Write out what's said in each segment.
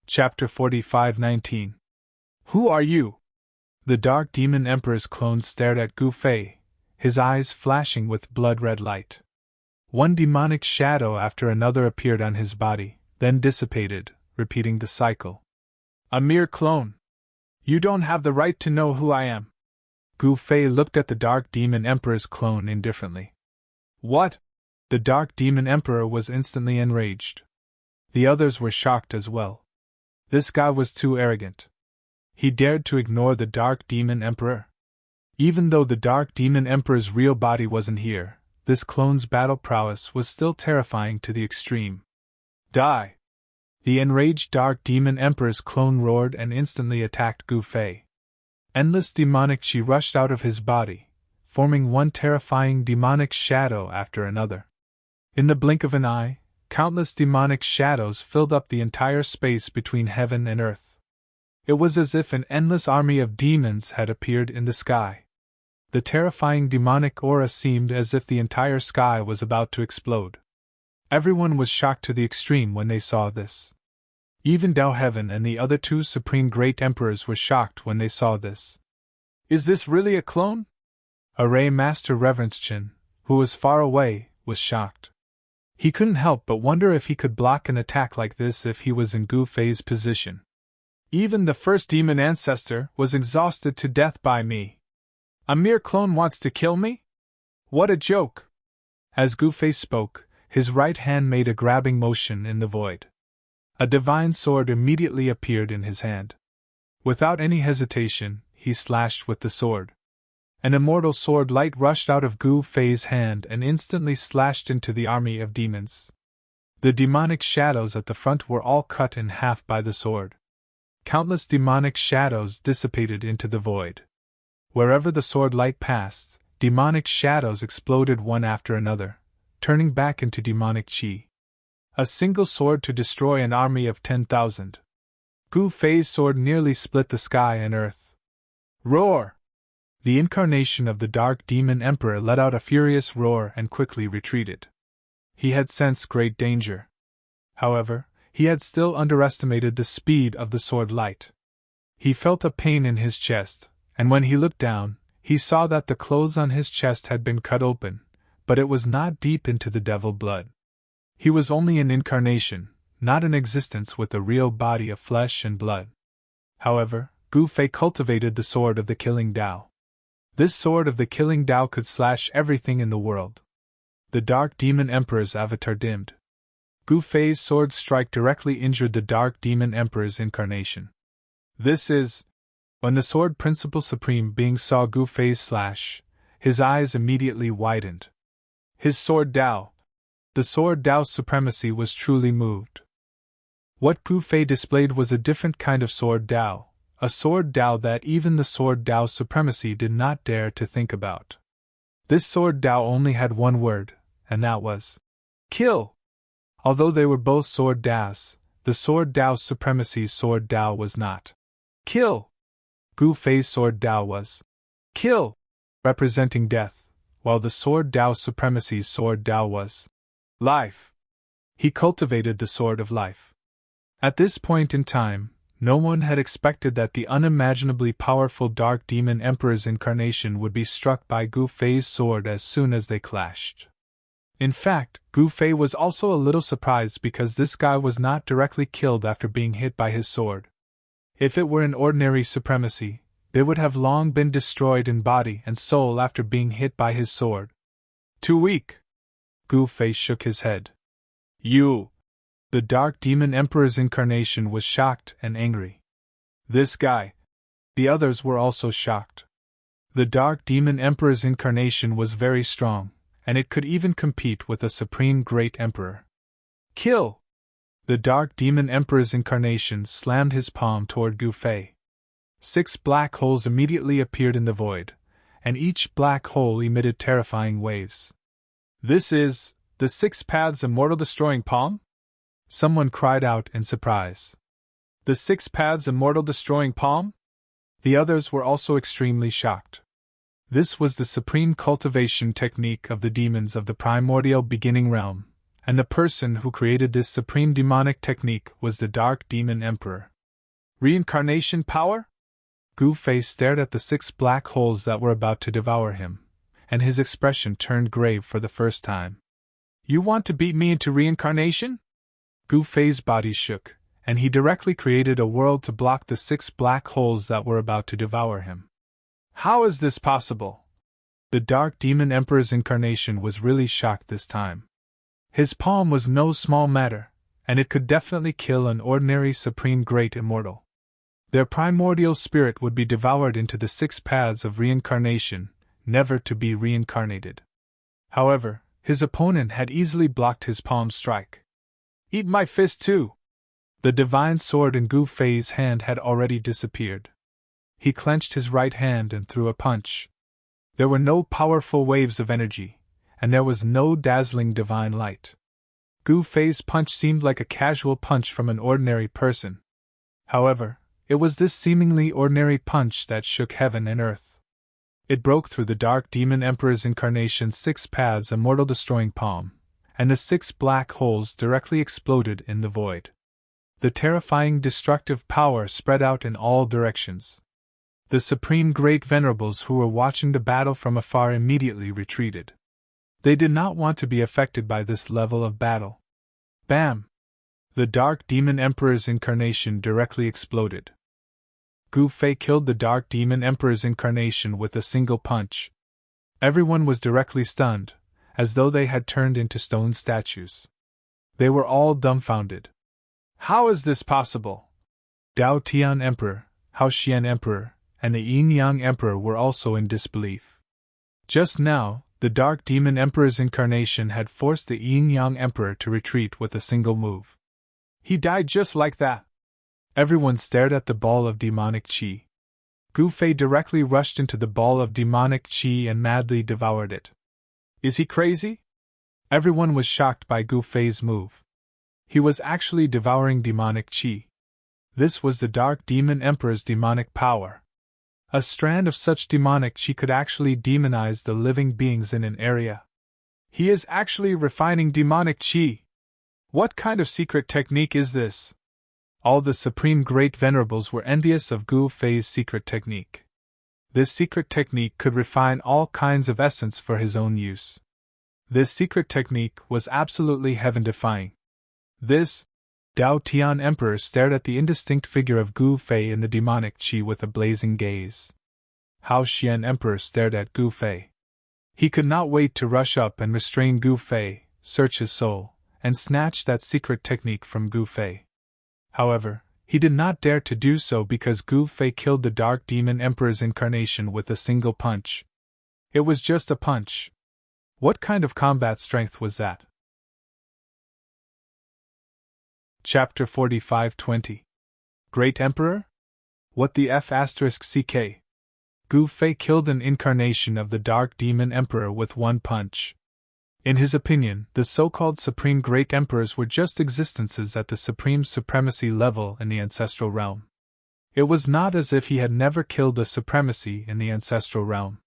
Chapter 45:19. Who are you? The Dark Demon Emperor's clone stared at Gu Fei, his eyes flashing with blood-red light. One demonic shadow after another appeared on his body, then dissipated, repeating the cycle. A mere clone. You don't have the right to know who I am. Gu Fei looked at the Dark Demon Emperor's clone indifferently. What? The Dark Demon Emperor was instantly enraged. The others were shocked as well. This guy was too arrogant. He dared to ignore the Dark Demon Emperor. Even though the Dark Demon Emperor's real body wasn't here, this clone's battle prowess was still terrifying to the extreme. Die! The enraged Dark Demon Emperor's clone roared and instantly attacked Gu Fei. Endless demonic chi rushed out of his body, forming one terrifying demonic shadow after another. In the blink of an eye, countless demonic shadows filled up the entire space between heaven and earth. It was as if an endless army of demons had appeared in the sky. The terrifying demonic aura seemed as if the entire sky was about to explode. Everyone was shocked to the extreme when they saw this. Even Tao Heaven and the other two Supreme Great Emperors were shocked when they saw this. Is this really a clone? Array Master Reverence Chin, who was far away, was shocked. He couldn't help but wonder if he could block an attack like this if he was in Gu Fei's position. Even the first demon ancestor was exhausted to death by me. A mere clone wants to kill me? What a joke! As Gu Fei spoke, his right hand made a grabbing motion in the void. A divine sword immediately appeared in his hand. Without any hesitation, he slashed with the sword. An immortal sword light rushed out of Gu Fei's hand and instantly slashed into the army of demons. The demonic shadows at the front were all cut in half by the sword. Countless demonic shadows dissipated into the void. Wherever the sword light passed, demonic shadows exploded one after another, turning back into demonic chi. A single sword to destroy an army of 10,000. Gu Fei's sword nearly split the sky and earth. Roar! The incarnation of the Dark Demon Emperor let out a furious roar and quickly retreated. He had sensed great danger. However, he had still underestimated the speed of the sword light. He felt a pain in his chest, and when he looked down, he saw that the clothes on his chest had been cut open, but it was not deep into the devil blood. He was only an incarnation, not an existence with a real body of flesh and blood. However, Gu Fei cultivated the sword of the Killing Tao. This sword of the Killing Tao could slash everything in the world. The Dark Demon Emperor's avatar dimmed. Gu Fei's sword strike directly injured the Dark Demon Emperor's incarnation. This is... When the Sword Principal Supreme Being saw Gu Fei's slash, his eyes immediately widened. His sword Tao. The sword Tao's supremacy was truly moved. What Gu Fei displayed was a different kind of sword Tao, a sword Tao that even the sword Tao's supremacy did not dare to think about. This sword Tao only had one word, and that was kill. Although they were both sword Taos, the sword Tao's supremacy's sword Tao was not kill. Gu Fei's sword Tao was kill, representing death, while the sword Tao's supremacy's sword Tao was life. He cultivated the sword of life. At this point in time, no one had expected that the unimaginably powerful Dark Demon Emperor's incarnation would be struck by Gu Fei's sword as soon as they clashed. In fact, Gu Fei was also a little surprised because this guy was not directly killed after being hit by his sword. If it were an ordinary supremacy, they would have long been destroyed in body and soul after being hit by his sword. Too weak. Gu Fei shook his head. You! The Dark Demon Emperor's incarnation was shocked and angry. This guy. The others were also shocked. The Dark Demon Emperor's incarnation was very strong, and it could even compete with a Supreme Great Emperor. Kill! The Dark Demon Emperor's incarnation slammed his palm toward Gu Fei. 6 black holes immediately appeared in the void, and each black hole emitted terrifying waves. This is the 6 Paths Immortal Destroying Palm? Someone cried out in surprise. The 6 Paths Immortal Destroying Palm? The others were also extremely shocked. This was the supreme cultivation technique of the demons of the primordial beginning realm, and the person who created this supreme demonic technique was the Dark Demon Emperor. Reincarnation power? Gu Fei stared at the 6 black holes that were about to devour him, and his expression turned grave for the first time. You want to beat me into reincarnation? Gu Fei's body shook, and he directly created a world to block the 6 black holes that were about to devour him. How is this possible? The Dark Demon Emperor's incarnation was really shocked this time. His palm was no small matter, and it could definitely kill an ordinary supreme great immortal. Their primordial spirit would be devoured into the 6 paths of reincarnation, never to be reincarnated. However, his opponent had easily blocked his palm strike. Eat my fist too! The divine sword in Gu Fei's hand had already disappeared. He clenched his right hand and threw a punch. There were no powerful waves of energy, and there was no dazzling divine light. Gu Fei's punch seemed like a casual punch from an ordinary person. However, it was this seemingly ordinary punch that shook heaven and earth. It broke through the Dark Demon Emperor's incarnation's 6 paths immortal-destroying palm, and the 6 black holes directly exploded in the void. The terrifying destructive power spread out in all directions. The supreme great venerables who were watching the battle from afar immediately retreated. They did not want to be affected by this level of battle. Bam! The Dark Demon Emperor's incarnation directly exploded. Gu Fei killed the Dark Demon Emperor's incarnation with a single punch. Everyone was directly stunned, as though they had turned into stone statues. They were all dumbfounded. How is this possible? Dao Tian Emperor, Hao Xian Emperor, and the Yin Yang Emperor were also in disbelief. Just now, the Dark Demon Emperor's incarnation had forced the Yin Yang Emperor to retreat with a single move. He died just like that. Everyone stared at the ball of demonic qi. Gu Fei directly rushed into the ball of demonic qi and madly devoured it. Is he crazy? Everyone was shocked by Gu Fei's move. He was actually devouring demonic qi. This was the Dark Demon Emperor's demonic power. A strand of such demonic qi could actually demonize the living beings in an area. He is actually refining demonic qi. What kind of secret technique is this? All the supreme great venerables were envious of Gu Fei's secret technique. This secret technique could refine all kinds of essence for his own use. This secret technique was absolutely heaven-defying. This Dao Tian Emperor stared at the indistinct figure of Gu Fei in the demonic qi with a blazing gaze. Hao Xian Emperor stared at Gu Fei. He could not wait to rush up and restrain Gu Fei, search his soul, and snatch that secret technique from Gu Fei. However, he did not dare to do so because Gu Fei killed the Dark Demon Emperor's incarnation with a single punch. It was just a punch. What kind of combat strength was that? Chapter 45-20 Great Emperor? What the F***ck? Gu Fei killed an incarnation of the Dark Demon Emperor with one punch. In his opinion, the so-called Supreme Great Emperors were just existences at the supreme supremacy level in the ancestral realm. It was not as if he had never killed a supremacy in the ancestral realm.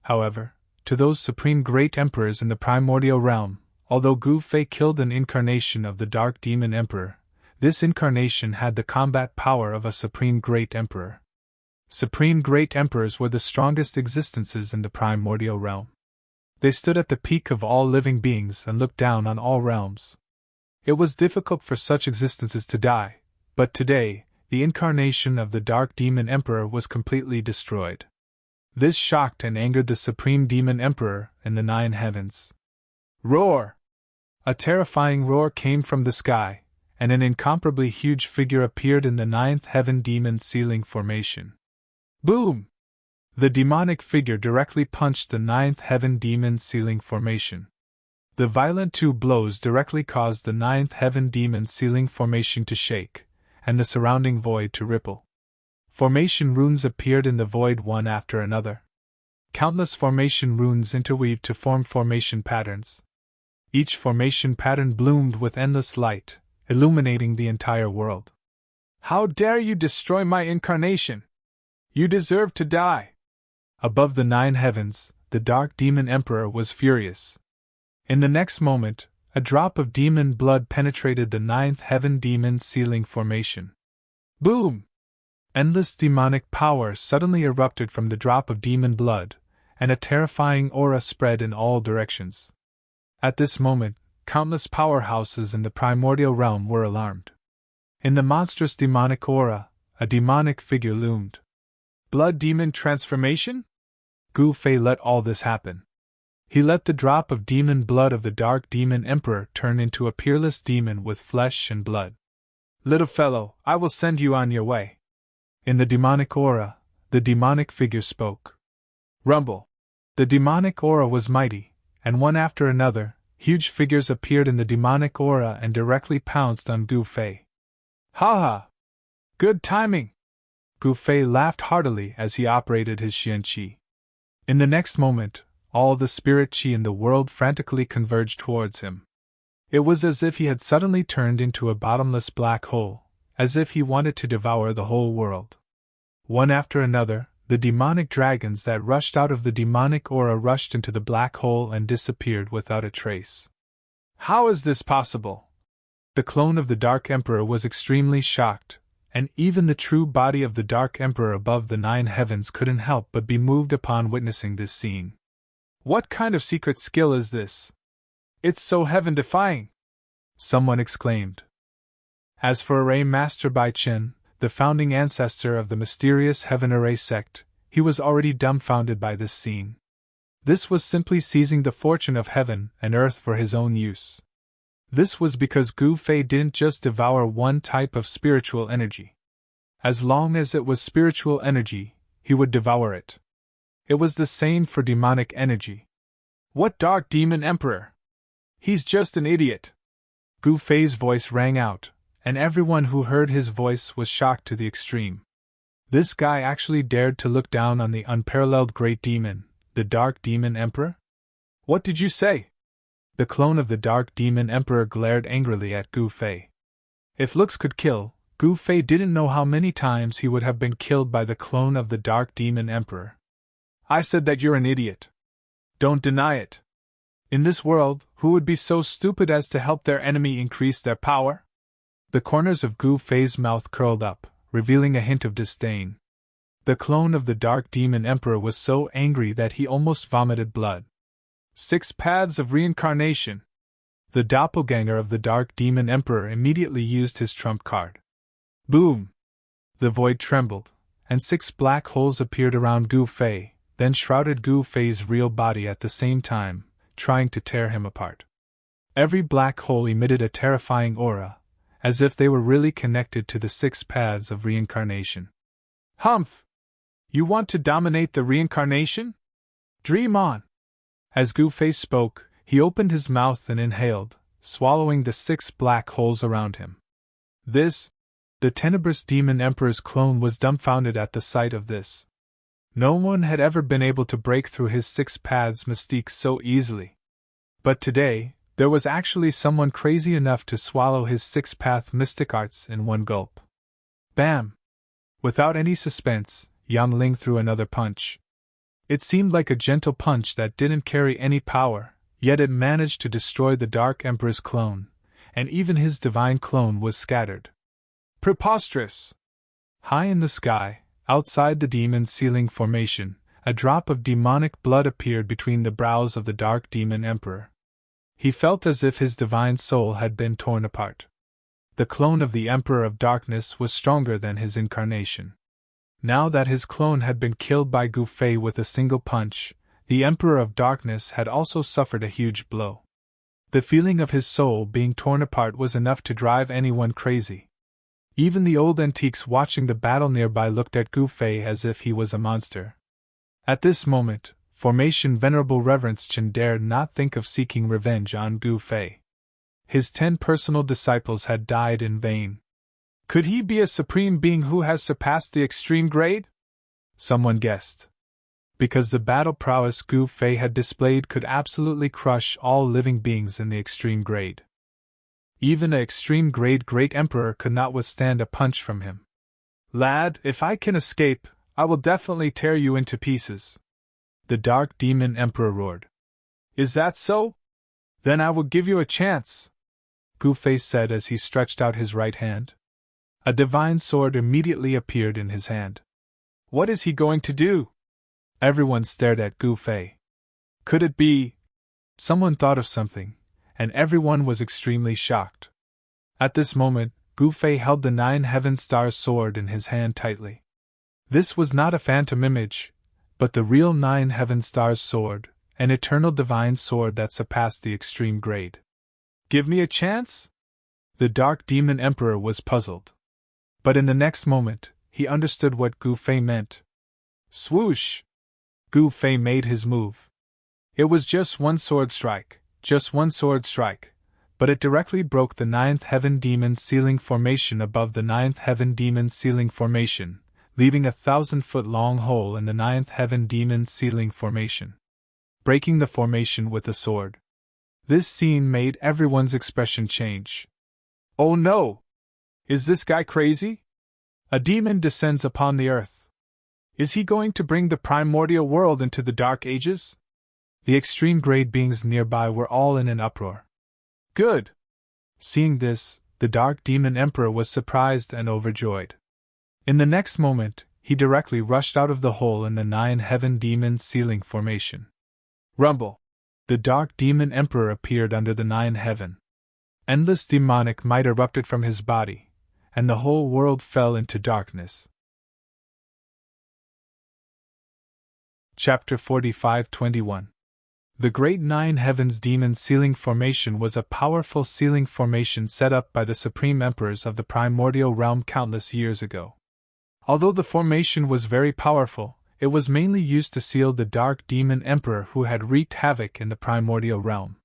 However, to those Supreme Great Emperors in the primordial realm, although Gu Fei killed an incarnation of the Dark Demon Emperor, this incarnation had the combat power of a Supreme Great Emperor. Supreme Great Emperors were the strongest existences in the primordial realm. They stood at the peak of all living beings and looked down on all realms. It was difficult for such existences to die, but today, the incarnation of the Dark Demon Emperor was completely destroyed. This shocked and angered the Supreme Demon Emperor in the 9 heavens. Roar! A terrifying roar came from the sky, and an incomparably huge figure appeared in the 9th heaven demon ceiling formation. Boom! The demonic figure directly punched the 9th heaven demon ceiling formation. The violent 2 blows directly caused the 9th heaven demon ceiling formation to shake, and the surrounding void to ripple. Formation runes appeared in the void one after another. Countless formation runes interweaved to form formation patterns. Each formation pattern bloomed with endless light, illuminating the entire world. How dare you destroy my incarnation! You deserve to die! Above the 9 heavens, the Dark Demon Emperor was furious. In the next moment, a drop of demon blood penetrated the ninth heaven demon sealing formation. Boom! Endless demonic power suddenly erupted from the drop of demon blood, and a terrifying aura spread in all directions. At this moment, countless powerhouses in the primordial realm were alarmed. In the monstrous demonic aura, a demonic figure loomed. Blood demon transformation? Gu Fei let all this happen. He let the drop of demon blood of the Dark Demon Emperor turn into a peerless demon with flesh and blood. Little fellow, I will send you on your way. In the demonic aura, the demonic figure spoke. Rumble! The demonic aura was mighty, and one after another, huge figures appeared in the demonic aura and directly pounced on Gu Fei. Ha ha! Good timing! Gu Fei laughed heartily as he operated his Xian Qi. In the next moment, all the spirit Qi in the world frantically converged towards him. It was as if he had suddenly turned into a bottomless black hole, as if he wanted to devour the whole world. One after another, the demonic dragons that rushed out of the demonic aura rushed into the black hole and disappeared without a trace. How is this possible? The clone of the Dark Emperor was extremely shocked, and even the true body of the Dark Emperor above the 9 heavens couldn't help but be moved upon witnessing this scene. What kind of secret skill is this? It's so heaven-defying! Someone exclaimed. As for Array Master Bai Chen, the founding ancestor of the mysterious Heaven Array sect, he was already dumbfounded by this scene. This was simply seizing the fortune of heaven and earth for his own use. This was because Gu Fei didn't just devour one type of spiritual energy. As long as it was spiritual energy, he would devour it. It was the same for demonic energy. What Dark Demon Emperor? He's just an idiot! Gu Fei's voice rang out, and everyone who heard his voice was shocked to the extreme. This guy actually dared to look down on the unparalleled great demon, the Dark Demon Emperor? What did you say? The clone of the Dark Demon Emperor glared angrily at Gu Fei. If looks could kill, Gu Fei didn't know how many times he would have been killed by the clone of the Dark Demon Emperor. I said that you're an idiot. Don't deny it. In this world, who would be so stupid as to help their enemy increase their power? The corners of Gu Fei's mouth curled up, revealing a hint of disdain. The clone of the Dark Demon Emperor was so angry that he almost vomited blood. 6 paths of reincarnation. The doppelganger of the Dark Demon Emperor immediately used his trump card. Boom! The void trembled, and 6 black holes appeared around Gu Fei, then shrouded Gu Fei's real body at the same time, trying to tear him apart. Every black hole emitted a terrifying aura, as if they were really connected to the 6 paths of reincarnation. Humph! You want to dominate the reincarnation? Dream on! As Gu Fei spoke, he opened his mouth and inhaled, swallowing the 6 black holes around him. The tenebrous demon emperor's clone was dumbfounded at the sight of this. No one had ever been able to break through his 6 paths mystique so easily. But today, there was actually someone crazy enough to swallow his 6-path mystic arts in one gulp. Bam! Without any suspense, Yang Ling threw another punch. It seemed like a gentle punch that didn't carry any power, yet it managed to destroy the Dark Emperor's clone, and even his divine clone was scattered. Preposterous! High in the sky, outside the demon sealing formation, a drop of demonic blood appeared between the brows of the Dark Demon Emperor. He felt as if his divine soul had been torn apart. The clone of the Emperor of Darkness was stronger than his incarnation. Now that his clone had been killed by Gu Fei with a single punch, the Emperor of Darkness had also suffered a huge blow. The feeling of his soul being torn apart was enough to drive anyone crazy. Even the old antiques watching the battle nearby looked at Gu Fei as if he was a monster. At this moment, Formation Venerable Reverence Chen dared not think of seeking revenge on Gu Fei. His 10 personal disciples had died in vain. Could he be a supreme being who has surpassed the extreme grade? Someone guessed. Because the battle prowess Gu Fei had displayed could absolutely crush all living beings in the extreme grade. Even an extreme grade Great Emperor could not withstand a punch from him. Lad, if I can escape, I will definitely tear you into pieces. The Dark Demon Emperor roared. Is that so? Then I will give you a chance, Gu Fei said as he stretched out his right hand. A divine sword immediately appeared in his hand. What is he going to do? Everyone stared at Gu Fei. Could it be? Someone thought of something, and everyone was extremely shocked. At this moment, Gu Fei held the 9 heaven stars sword in his hand tightly. This was not a phantom image, but the real 9 heaven stars sword, an eternal divine sword that surpassed the extreme grade. Give me a chance? The Dark Demon Emperor was puzzled. But in the next moment, he understood what Gu Fei meant. Swoosh! Gu Fei made his move. It was just one sword strike, but it directly broke the 9th heaven demon ceiling formation above the 9th heaven demon ceiling formation, leaving a 1,000-foot-long hole in the 9th heaven demon ceiling formation. Breaking the formation with a sword. This scene made everyone's expression change. Oh no! Is this guy crazy? A demon descends upon the earth. Is he going to bring the primordial world into the Dark Ages? The extreme grade beings nearby were all in an uproar. Good! Seeing this, the Dark Demon Emperor was surprised and overjoyed. In the next moment, he directly rushed out of the hole in the 9 heaven demon ceiling formation. Rumble! The Dark Demon Emperor appeared under the 9 heaven. Endless demonic might erupted from his body, and the whole world fell into darkness. Chapter 45-21. The Great 9 Heavens Demon Ceiling Formation was a powerful ceiling formation set up by the Supreme Emperors of the Primordial Realm countless years ago. Although the formation was very powerful, it was mainly used to seal the Dark Demon Emperor who had wreaked havoc in the Primordial Realm.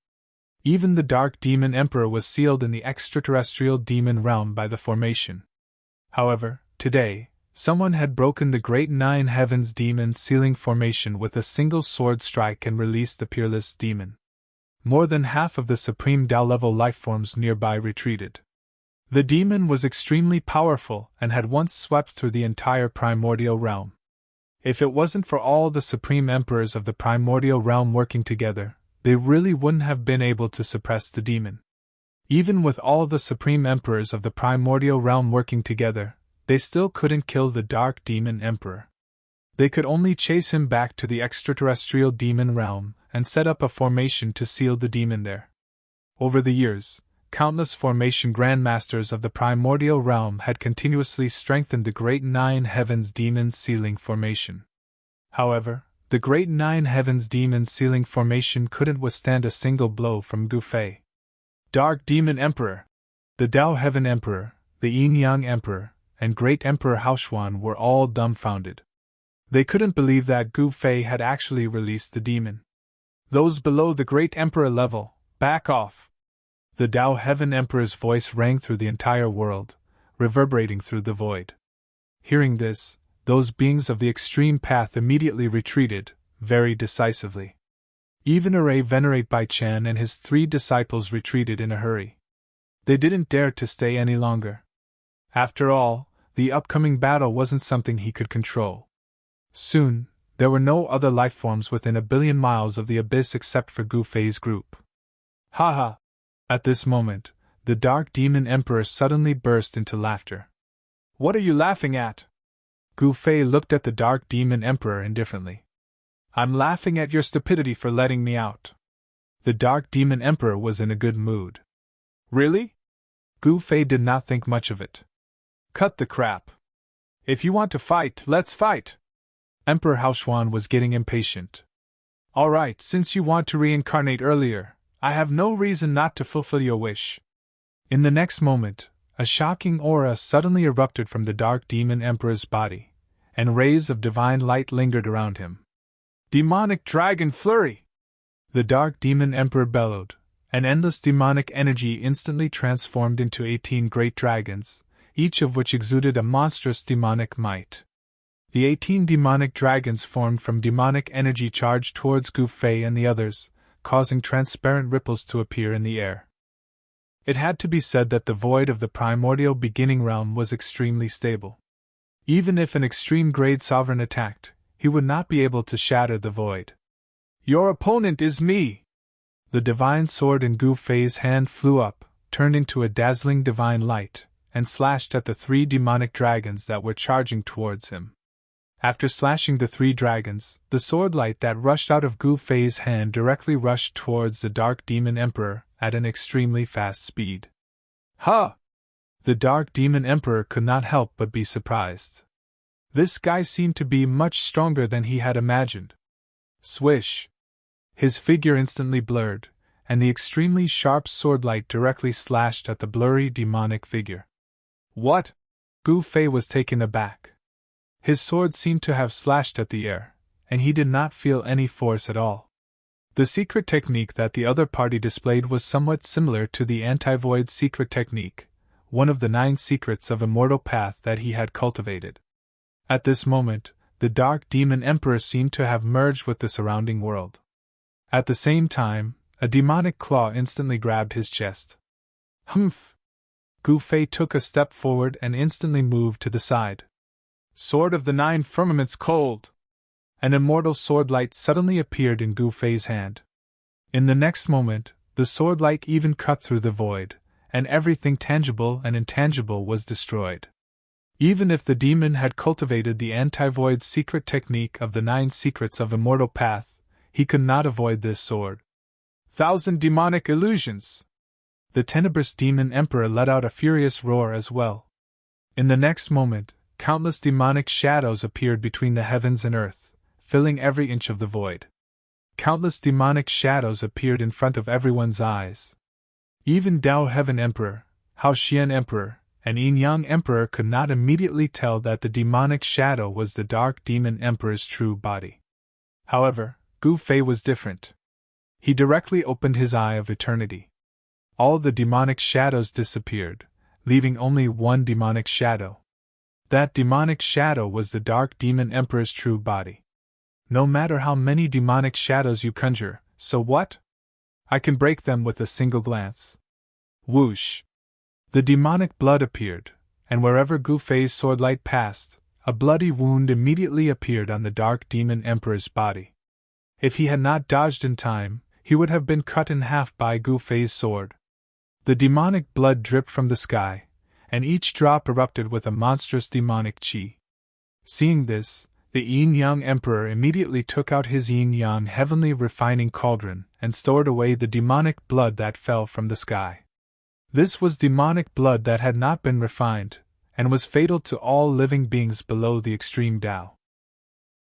Even the Dark Demon Emperor was sealed in the extraterrestrial demon realm by the formation. However, today, someone had broken the Great 9 Heavens Demon Ceiling Formation with a single sword strike and released the Peerless Demon. More than half of the Supreme Tao-level lifeforms nearby retreated. The demon was extremely powerful and had once swept through the entire primordial realm. If it wasn't for all the Supreme Emperors of the primordial realm working together, they really wouldn't have been able to suppress the demon. Even with all the Supreme Emperors of the primordial realm working together, they still couldn't kill the Dark Demon Emperor. They could only chase him back to the extraterrestrial demon realm and set up a formation to seal the demon there. Over the years, countless formation grandmasters of the primordial realm had continuously strengthened the Great 9 Heavens Demon Ceiling Formation. However, the Great 9 Heavens Demon Ceiling Formation couldn't withstand a single blow from Gu Fei. Dark Demon Emperor, the Tao Heaven Emperor, the Yin-Yang Emperor, and Great Emperor Haoshuan were all dumbfounded. They couldn't believe that Gu Fei had actually released the demon. Those below the Great Emperor level, back off! The Tao Heaven Emperor's voice rang through the entire world, reverberating through the void. Hearing this, those beings of the extreme path immediately retreated, very decisively. Even Array Venerate Bai Chan and his 3 disciples retreated in a hurry. They didn't dare to stay any longer. After all, the upcoming battle wasn't something he could control. Soon, there were no other lifeforms within 1 billion miles of the abyss except for Gu Fei's group. Ha! At this moment, the Dark Demon Emperor suddenly burst into laughter. What are you laughing at? Gu Fei looked at the Dark Demon Emperor indifferently. I'm laughing at your stupidity for letting me out. The Dark Demon Emperor was in a good mood. Really? Gu Fei did not think much of it. Cut the crap. If you want to fight, let's fight. Emperor Haoshuan was getting impatient. All right, since you want to reincarnate earlier, I have no reason not to fulfill your wish. In the next moment, a shocking aura suddenly erupted from the Dark Demon Emperor's body, and rays of divine light lingered around him. Demonic Dragon Flurry! The Dark Demon Emperor bellowed, and endless demonic energy instantly transformed into 18 great dragons, each of which exuded a monstrous demonic might. The 18 demonic dragons formed from demonic energy charged towards Gu Fei and the others, causing transparent ripples to appear in the air. It had to be said that the void of the primordial beginning realm was extremely stable. Even if an extreme grade sovereign attacked, he would not be able to shatter the void. Your opponent is me! The divine sword in Gu Fei's hand flew up, turned into a dazzling divine light, and slashed at the 3 demonic dragons that were charging towards him. After slashing the 3 dragons, the sword light that rushed out of Gu Fei's hand directly rushed towards the Dark Demon Emperor at an extremely fast speed. Huh! The Dark Demon Emperor could not help but be surprised. This guy seemed to be much stronger than he had imagined. Swish! His figure instantly blurred, and the extremely sharp sword light directly slashed at the blurry demonic figure. What? Gu Fei was taken aback. His sword seemed to have slashed at the air, and he did not feel any force at all. The secret technique that the other party displayed was somewhat similar to the anti-void secret technique, one of the 9 secrets of immortal path that he had cultivated. At this moment, the Dark Demon Emperor seemed to have merged with the surrounding world. At the same time, a demonic claw instantly grabbed his chest. Humph! Gu Fei took a step forward and instantly moved to the side. Sword of the 9 Firmaments cold! An immortal sword light suddenly appeared in Gu Fei's hand. In the next moment, the sword light even cut through the void, and everything tangible and intangible was destroyed. Even if the demon had cultivated the anti-void secret technique of the 9 secrets of immortal path, he could not avoid this sword. 1,000 demonic illusions! The tenebrous demon emperor let out a furious roar as well. In the next moment, countless demonic shadows appeared between the heavens and earth, filling every inch of the void. Countless demonic shadows appeared in front of everyone's eyes. Even Dao Heaven Emperor, Hao Xian Emperor, and Yin Yang Emperor could not immediately tell that the demonic shadow was the Dark Demon Emperor's true body. However, Gu Fei was different. He directly opened his eye of eternity. All the demonic shadows disappeared, leaving only one demonic shadow. That demonic shadow was the Dark Demon Emperor's true body. No matter how many demonic shadows you conjure, so what? I can break them with a single glance. Whoosh! The demonic blood appeared, and wherever Gu Fei's sword light passed, a bloody wound immediately appeared on the Dark Demon Emperor's body. If he had not dodged in time, he would have been cut in half by Gu Fei's sword. The demonic blood dripped from the sky, and each drop erupted with a monstrous demonic chi. Seeing this, the Yin Yang Emperor immediately took out his Yin Yang heavenly refining cauldron and stored away the demonic blood that fell from the sky. This was demonic blood that had not been refined, and was fatal to all living beings below the extreme Tao.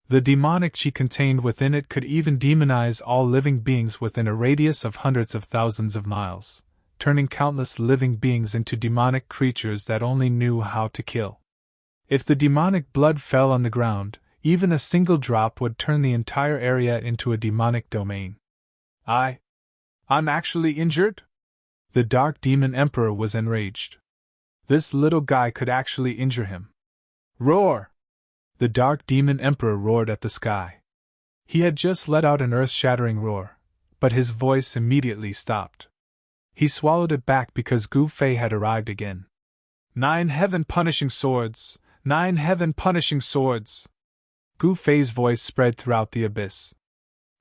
The demonic chi contained within it could even demonize all living beings within a radius of hundreds of thousands of miles, turning countless living beings into demonic creatures that only knew how to kill. If the demonic blood fell on the ground, even a single drop would turn the entire area into a demonic domain. I'm actually injured? The Dark Demon Emperor was enraged. This little guy could actually injure him. Roar! The Dark Demon Emperor roared at the sky. He had just let out an earth-shattering roar, but his voice immediately stopped. He swallowed it back because Gu Fei had arrived again. 9 heaven-punishing swords! 9 heaven-punishing swords! Gu Fei's voice spread throughout the abyss.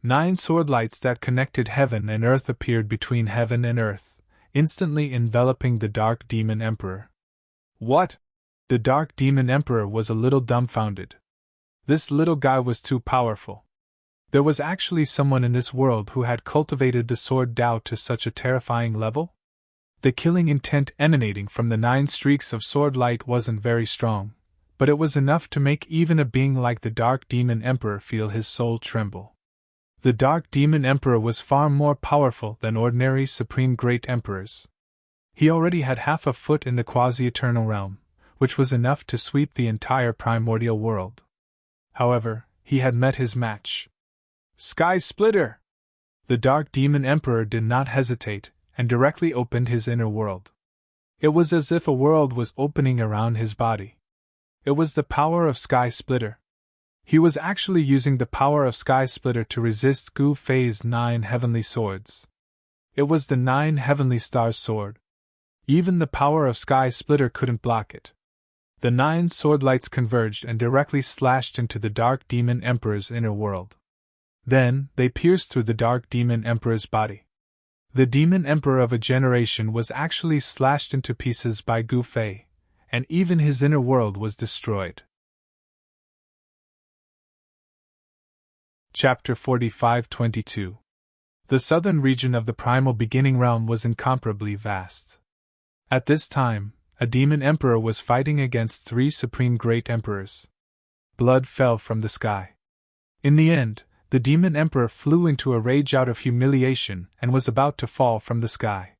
9 sword lights that connected heaven and earth appeared between heaven and earth, instantly enveloping the Dark Demon Emperor. What? The Dark Demon Emperor was a little dumbfounded. This little guy was too powerful. There was actually someone in this world who had cultivated the sword Dao to such a terrifying level? The killing intent emanating from the 9 streaks of sword light wasn't very strong, but it was enough to make even a being like the Dark Demon Emperor feel his soul tremble. The Dark Demon Emperor was far more powerful than ordinary Supreme Great Emperors. He already had half a foot in the quasi-eternal realm, which was enough to sweep the entire primordial world. However, he had met his match. Sky Splitter! The Dark Demon Emperor did not hesitate, and directly opened his inner world. It was as if a world was opening around his body. It was the power of Sky Splitter. He was actually using the power of Sky Splitter to resist Gu Fei's 9 heavenly swords. It was the 9 heavenly stars sword. Even the power of Sky Splitter couldn't block it. The 9 sword lights converged and directly slashed into the Dark Demon Emperor's inner world. Then, they pierced through the Dark Demon Emperor's body. The demon emperor of a generation was actually slashed into pieces by Gu Fei, and even his inner world was destroyed. Chapter 45-22. The southern region of the primal beginning realm was incomparably vast. At this time, a demon emperor was fighting against 3 supreme great emperors. Blood fell from the sky. In the end, the demon emperor flew into a rage out of humiliation and was about to fall from the sky.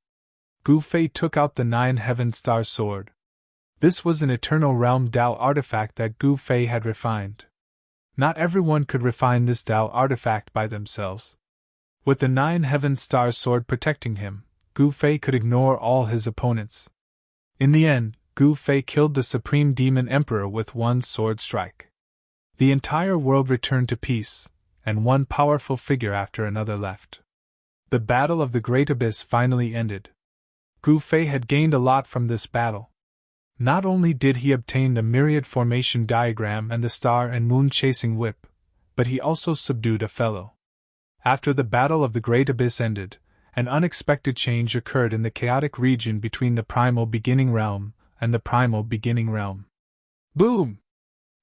Gu Fei took out the 9 heaven star sword. This was an eternal realm Dao artifact that Gu Fei had refined. Not everyone could refine this Dao artifact by themselves. With the 9 heaven star sword protecting him, Gu Fei could ignore all his opponents. In the end, Gu Fei killed the supreme demon emperor with one sword strike. The entire world returned to peace, and one powerful figure after another left. The battle of the Great Abyss finally ended. Gu Fei had gained a lot from this battle. Not only did he obtain the myriad formation diagram and the star and moon chasing whip, but he also subdued a fellow. After the battle of the Great Abyss ended, an unexpected change occurred in the chaotic region between the primal beginning realm and the primal beginning realm. Boom!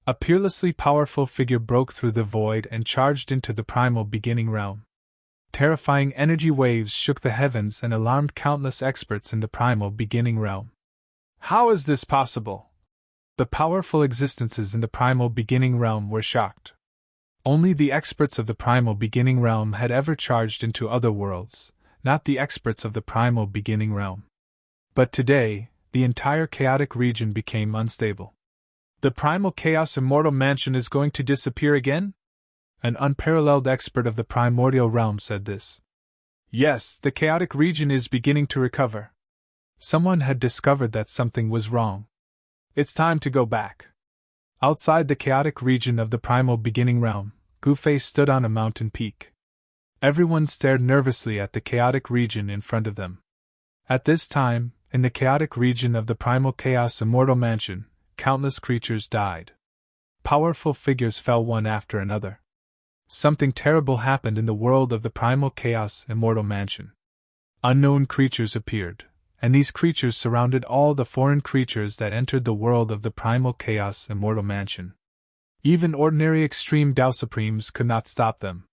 A peerlessly powerful figure broke through the void and charged into the primal beginning realm. Terrifying energy waves shook the heavens and alarmed countless experts in the primal beginning realm. How is this possible? The powerful existences in the primal beginning realm were shocked. Only the experts of the primal beginning realm had ever charged into other worlds, not the experts of the primal beginning realm. But today, the entire chaotic region became unstable. The primal chaos immortal mansion is going to disappear again? An unparalleled expert of the primordial realm said this. Yes, the chaotic region is beginning to recover. Someone had discovered that something was wrong. It's time to go back. Outside the chaotic region of the primal beginning realm, Gu Fei stood on a mountain peak. Everyone stared nervously at the chaotic region in front of them. At this time, in the chaotic region of the primal chaos immortal mansion, countless creatures died. Powerful figures fell one after another. Something terrible happened in the world of the primal chaos immortal mansion. Unknown creatures appeared, and these creatures surrounded all the foreign creatures that entered the world of the primal chaos immortal mansion. Even ordinary extreme Tao Supremes could not stop them.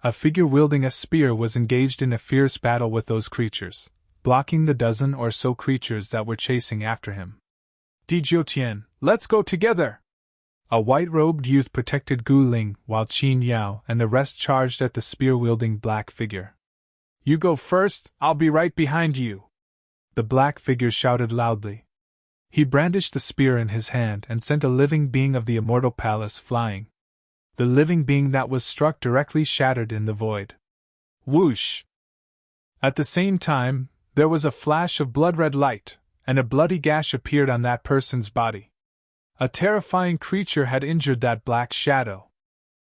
A figure wielding a spear was engaged in a fierce battle with those creatures, blocking the dozen or so creatures that were chasing after him. Di Jiutian, let's go together! A white-robed youth protected Gu Ling while Qin Yao and the rest charged at the spear-wielding black figure. You go first, I'll be right behind you. The black figure shouted loudly. He brandished the spear in his hand and sent a living being of the immortal palace flying. The living being that was struck directly shattered in the void. Whoosh! At the same time, there was a flash of blood-red light, and a bloody gash appeared on that person's body. A terrifying creature had injured that black shadow.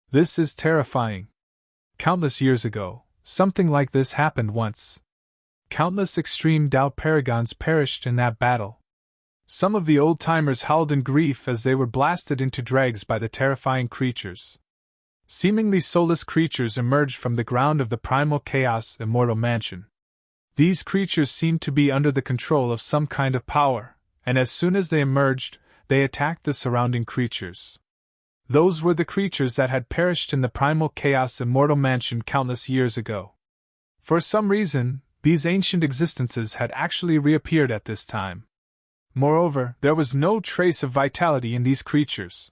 This is terrifying. Countless years ago, something like this happened once. Countless extreme Tao paragons perished in that battle. Some of the old-timers howled in grief as they were blasted into dregs by the terrifying creatures. Seemingly soulless creatures emerged from the ground of the primal chaos immortal mansion. These creatures seemed to be under the control of some kind of power, and as soon as they emerged, they attacked the surrounding creatures. Those were the creatures that had perished in the primal chaos immortal mansion countless years ago. For some reason, these ancient existences had actually reappeared at this time. Moreover, there was no trace of vitality in these creatures.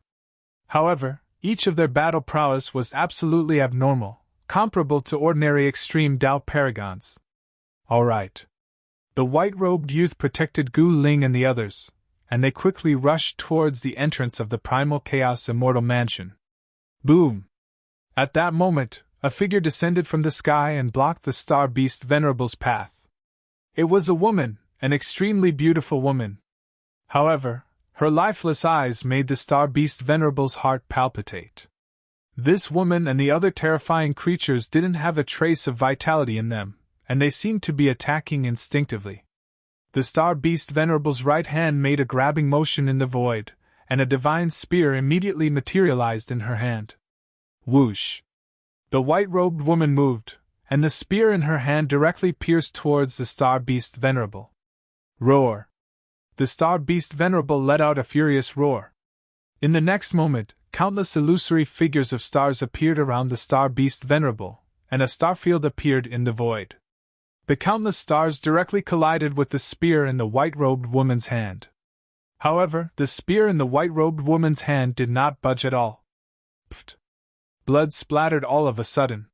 However, each of their battle prowess was absolutely abnormal, comparable to ordinary extreme Tao paragons. All right. The white-robed youth protected Gu Ling and the others, and they quickly rushed towards the entrance of the primal chaos immortal mansion. Boom! At that moment, a figure descended from the sky and blocked the star beast Venerable's path. It was a woman, an extremely beautiful woman. However, her lifeless eyes made the star beast Venerable's heart palpitate. This woman and the other terrifying creatures didn't have a trace of vitality in them, and they seemed to be attacking instinctively. The star beast Venerable's right hand made a grabbing motion in the void, and a divine spear immediately materialized in her hand. Whoosh! The white-robed woman moved, and the spear in her hand directly pierced towards the star beast Venerable. Roar! The star beast Venerable let out a furious roar. In the next moment, countless illusory figures of stars appeared around the star beast Venerable, and a star field appeared in the void. The countless stars directly collided with the spear in the white-robed woman's hand. However, the spear in the white-robed woman's hand did not budge at all. Pfft! Blood splattered all of a sudden.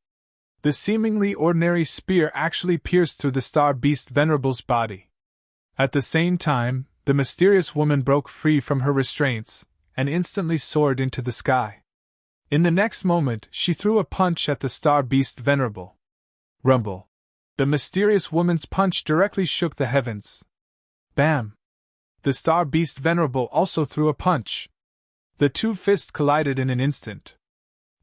The seemingly ordinary spear actually pierced through the star beast Venerable's body. At the same time, the mysterious woman broke free from her restraints, and instantly soared into the sky. In the next moment, she threw a punch at the star beast Venerable. Rumble! The mysterious woman's punch directly shook the heavens. Bam! The star beast Venerable also threw a punch. The two fists collided in an instant.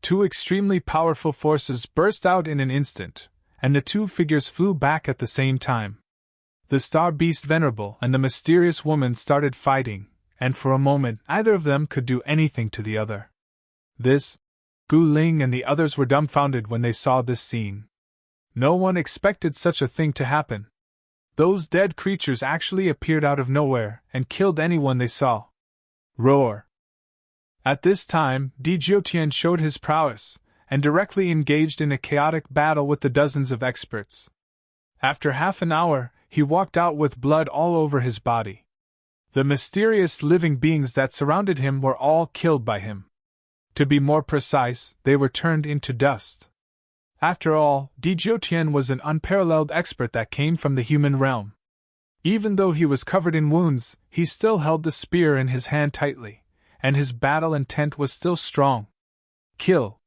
Two extremely powerful forces burst out in an instant, and the two figures flew back at the same time. The star beast Venerable and the mysterious woman started fighting, and for a moment neither of them could do anything to the other. Gu Ling and the others were dumbfounded when they saw this scene. No one expected such a thing to happen. Those dead creatures actually appeared out of nowhere and killed anyone they saw. Roar! At this time, Di Jiutian showed his prowess, and directly engaged in a chaotic battle with the dozens of experts. After half an hour, he walked out with blood all over his body. The mysterious living beings that surrounded him were all killed by him. To be more precise, they were turned into dust. After all, Di Jiutian was an unparalleled expert that came from the human realm. Even though he was covered in wounds, he still held the spear in his hand tightly, and his battle intent was still strong. Kill!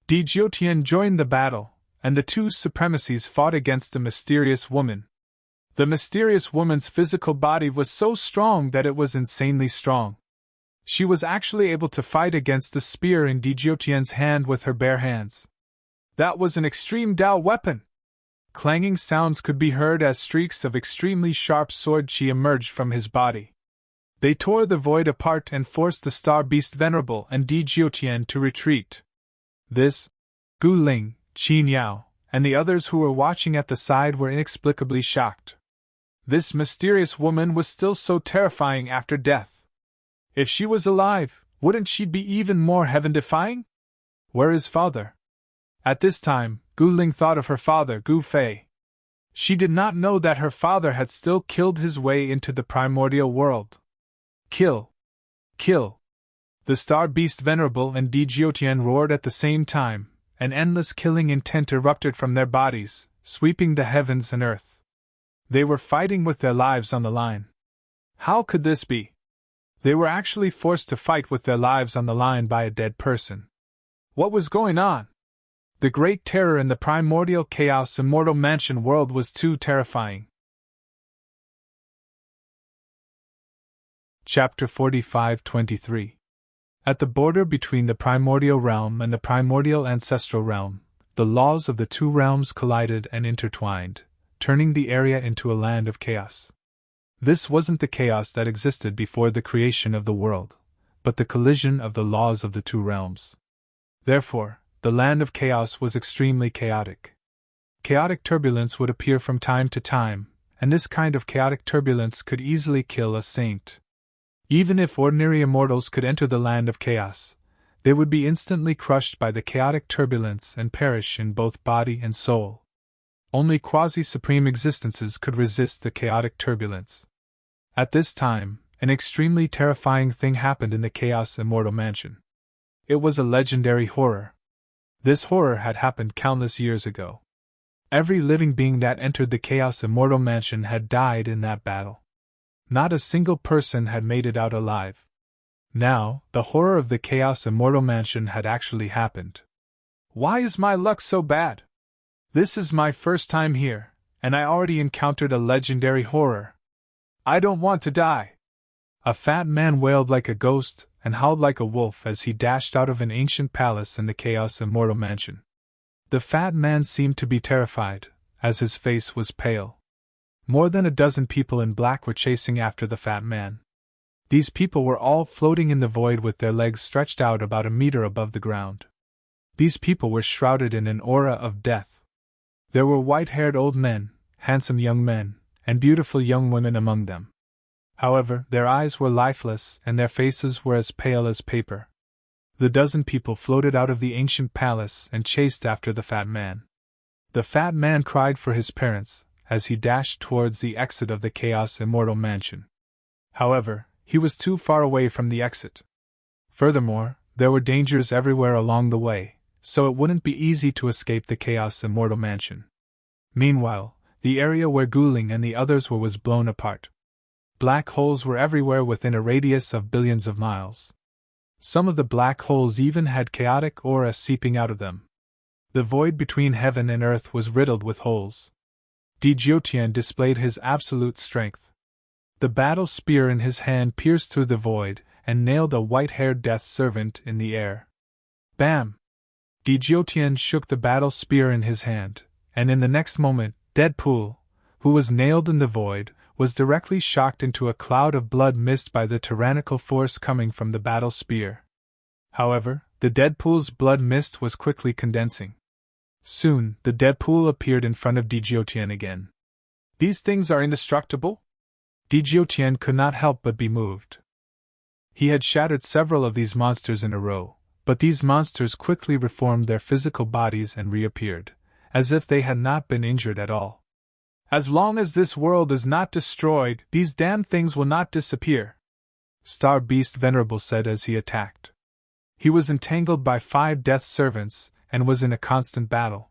Di Jiutian joined the battle, and the two supremacies fought against the mysterious woman. The mysterious woman's physical body was so strong that it was insanely strong. She was actually able to fight against the spear in Di Jiutian's hand with her bare hands. That was an extreme Dao weapon! Clanging sounds could be heard as streaks of extremely sharp sword qi emerged from his body. They tore the void apart and forced the star beast Venerable and Di Jiutian to retreat. Gu Ling, Qin Yao, and the others who were watching at the side were inexplicably shocked. This mysterious woman was still so terrifying after death. If she was alive, wouldn't she be even more heaven-defying? Where is father? At this time, Gu Ling thought of her father, Gu Fei. She did not know that her father had still killed his way into the primordial world. Kill! Kill! The star beast Venerable and Di Jiutian roared at the same time, an endless killing intent erupted from their bodies, sweeping the heavens and earth. They were fighting with their lives on the line. How could this be? They were actually forced to fight with their lives on the line by a dead person. What was going on? The great terror in the primordial chaos immortal mansion world was too terrifying. Chapter 45-23. At the border between the primordial realm and the primordial ancestral realm, the laws of the two realms collided and intertwined, turning the area into a land of chaos. This wasn't the chaos that existed before the creation of the world, but the collision of the laws of the two realms. Therefore, the land of chaos was extremely chaotic. Chaotic turbulence would appear from time to time, and this kind of chaotic turbulence could easily kill a saint. Even if ordinary immortals could enter the land of chaos, they would be instantly crushed by the chaotic turbulence and perish in both body and soul. Only quasi-supreme existences could resist the chaotic turbulence. At this time, an extremely terrifying thing happened in the Chaos Immortal Mansion. It was a legendary horror. This horror had happened countless years ago. Every living being that entered the Chaos Immortal Mansion had died in that battle. Not a single person had made it out alive. Now, the horror of the Chaos Immortal Mansion had actually happened. Why is my luck so bad? This is my first time here, and I already encountered a legendary horror. I don't want to die. A fat man wailed like a ghost and howled like a wolf as he dashed out of an ancient palace in the Chaos Immortal Mansion. The fat man seemed to be terrified, as his face was pale. More than a dozen people in black were chasing after the fat man. These people were all floating in the void with their legs stretched out about a meter above the ground. These people were shrouded in an aura of death. There were white-haired old men, handsome young men, and beautiful young women among them. However, their eyes were lifeless and their faces were as pale as paper. The dozen people floated out of the ancient palace and chased after the fat man. The fat man cried for his parents as he dashed towards the exit of the Chaos Immortal Mansion. However, he was too far away from the exit. Furthermore, there were dangers everywhere along the way, so it wouldn't be easy to escape the Chaos Immortal Mansion. Meanwhile, the area where Guling and the others were was blown apart. Black holes were everywhere within a radius of billions of miles. Some of the black holes even had chaotic aura seeping out of them. The void between heaven and earth was riddled with holes. Djiutian displayed his absolute strength. The battle spear in his hand pierced through the void and nailed a white-haired death servant in the air. Bam! Djiutian shook the battle spear in his hand, and in the next moment, Deadpool, who was nailed in the void, was directly shocked into a cloud of blood mist by the tyrannical force coming from the battle spear. However, the Deadpool's blood mist was quickly condensing. Soon, the Deadpool appeared in front of Djiutian again. These things are indestructible? Djiutian could not help but be moved. He had shattered several of these monsters in a row, but these monsters quickly reformed their physical bodies and reappeared, as if they had not been injured at all. As long as this world is not destroyed, these damn things will not disappear, Star Beast Venerable said as he attacked. He was entangled by 5 death servants and was in a constant battle.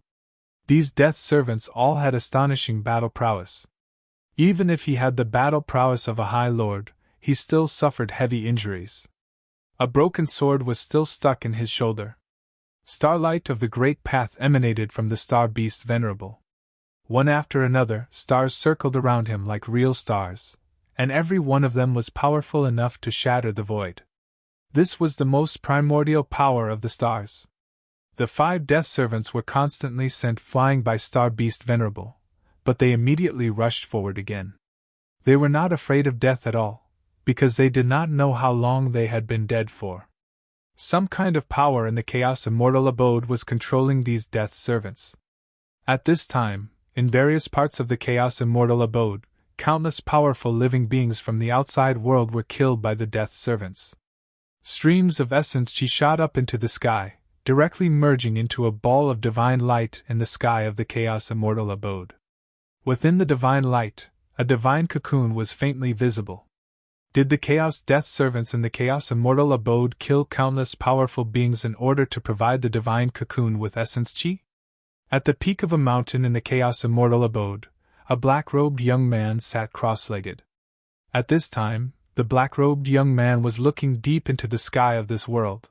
These death servants all had astonishing battle prowess. Even if he had the battle prowess of a High Lord, he still suffered heavy injuries. A broken sword was still stuck in his shoulder. Starlight of the Great Path emanated from the Star Beast Venerable. One after another, stars circled around him like real stars, and every one of them was powerful enough to shatter the void. This was the most primordial power of the stars. The 5 death servants were constantly sent flying by Star Beast Venerable, but they immediately rushed forward again. They were not afraid of death at all, because they did not know how long they had been dead for. Some kind of power in the Chaos Immortal Abode was controlling these death servants. At this time, in various parts of the Chaos Immortal Abode, countless powerful living beings from the outside world were killed by the death servants. Streams of essence chi shot up into the sky, directly merging into a ball of divine light in the sky of the Chaos Immortal Abode. Within the divine light, a divine cocoon was faintly visible. Did the Chaos Death Servants in the Chaos Immortal Abode kill countless powerful beings in order to provide the divine cocoon with essence chi? At the peak of a mountain in the Chaos Immortal Abode, a black-robed young man sat cross-legged. At this time, the black-robed young man was looking deep into the sky of this world.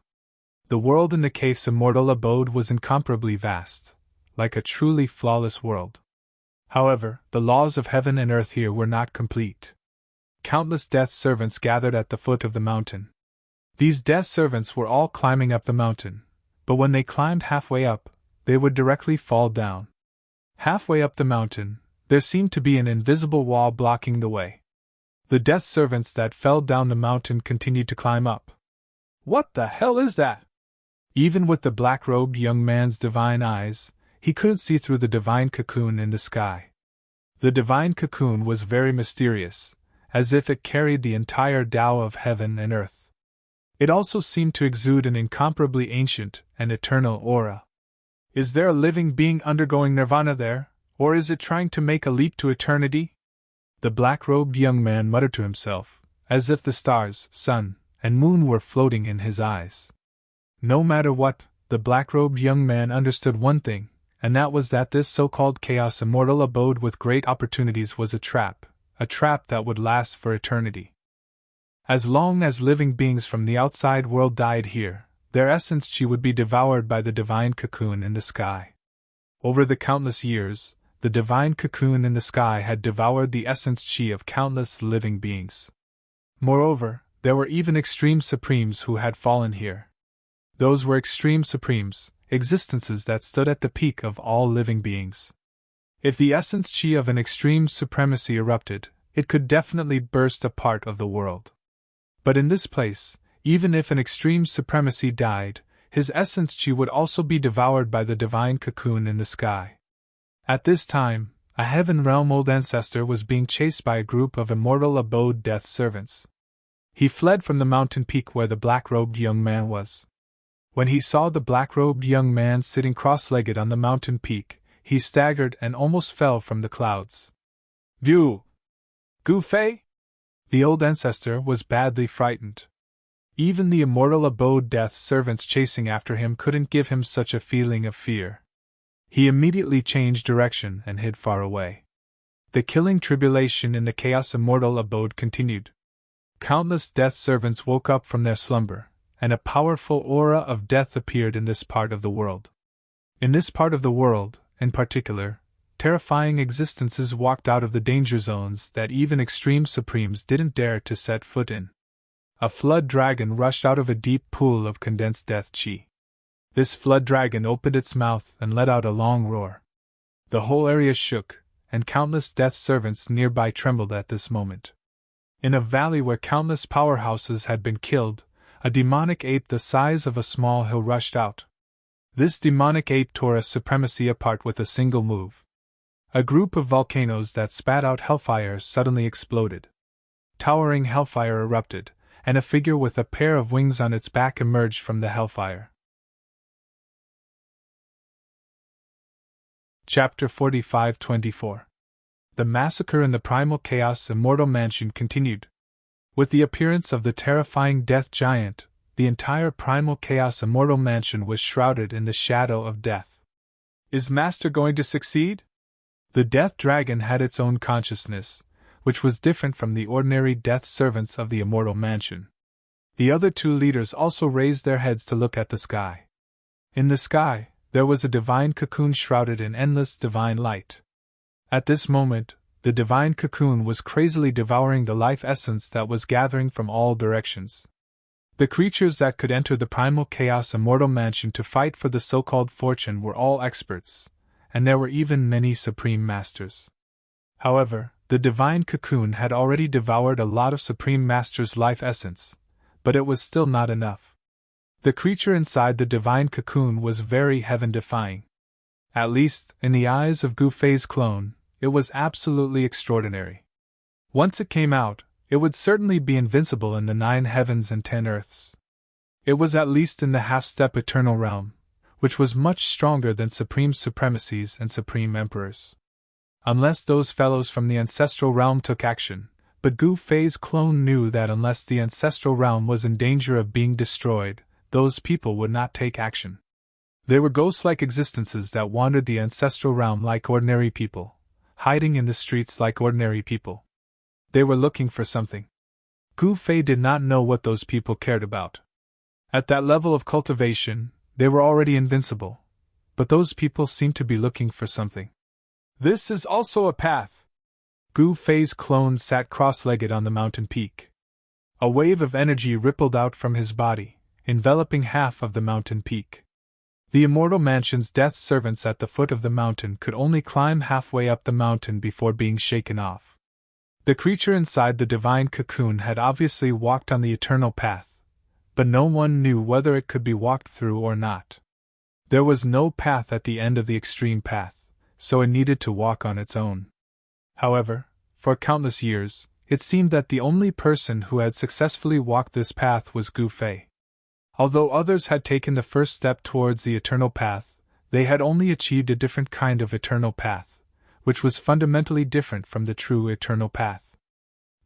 The world in the Chaos Immortal Abode was incomparably vast, like a truly flawless world. However, the laws of heaven and earth here were not complete. Countless death servants gathered at the foot of the mountain. These death servants were all climbing up the mountain, but when they climbed halfway up, they would directly fall down. Halfway up the mountain, there seemed to be an invisible wall blocking the way. The death servants that fell down the mountain continued to climb up. What the hell is that? Even with the black-robed young man's divine eyes, he couldn't see through the divine cocoon in the sky. The divine cocoon was very mysterious, as if it carried the entire Tao of heaven and earth. It also seemed to exude an incomparably ancient and eternal aura. Is there a living being undergoing nirvana there, or is it trying to make a leap to eternity? The black-robed young man muttered to himself, as if the stars, sun, and moon were floating in his eyes. No matter what, the black-robed young man understood one thing, and that was that this so-called Chaos Immortal Abode with great opportunities was a trap that would last for eternity. As long as living beings from the outside world died here, their essence chi would be devoured by the divine cocoon in the sky. Over the countless years, the divine cocoon in the sky had devoured the essence chi of countless living beings. Moreover, there were even extreme supremes who had fallen here. Those were extreme supremes, existences that stood at the peak of all living beings. If the essence chi of an extreme supremacy erupted, it could definitely burst a part of the world. But in this place, even if an extreme supremacy died, his essence chi would also be devoured by the divine cocoon in the sky. At this time, a heaven realm old ancestor was being chased by a group of immortal abode death servants. He fled from the mountain peak where the black-robed young man was. When he saw the black-robed young man sitting cross-legged on the mountain peak, he staggered and almost fell from the clouds. View! Gu Fei? The old ancestor was badly frightened. Even the immortal abode death servants chasing after him couldn't give him such a feeling of fear. He immediately changed direction and hid far away. The killing tribulation in the chaos immortal abode continued. Countless death servants woke up from their slumber, and a powerful aura of death appeared in this part of the world. In this part of the world, in particular, terrifying existences walked out of the danger zones that even extreme supremes didn't dare to set foot in. A flood dragon rushed out of a deep pool of condensed death chi. This flood dragon opened its mouth and let out a long roar. The whole area shook, and countless death servants nearby trembled at this moment. In a valley where countless powerhouses had been killed, a demonic ape the size of a small hill rushed out. This demonic ape tore a supremacy apart with a single move. A group of volcanoes that spat out hellfire suddenly exploded. Towering hellfire erupted, and a figure with a pair of wings on its back emerged from the hellfire. Chapter 45-24. The massacre in the Primal Chaos Immortal Mansion continued. With the appearance of the terrifying death giant, the entire Primal Chaos Immortal Mansion was shrouded in the shadow of death. Is Master going to succeed? The death dragon had its own consciousness, which was different from the ordinary death servants of the Immortal Mansion. The other two leaders also raised their heads to look at the sky. In the sky, there was a divine cocoon shrouded in endless divine light. At this moment, the divine cocoon was crazily devouring the life essence that was gathering from all directions. The creatures that could enter the Primal Chaos Immortal Mansion to fight for the so-called fortune were all experts, and there were even many supreme masters. However, the divine cocoon had already devoured a lot of Supreme Master's life essence, but it was still not enough. The creature inside the divine cocoon was very heaven-defying. At least, in the eyes of Gu Fei's clone, it was absolutely extraordinary. Once it came out, it would certainly be invincible in the 9 heavens and 10 earths. It was at least in the half-step eternal realm, which was much stronger than supreme supremacies and supreme emperors. Unless those fellows from the ancestral realm took action, but Gu Fei's clone knew that unless the ancestral realm was in danger of being destroyed, those people would not take action. They were ghost-like existences that wandered the ancestral realm like ordinary people, hiding in the streets like ordinary people. They were looking for something. Gu Fei did not know what those people cared about. At that level of cultivation, they were already invincible, but those people seemed to be looking for something. This is also a path. Gu Fei's clone sat cross-legged on the mountain peak. A wave of energy rippled out from his body, enveloping half of the mountain peak. The Immortal Mansion's death servants at the foot of the mountain could only climb halfway up the mountain before being shaken off. The creature inside the divine cocoon had obviously walked on the eternal path, but no one knew whether it could be walked through or not. There was no path at the end of the extreme path, so it needed to walk on its own. However, for countless years, it seemed that the only person who had successfully walked this path was Gu Fei. Although others had taken the first step towards the eternal path, they had only achieved a different kind of eternal path, which was fundamentally different from the true eternal path.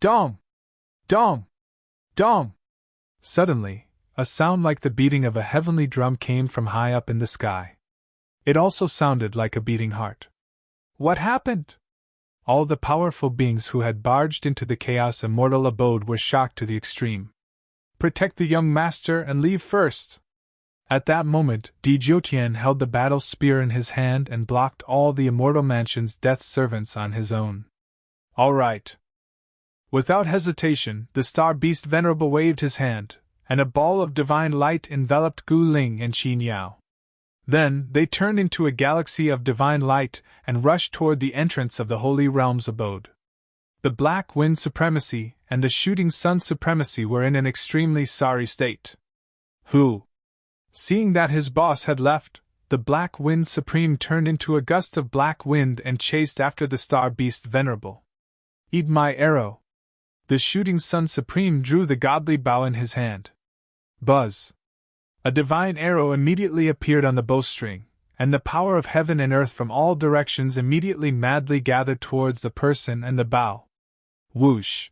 Dong! Dong! Dong! Suddenly, a sound like the beating of a heavenly drum came from high up in the sky. It also sounded like a beating heart. What happened? All the powerful beings who had barged into the Chaos Immortal Abode were shocked to the extreme. Protect the young master and leave first. At that moment, Di Jiutian held the battle spear in his hand and blocked all the Immortal Mansion's death servants on his own. All right. Without hesitation, the star beast Venerable waved his hand, and a ball of divine light enveloped Gu Ling and Qin Yao. Then, they turned into a galaxy of divine light and rushed toward the entrance of the Holy Realm's abode. The Black Wind Supremacy and the Shooting Sun Supremacy were in an extremely sorry state. Hu, seeing that his boss had left, the black wind supreme turned into a gust of black wind and chased after the star beast Venerable. "Eat my arrow!" The shooting sun supreme drew the godly bow in his hand. Buzz! A divine arrow immediately appeared on the bowstring, and the power of heaven and earth from all directions immediately madly gathered towards the person and the bow. Whoosh!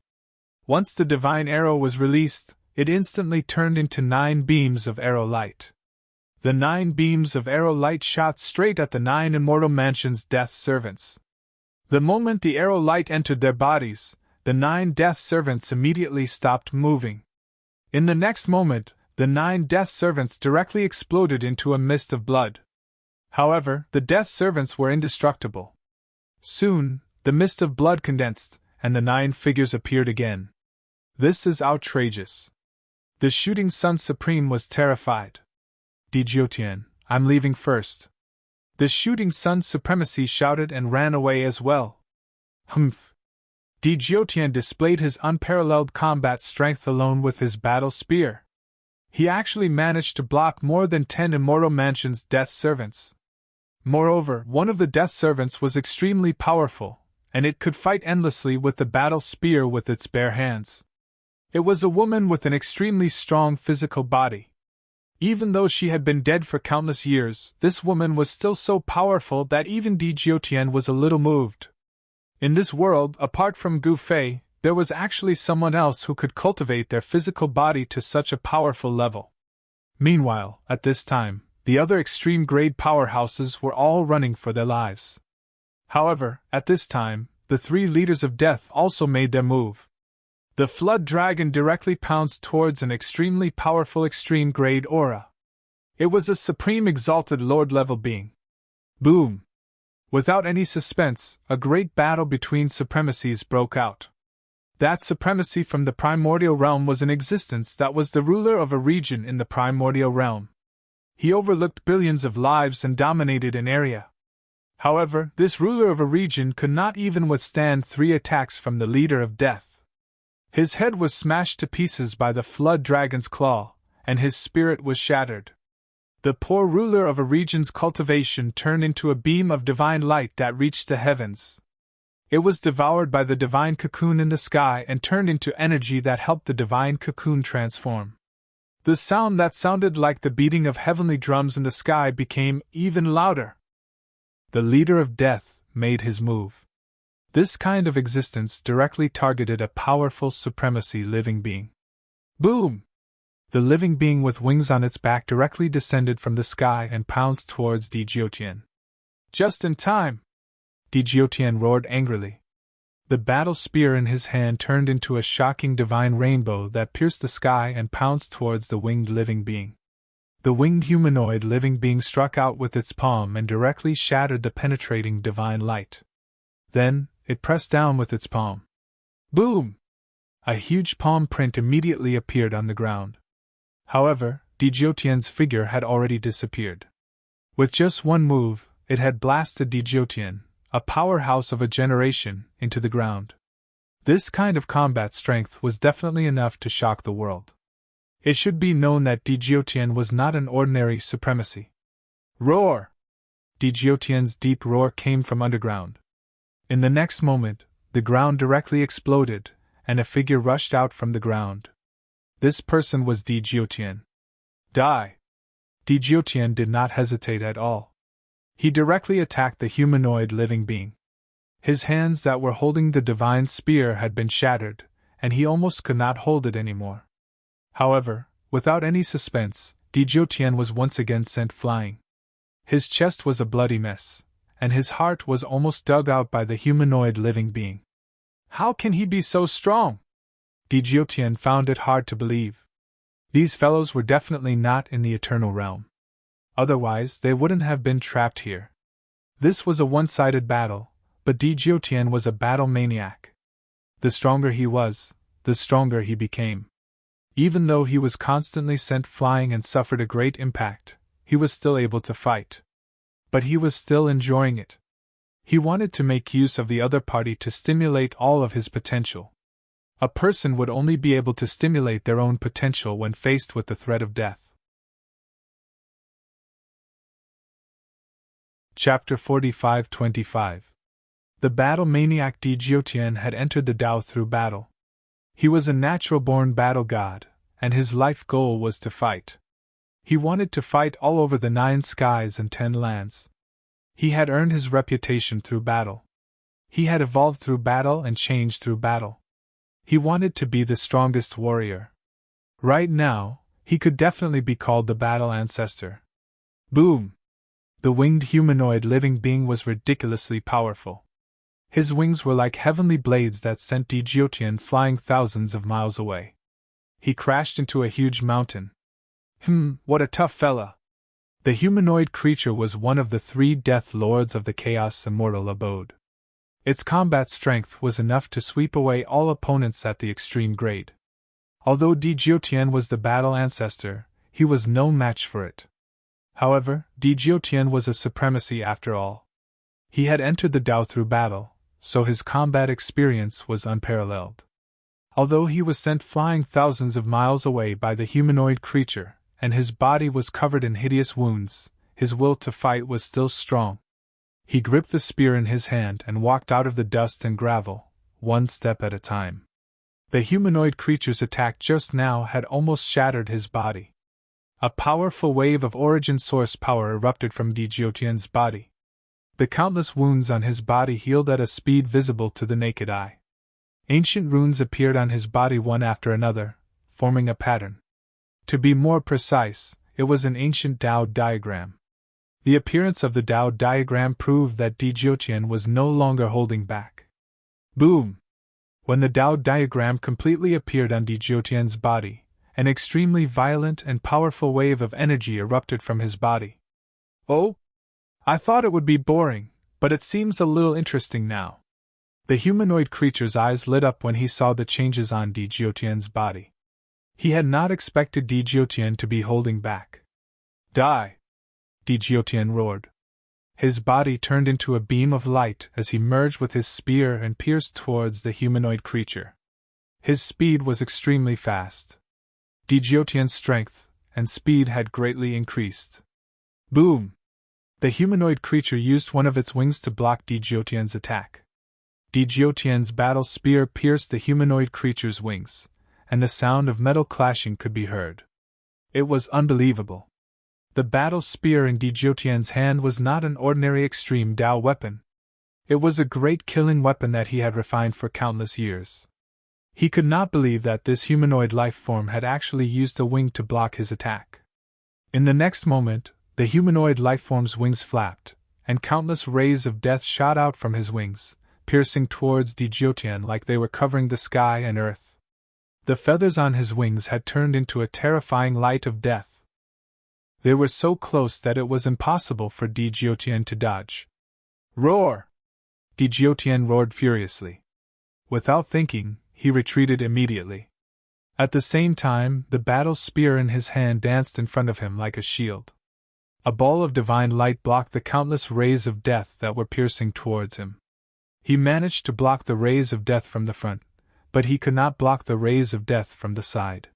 Once the divine arrow was released, it instantly turned into 9 beams of arrow light. The 9 beams of arrow light shot straight at the 9 immortal mansion's death servants. The moment the arrow light entered their bodies, the 9 death servants immediately stopped moving. In the next moment, the 9 death servants directly exploded into a mist of blood. However, the death servants were indestructible. Soon, the mist of blood condensed, and the 9 figures appeared again. This is outrageous. The shooting sun supreme was terrified. "Dijiotian, I'm leaving first." The shooting sun supremacy shouted and ran away as well. Humph! Dijiotian displayed his unparalleled combat strength alone with his battle spear. He actually managed to block more than 10 immortal mansion's death servants. Moreover, one of the death servants was extremely powerful, and it could fight endlessly with the battle spear with its bare hands. It was a woman with an extremely strong physical body. Even though she had been dead for countless years, this woman was still so powerful that even Dijiotian was a little moved. In this world, apart from Gu Fei, there was actually someone else who could cultivate their physical body to such a powerful level. Meanwhile, at this time, the other extreme-grade powerhouses were all running for their lives. However, at this time, the 3 leaders of death also made their move. The flood dragon directly pounced towards an extremely powerful extreme-grade aura. It was a supreme exalted lord-level being. Boom! Without any suspense, a great battle between supremacies broke out. That supremacy from the primordial realm was in existence that was the ruler of a region in the primordial realm. He overlooked billions of lives and dominated an area. However, this ruler of a region could not even withstand 3 attacks from the leader of death. His head was smashed to pieces by the flood dragon's claw, and his spirit was shattered. The poor ruler of a region's cultivation turned into a beam of divine light that reached the heavens. It was devoured by the divine cocoon in the sky and turned into energy that helped the divine cocoon transform. The sound that sounded like the beating of heavenly drums in the sky became even louder. The leader of death made his move. This kind of existence directly targeted a powerful supremacy living being. Boom! The living being with wings on its back directly descended from the sky and pounced towards Dijiotian. Just in time! Dijiotian roared angrily. The battle spear in his hand turned into a shocking divine rainbow that pierced the sky and pounced towards the winged living being. The winged humanoid living being struck out with its palm and directly shattered the penetrating divine light. Then, it pressed down with its palm. Boom! A huge palm print immediately appeared on the ground. However, Dijiotian's figure had already disappeared. With just one move, it had blasted Dijiotian, a powerhouse of a generation, into the ground. This kind of combat strength was definitely enough to shock the world. It should be known that Dijiotian was not an ordinary supremacy. Roar! Dijiotian's deep roar came from underground. In the next moment, the ground directly exploded, and a figure rushed out from the ground. This person was Dijiotian. Die! Dijiotian did not hesitate at all. He directly attacked the humanoid living being. His hands that were holding the divine spear had been shattered, and he almost could not hold it anymore. However, without any suspense, Dijiotian was once again sent flying. His chest was a bloody mess, and his heart was almost dug out by the humanoid living being. How can he be so strong? Dijiotian found it hard to believe. These fellows were definitely not in the eternal realm. Otherwise, they wouldn't have been trapped here. This was a one-sided battle, but Dijiotian was a battle maniac. The stronger he was, the stronger he became. Even though he was constantly sent flying and suffered a great impact, he was still able to fight. But he was still enjoying it. He wanted to make use of the other party to stimulate all of his potential. A person would only be able to stimulate their own potential when faced with the threat of death. Chapter 45-25. The battle maniac Dijiutian had entered the Tao through battle. He was a natural-born battle god, and his life goal was to fight. He wanted to fight all over the 9 skies and 10 lands. He had earned his reputation through battle. He had evolved through battle and changed through battle. He wanted to be the strongest warrior. Right now, he could definitely be called the battle ancestor. Boom! The winged humanoid living being was ridiculously powerful. His wings were like heavenly blades that sent Dijiutian flying thousands of miles away. He crashed into a huge mountain. What a tough fella! The humanoid creature was one of the 3 death lords of the Chaos Immortal Abode. Its combat strength was enough to sweep away all opponents at the extreme grade. Although Dijiutian was the battle ancestor, he was no match for it. However, Dijiutian was a supremacy after all. He had entered the Tao through battle, so his combat experience was unparalleled. Although he was sent flying thousands of miles away by the humanoid creature, and his body was covered in hideous wounds, his will to fight was still strong. He gripped the spear in his hand and walked out of the dust and gravel, one step at a time. The humanoid creature's attack just now had almost shattered his body. A powerful wave of origin source power erupted from Dijiutian's body. The countless wounds on his body healed at a speed visible to the naked eye. Ancient runes appeared on his body one after another, forming a pattern. To be more precise, it was an ancient Tao diagram. The appearance of the Tao diagram proved that Dijiutian was no longer holding back. Boom! When the Tao diagram completely appeared on Dijiutian's body, an extremely violent and powerful wave of energy erupted from his body. Oh? I thought it would be boring, but it seems a little interesting now. The humanoid creature's eyes lit up when he saw the changes on Dijiutian's body. He had not expected Dijiutian to be holding back. Die! Dijiutian roared. His body turned into a beam of light as he merged with his spear and pierced towards the humanoid creature. His speed was extremely fast. Dijiutian's strength and speed had greatly increased. Boom! The humanoid creature used one of its wings to block Dijiutian's attack. Dijiutian's battle spear pierced the humanoid creature's wings, and the sound of metal clashing could be heard. It was unbelievable. The battle spear in Dijiutian's hand was not an ordinary extreme Tao weapon. It was a great killing weapon that he had refined for countless years. He could not believe that this humanoid life form had actually used a wing to block his attack. In the next moment, the humanoid life form's wings flapped, and countless rays of death shot out from his wings, piercing towards Dijiutian like they were covering the sky and earth. The feathers on his wings had turned into a terrifying light of death. They were so close that it was impossible for Dijiutian to dodge. Roar! Dijiutian roared furiously. Without thinking, he retreated immediately. At the same time, the battle spear in his hand danced in front of him like a shield. A ball of divine light blocked the countless rays of death that were piercing towards him. He managed to block the rays of death from the front, but he could not block the rays of death from the side.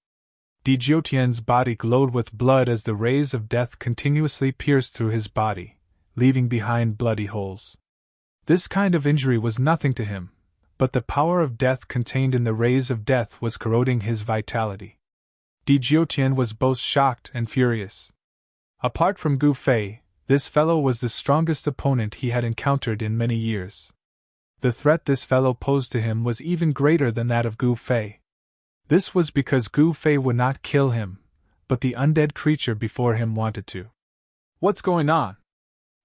Dijiutian's body glowed with blood as the rays of death continuously pierced through his body, leaving behind bloody holes. This kind of injury was nothing to him, but the power of death contained in the rays of death was corroding his vitality. Dijiutian was both shocked and furious. Apart from Gu Fei, this fellow was the strongest opponent he had encountered in many years. The threat this fellow posed to him was even greater than that of Gu Fei. This was because Gu Fei would not kill him, but the undead creature before him wanted to. What's going on?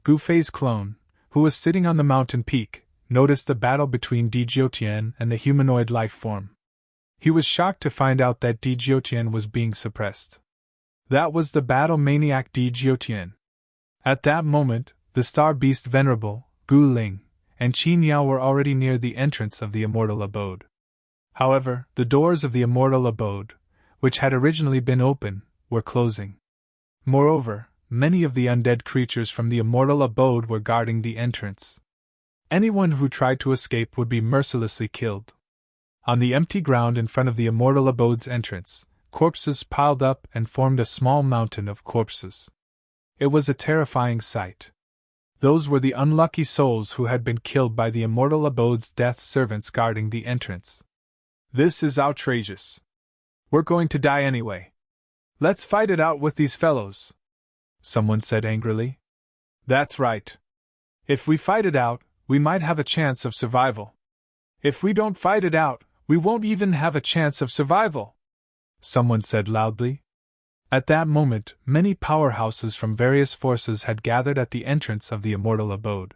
Gu Fei's clone, who was sitting on the mountain peak, noticed the battle between Dijiutian and the humanoid life form. He was shocked to find out that Dijiutian was being suppressed. That was the battle maniac Dijiutian. At that moment, the star beast Venerable, Gu Ling, and Qin Yao were already near the entrance of the immortal abode. However, the doors of the immortal abode, which had originally been open, were closing. Moreover, many of the undead creatures from the immortal abode were guarding the entrance. Anyone who tried to escape would be mercilessly killed. On the empty ground in front of the immortal abode's entrance, corpses piled up and formed a small mountain of corpses. It was a terrifying sight. Those were the unlucky souls who had been killed by the immortal abode's death servants guarding the entrance. This is outrageous. We're going to die anyway. Let's fight it out with these fellows, someone said angrily. That's right. If we fight it out, we might have a chance of survival. If we don't fight it out, we won't even have a chance of survival, someone said loudly. At that moment, many powerhouses from various forces had gathered at the entrance of the immortal abode.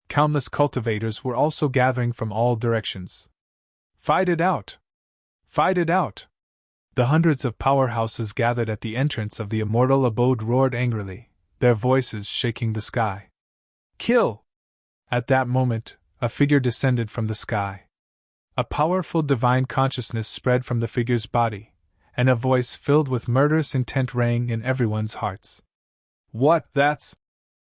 Countless cultivators were also gathering from all directions. Fight it out! Fight it out! The hundreds of powerhouses gathered at the entrance of the immortal abode roared angrily, their voices shaking the sky. Kill! At that moment, a figure descended from the sky. A powerful divine consciousness spread from the figure's body, and a voice filled with murderous intent rang in everyone's hearts. What, that's...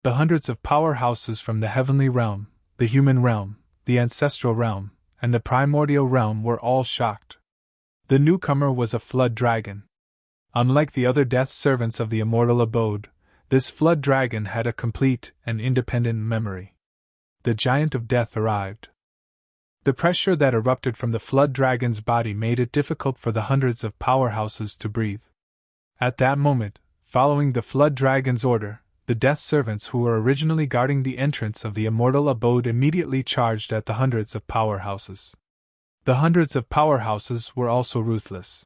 The hundreds of powerhouses from the heavenly realm, the human realm, the ancestral realm, and the primordial realm were all shocked. The newcomer was a flood dragon. Unlike the other death servants of the immortal abode, this flood dragon had a complete and independent memory. The giant of death arrived. The pressure that erupted from the flood dragon's body made it difficult for the hundreds of powerhouses to breathe. At that moment, following the flood dragon's order, the death servants who were originally guarding the entrance of the immortal abode immediately charged at the hundreds of powerhouses. The hundreds of powerhouses were also ruthless.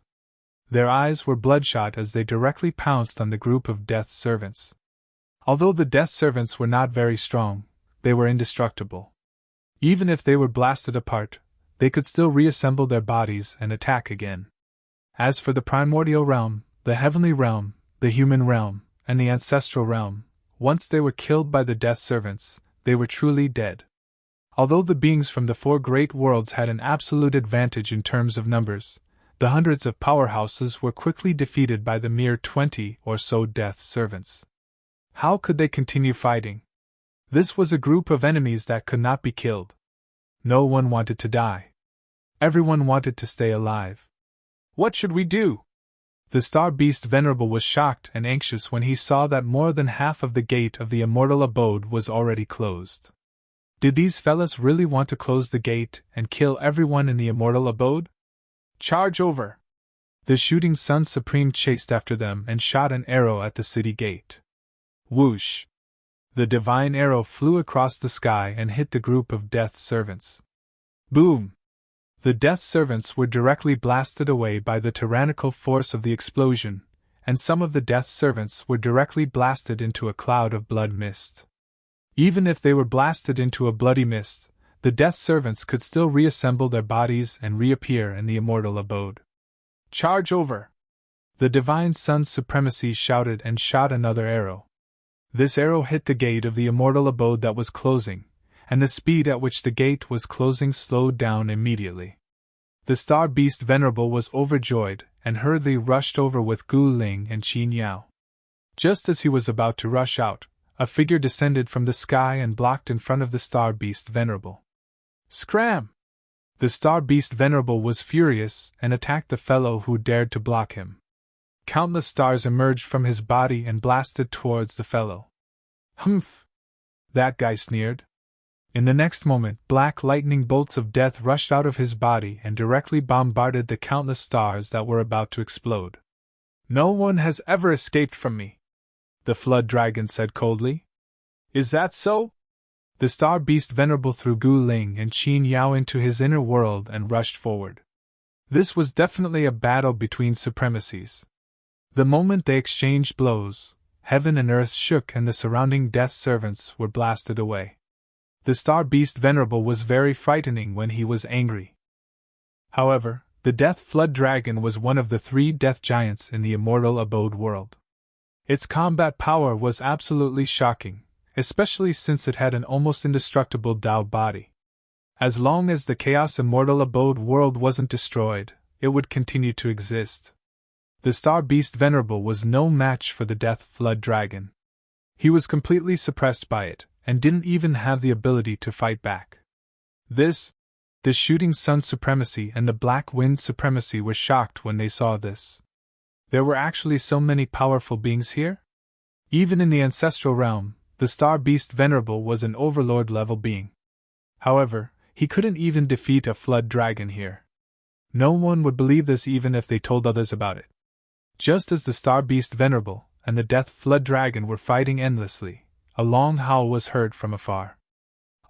Their eyes were bloodshot as they directly pounced on the group of death servants. Although the death servants were not very strong, they were indestructible. Even if they were blasted apart, they could still reassemble their bodies and attack again. As for the primordial realm, the heavenly realm, the human realm, and the ancestral realm, once they were killed by the death servants, they were truly dead. Although the beings from the four great worlds had an absolute advantage in terms of numbers, the hundreds of powerhouses were quickly defeated by the mere 20 or so death servants. How could they continue fighting? This was a group of enemies that could not be killed. No one wanted to die. Everyone wanted to stay alive. What should we do? The star beast Venerable was shocked and anxious when he saw that more than half of the gate of the immortal abode was already closed. Did these fellas really want to close the gate and kill everyone in the immortal abode? Charge over! The shooting sun supreme chased after them and shot an arrow at the city gate. Whoosh! The divine arrow flew across the sky and hit the group of death servants. Boom! The death servants were directly blasted away by the tyrannical force of the explosion, and some of the death servants were directly blasted into a cloud of blood mist. Even if they were blasted into a bloody mist, the death servants could still reassemble their bodies and reappear in the immortal abode. Charge over! The divine sun's supremacy shouted and shot another arrow. This arrow hit the gate of the immortal abode that was closing, and the speed at which the gate was closing slowed down immediately. The star beast Venerable was overjoyed and hurriedly rushed over with Gu Ling and Qin Yao. Just as he was about to rush out, a figure descended from the sky and blocked in front of the star beast Venerable. Scram! The star beast Venerable was furious and attacked the fellow who dared to block him. Countless stars emerged from his body and blasted towards the fellow. Humph! That guy sneered. In the next moment, black lightning bolts of death rushed out of his body and directly bombarded the countless stars that were about to explode. No one has ever escaped from me, the flood dragon said coldly. Is that so? The star beast Venerable threw Gu Ling and Qin Yao into his inner world and rushed forward. This was definitely a battle between supremacies. The moment they exchanged blows, heaven and earth shook and the surrounding death servants were blasted away. The star beast Venerable was very frightening when he was angry. However, the death flood dragon was one of the 3 death giants in the immortal abode world. Its combat power was absolutely shocking, especially since it had an almost indestructible Tao body. As long as the Chaos Immortal Abode world wasn't destroyed, it would continue to exist. The star beast Venerable was no match for the death flood dragon. He was completely suppressed by it, and didn't even have the ability to fight back. The shooting sun supremacy and the black wind supremacy were shocked when they saw this. There were actually so many powerful beings here? Even in the ancestral realm, The star beast Venerable was an overlord-level being. However, he couldn't even defeat a flood dragon here. No one would believe this even if they told others about it. Just as the star beast Venerable and the death flood dragon were fighting endlessly, a long howl was heard from afar.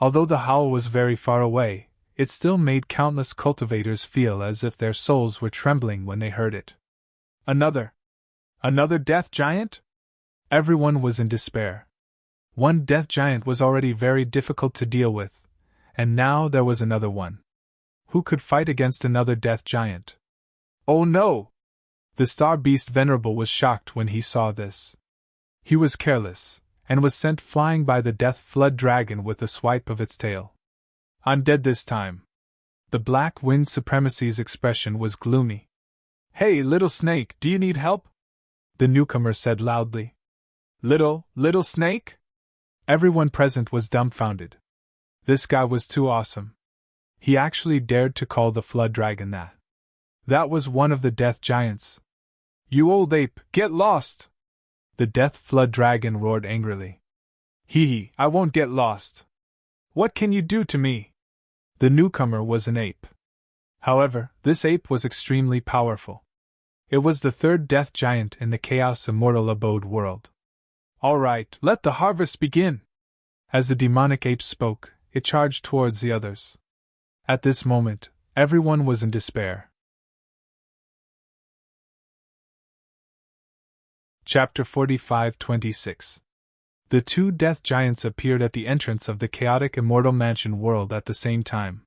Although the howl was very far away, it still made countless cultivators feel as if their souls were trembling when they heard it. Another death giant? Everyone was in despair. One death giant was already very difficult to deal with, and now there was another one. Who could fight against another death giant? Oh no! The star beast Venerable was shocked when he saw this. He was careless, and was sent flying by the death flood dragon with a swipe of its tail. I'm dead this time. The Black Wind Supremacy's expression was gloomy. Hey, little snake, do you need help? The newcomer said loudly. Little snake? Everyone present was dumbfounded. This guy was too awesome. He actually dared to call the flood dragon that. That was one of the death giants. You old ape, get lost! The death flood dragon roared angrily. Hee, I won't get lost. What can you do to me? The newcomer was an ape. However, this ape was extremely powerful. It was the third death giant in the Chaos Immortal Abode world. All right, let the harvest begin! As the demonic ape spoke, it charged towards the others. At this moment, everyone was in despair. Chapter 45-26. The two death giants appeared at the entrance of the chaotic Immortal Mansion world at the same time.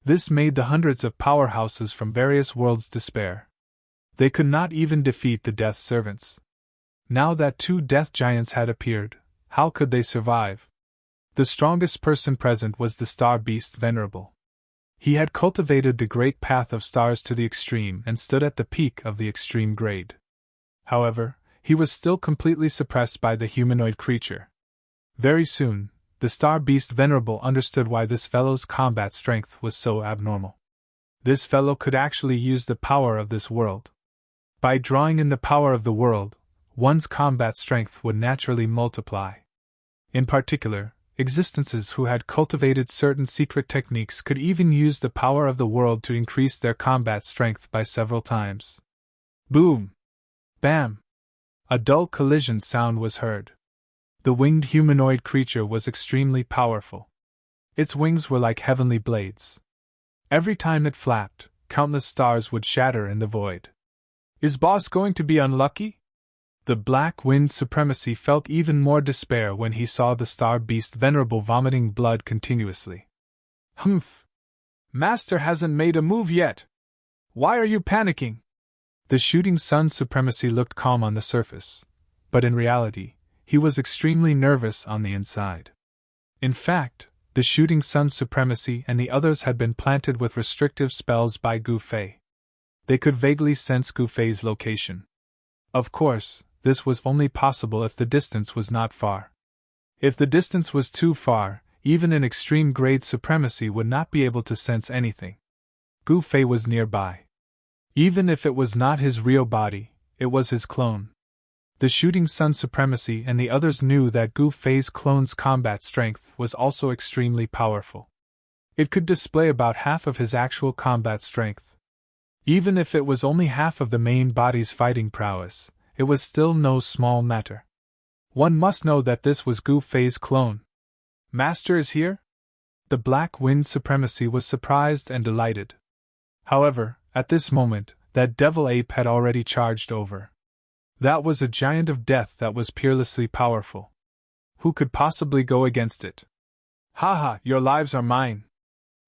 This made the hundreds of powerhouses from various worlds despair. They could not even defeat the death servants. Now that two death giants had appeared, how could they survive? The strongest person present was the star beast Venerable. He had cultivated the great path of stars to the extreme and stood at the peak of the extreme grade. However, he was still completely suppressed by the humanoid creature. Very soon, the star beast Venerable understood why this fellow's combat strength was so abnormal. This fellow could actually use the power of this world. By drawing in the power of the world, one's combat strength would naturally multiply. In particular, existences who had cultivated certain secret techniques could even use the power of the world to increase their combat strength by several times. Boom! Bam! A dull collision sound was heard. The winged humanoid creature was extremely powerful. Its wings were like heavenly blades. Every time it flapped, countless stars would shatter in the void. Is boss going to be unlucky? The Black Wind Supremacy felt even more despair when he saw the star beast Venerable vomiting blood continuously. Humph! Master hasn't made a move yet. Why are you panicking? The Shooting Sun Supremacy looked calm on the surface, but in reality, he was extremely nervous on the inside. In fact, the Shooting Sun Supremacy and the others had been planted with restrictive spells by Gu Fei. They could vaguely sense Gu Fei's location. Of course, this was only possible if the distance was not far. If the distance was too far, even an extreme grade supremacy would not be able to sense anything. Gu Fei was nearby. Even if it was not his real body, it was his clone. The Shooting Sun Supremacy and the others knew that Gu Fei's clone's combat strength was also extremely powerful. It could display about half of his actual combat strength. Even if it was only half of the main body's fighting prowess, it was still no small matter. One must know that this was Gu Fei's clone. Master is here? The Black Wind Supremacy was surprised and delighted. However, at this moment, that devil ape had already charged over. That was a giant of death that was peerlessly powerful. Who could possibly go against it? Haha, your lives are mine!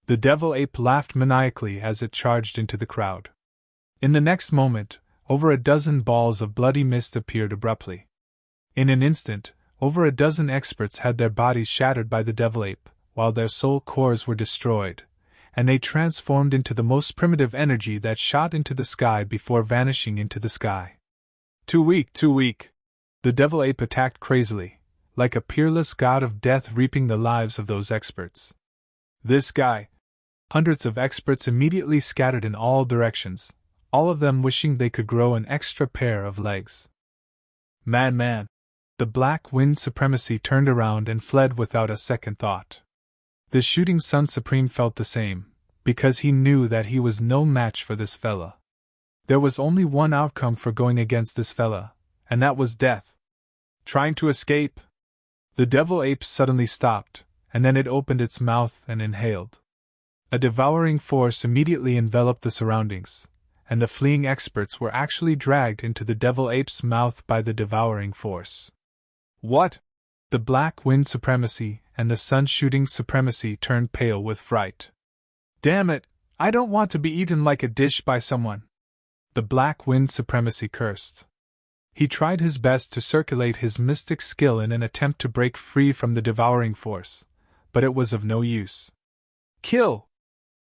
The devil ape laughed maniacally as it charged into the crowd. In the next moment, over a dozen balls of bloody mist appeared abruptly. In an instant, over a dozen experts had their bodies shattered by the devil ape, while their soul cores were destroyed, and they transformed into the most primitive energy that shot into the sky before vanishing into the sky. Too weak, too weak! The devil ape attacked crazily, like a peerless god of death reaping the lives of those experts. This guy! Hundreds of experts immediately scattered in all directions, all of them wishing they could grow an extra pair of legs. Man! The Black Wind Supremacy turned around and fled without a second thought. The Shooting Sun Supreme felt the same, because he knew that he was no match for this fella. There was only one outcome for going against this fella, and that was death. Trying to escape? The devil ape suddenly stopped, and then it opened its mouth and inhaled. A devouring force immediately enveloped the surroundings, and the fleeing experts were actually dragged into the devil ape's mouth by the devouring force. What? The Black Wind Supremacy and the Sun Shooting Supremacy turned pale with fright. Damn it, I don't want to be eaten like a dish by someone. The Black Wind Supremacy cursed. He tried his best to circulate his mystic skill in an attempt to break free from the devouring force, but it was of no use. Kill!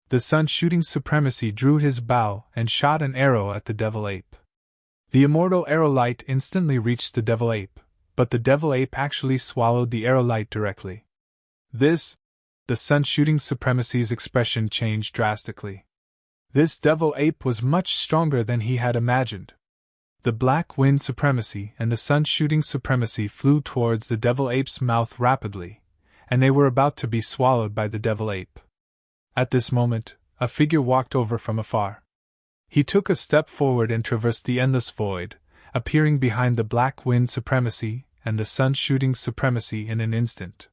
The Sun Shooting Supremacy drew his bow and shot an arrow at the devil ape. The immortal arrow light instantly reached the devil ape, but the devil ape actually swallowed the arrow light directly. The Sun Shooting Supremacy's expression changed drastically. This devil ape was much stronger than he had imagined. The Black Wind Supremacy and the Sun Shooting Supremacy flew towards the devil ape's mouth rapidly, and they were about to be swallowed by the devil ape. At this moment, a figure walked over from afar. He took a step forward and traversed the endless void, appearing behind the Black Wind Supremacy and the Sun Shooting Supremacy in an instant.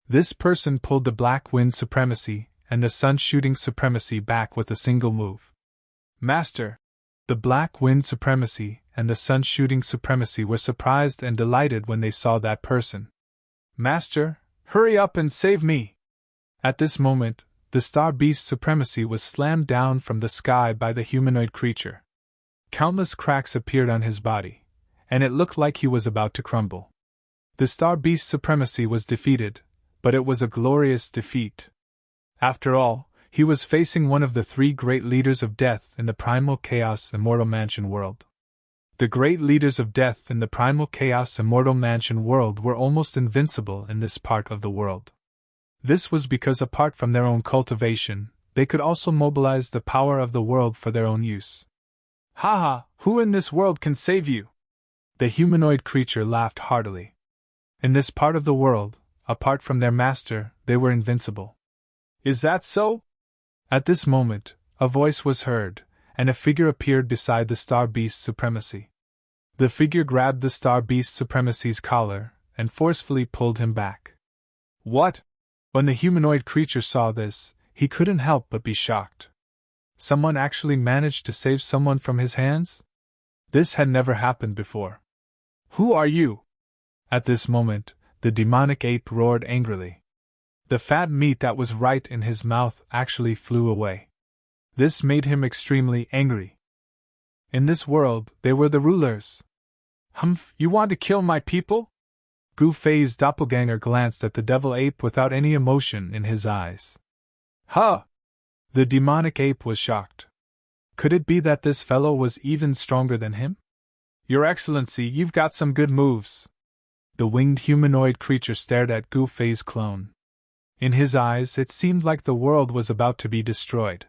This person pulled the Black Wind Supremacy and the Sun Shooting Supremacy back with a single move. Master! The Black Wind Supremacy and the Sun Shooting Supremacy were surprised and delighted when they saw that person. Master, hurry up and save me! At this moment, the Star Beast Supremacy was slammed down from the sky by the humanoid creature. Countless cracks appeared on his body, and it looked like he was about to crumble. The Star Beast Supremacy was defeated, but it was a glorious defeat. After all, he was facing one of the three great leaders of death in the Primal Chaos Immortal Mansion world. The great leaders of death in the Primal Chaos Immortal Mansion world were almost invincible in this part of the world. This was because apart from their own cultivation, they could also mobilize the power of the world for their own use. Haha, who in this world can save you? The humanoid creature laughed heartily. In this part of the world, apart from their master, they were invincible. Is that so? At this moment, a voice was heard, and a figure appeared beside the Star Beast Supremacy. The figure grabbed the Star Beast Supremacy's collar and forcefully pulled him back. What? When the humanoid creature saw this, he couldn't help but be shocked. Someone actually managed to save someone from his hands? This had never happened before. Who are you? At this moment, the demonic ape roared angrily. The fat meat that was right in his mouth actually flew away. This made him extremely angry. In this world, they were the rulers. Humph, you want to kill my people? Gu Fei's doppelganger glanced at the devil ape without any emotion in his eyes. Huh! The demonic ape was shocked. Could it be that this fellow was even stronger than him? Your Excellency, you've got some good moves. The winged humanoid creature stared at Gu Fei's clone. In his eyes, it seemed like the world was about to be destroyed.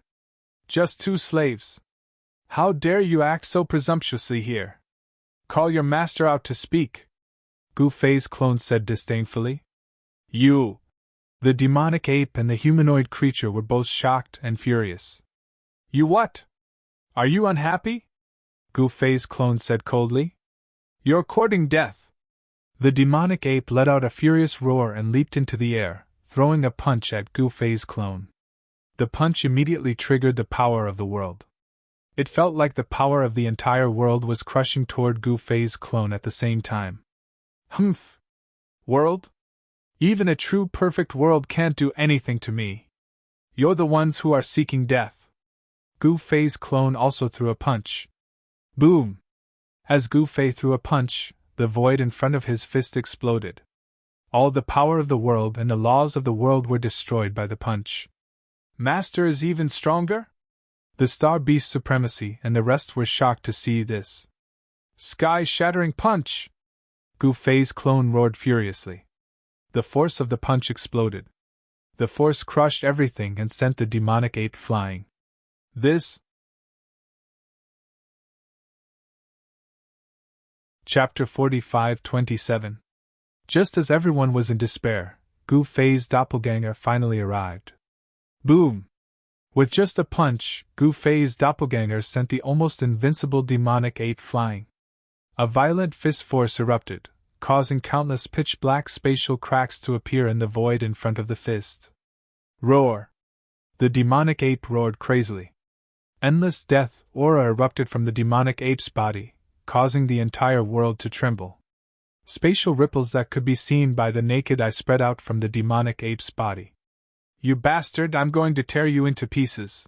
Just two slaves. How dare you act so presumptuously here? Call your master out to speak. Gu Fei's clone said disdainfully. You! The demonic ape and the humanoid creature were both shocked and furious. You what? Are you unhappy? Gu Fei's clone said coldly. You're courting death. The demonic ape let out a furious roar and leaped into the air, throwing a punch at Gu Fei's clone. The punch immediately triggered the power of the world. It felt like the power of the entire world was crushing toward Gu Fei's clone at the same time. Humph! World? Even a true perfect world can't do anything to me. You're the ones who are seeking death. Gu Fei's clone also threw a punch. Boom! As Gu Fei threw a punch, the void in front of his fist exploded. All the power of the world and the laws of the world were destroyed by the punch. Master is even stronger? The Star Beast Supremacy and the rest were shocked to see this sky-shattering punch. Gu Fei's clone roared furiously. The force of the punch exploded. The force crushed everything and sent the demonic ape flying. This. Chapter 45-27 Just as everyone was in despair, Gu Fei's doppelganger finally arrived. Boom! With just a punch, Gu Fei's doppelganger sent the almost invincible demonic ape flying. A violent fist force erupted, causing countless pitch-black spatial cracks to appear in the void in front of the fist. Roar! The demonic ape roared crazily. Endless death aura erupted from the demonic ape's body, causing the entire world to tremble. Spatial ripples that could be seen by the naked eye spread out from the demonic ape's body. You bastard, I'm going to tear you into pieces.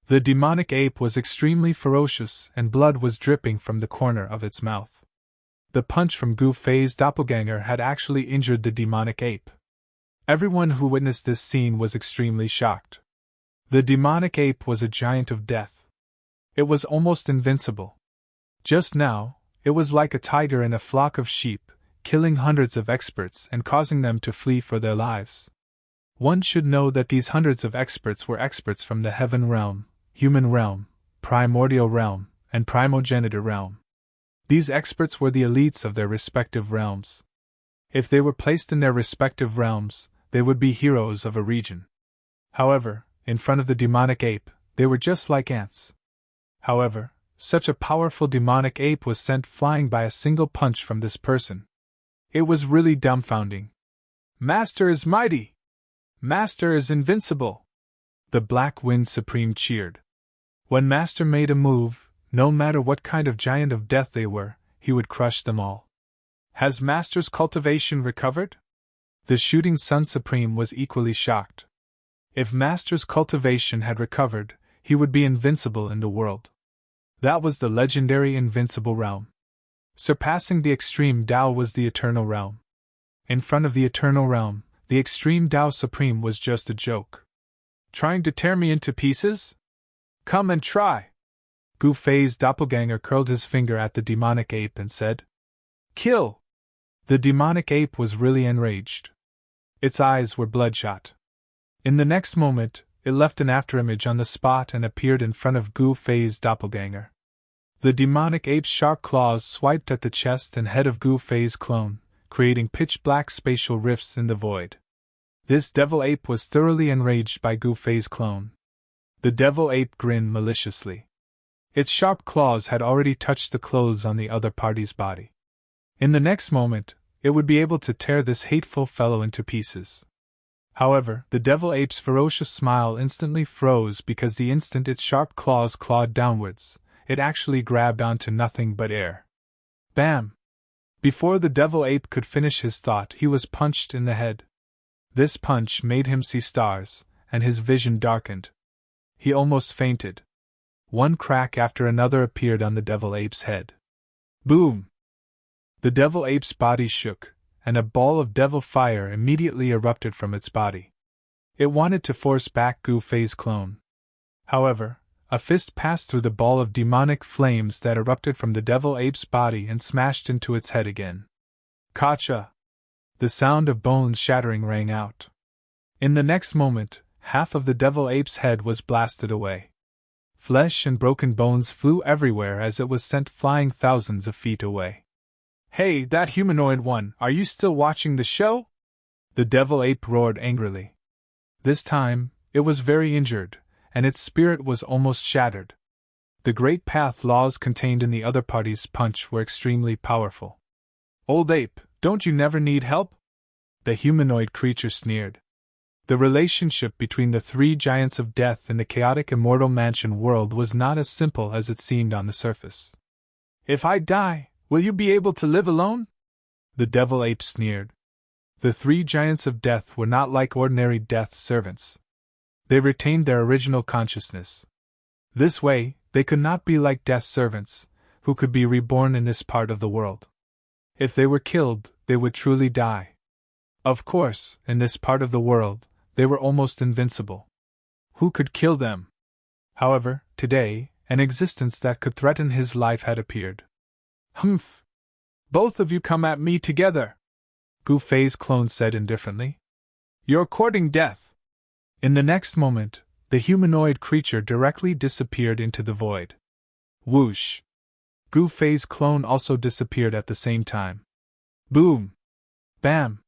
The demonic ape was extremely ferocious and blood was dripping from the corner of its mouth. The punch from Gu Fei's doppelganger had actually injured the demonic ape. Everyone who witnessed this scene was extremely shocked. The demonic ape was a giant of death. It was almost invincible. Just now, it was like a tiger in a flock of sheep, killing hundreds of experts and causing them to flee for their lives. One should know that these hundreds of experts were experts from the heaven realm, human realm, primordial realm, and primogenitor realm. These experts were the elites of their respective realms. If they were placed in their respective realms, they would be heroes of a region. However, in front of the demonic ape, they were just like ants. However, such a powerful demonic ape was sent flying by a single punch from this person. It was really dumbfounding. Master is mighty! Master is invincible! The Black Wind Supreme cheered. When Master made a move, no matter what kind of giant of death they were, he would crush them all. Has Master's cultivation recovered? The Shooting Sun Supreme was equally shocked. If Master's cultivation had recovered, he would be invincible in the world. That was the legendary invincible realm. Surpassing the extreme Tao was the eternal realm. In front of the eternal realm, the extreme Tao Supreme was just a joke. Trying to tear me into pieces? Come and try! Gu Fei's doppelganger curled his finger at the demonic ape and said, Kill! The demonic ape was really enraged. Its eyes were bloodshot. In the next moment, it left an afterimage on the spot and appeared in front of Gu Fei's doppelganger. The demonic ape's sharp claws swiped at the chest and head of Gu Fei's clone, creating pitch-black spatial rifts in the void. This devil ape was thoroughly enraged by Gu Fei's clone. The devil ape grinned maliciously. Its sharp claws had already touched the clothes on the other party's body. In the next moment, it would be able to tear this hateful fellow into pieces. However, the devil ape's ferocious smile instantly froze because the instant its sharp claws clawed downwards, it actually grabbed onto nothing but air. Bam! Before the devil ape could finish his thought, he was punched in the head. This punch made him see stars, and his vision darkened. He almost fainted. One crack after another appeared on the devil ape's head. Boom! The devil ape's body shook, and a ball of devil fire immediately erupted from its body. It wanted to force back Gu Fei's clone. However, a fist passed through the ball of demonic flames that erupted from the devil ape's body and smashed into its head again. Kacha! The sound of bones shattering rang out. In the next moment, half of the devil ape's head was blasted away. Flesh and broken bones flew everywhere as it was sent flying thousands of feet away. Hey, that humanoid one, are you still watching the show? The devil ape roared angrily. This time, it was very injured, and its spirit was almost shattered. The great path laws contained in the other party's punch were extremely powerful. Old ape, don't you never need help? The humanoid creature sneered. The relationship between the three giants of death in the chaotic immortal mansion world was not as simple as it seemed on the surface. If I die, will you be able to live alone? The devil ape sneered. The three giants of death were not like ordinary death servants. They retained their original consciousness. This way, they could not be like death servants, who could be reborn in this part of the world. If they were killed, they would truly die. Of course, in this part of the world, they were almost invincible. Who could kill them? However, today, an existence that could threaten his life had appeared. Humph! Both of you come at me together, Gu Fei's clone said indifferently. You're courting death. In the next moment, the humanoid creature directly disappeared into the void. Whoosh! Gu Fei's clone also disappeared at the same time. Boom! Bam!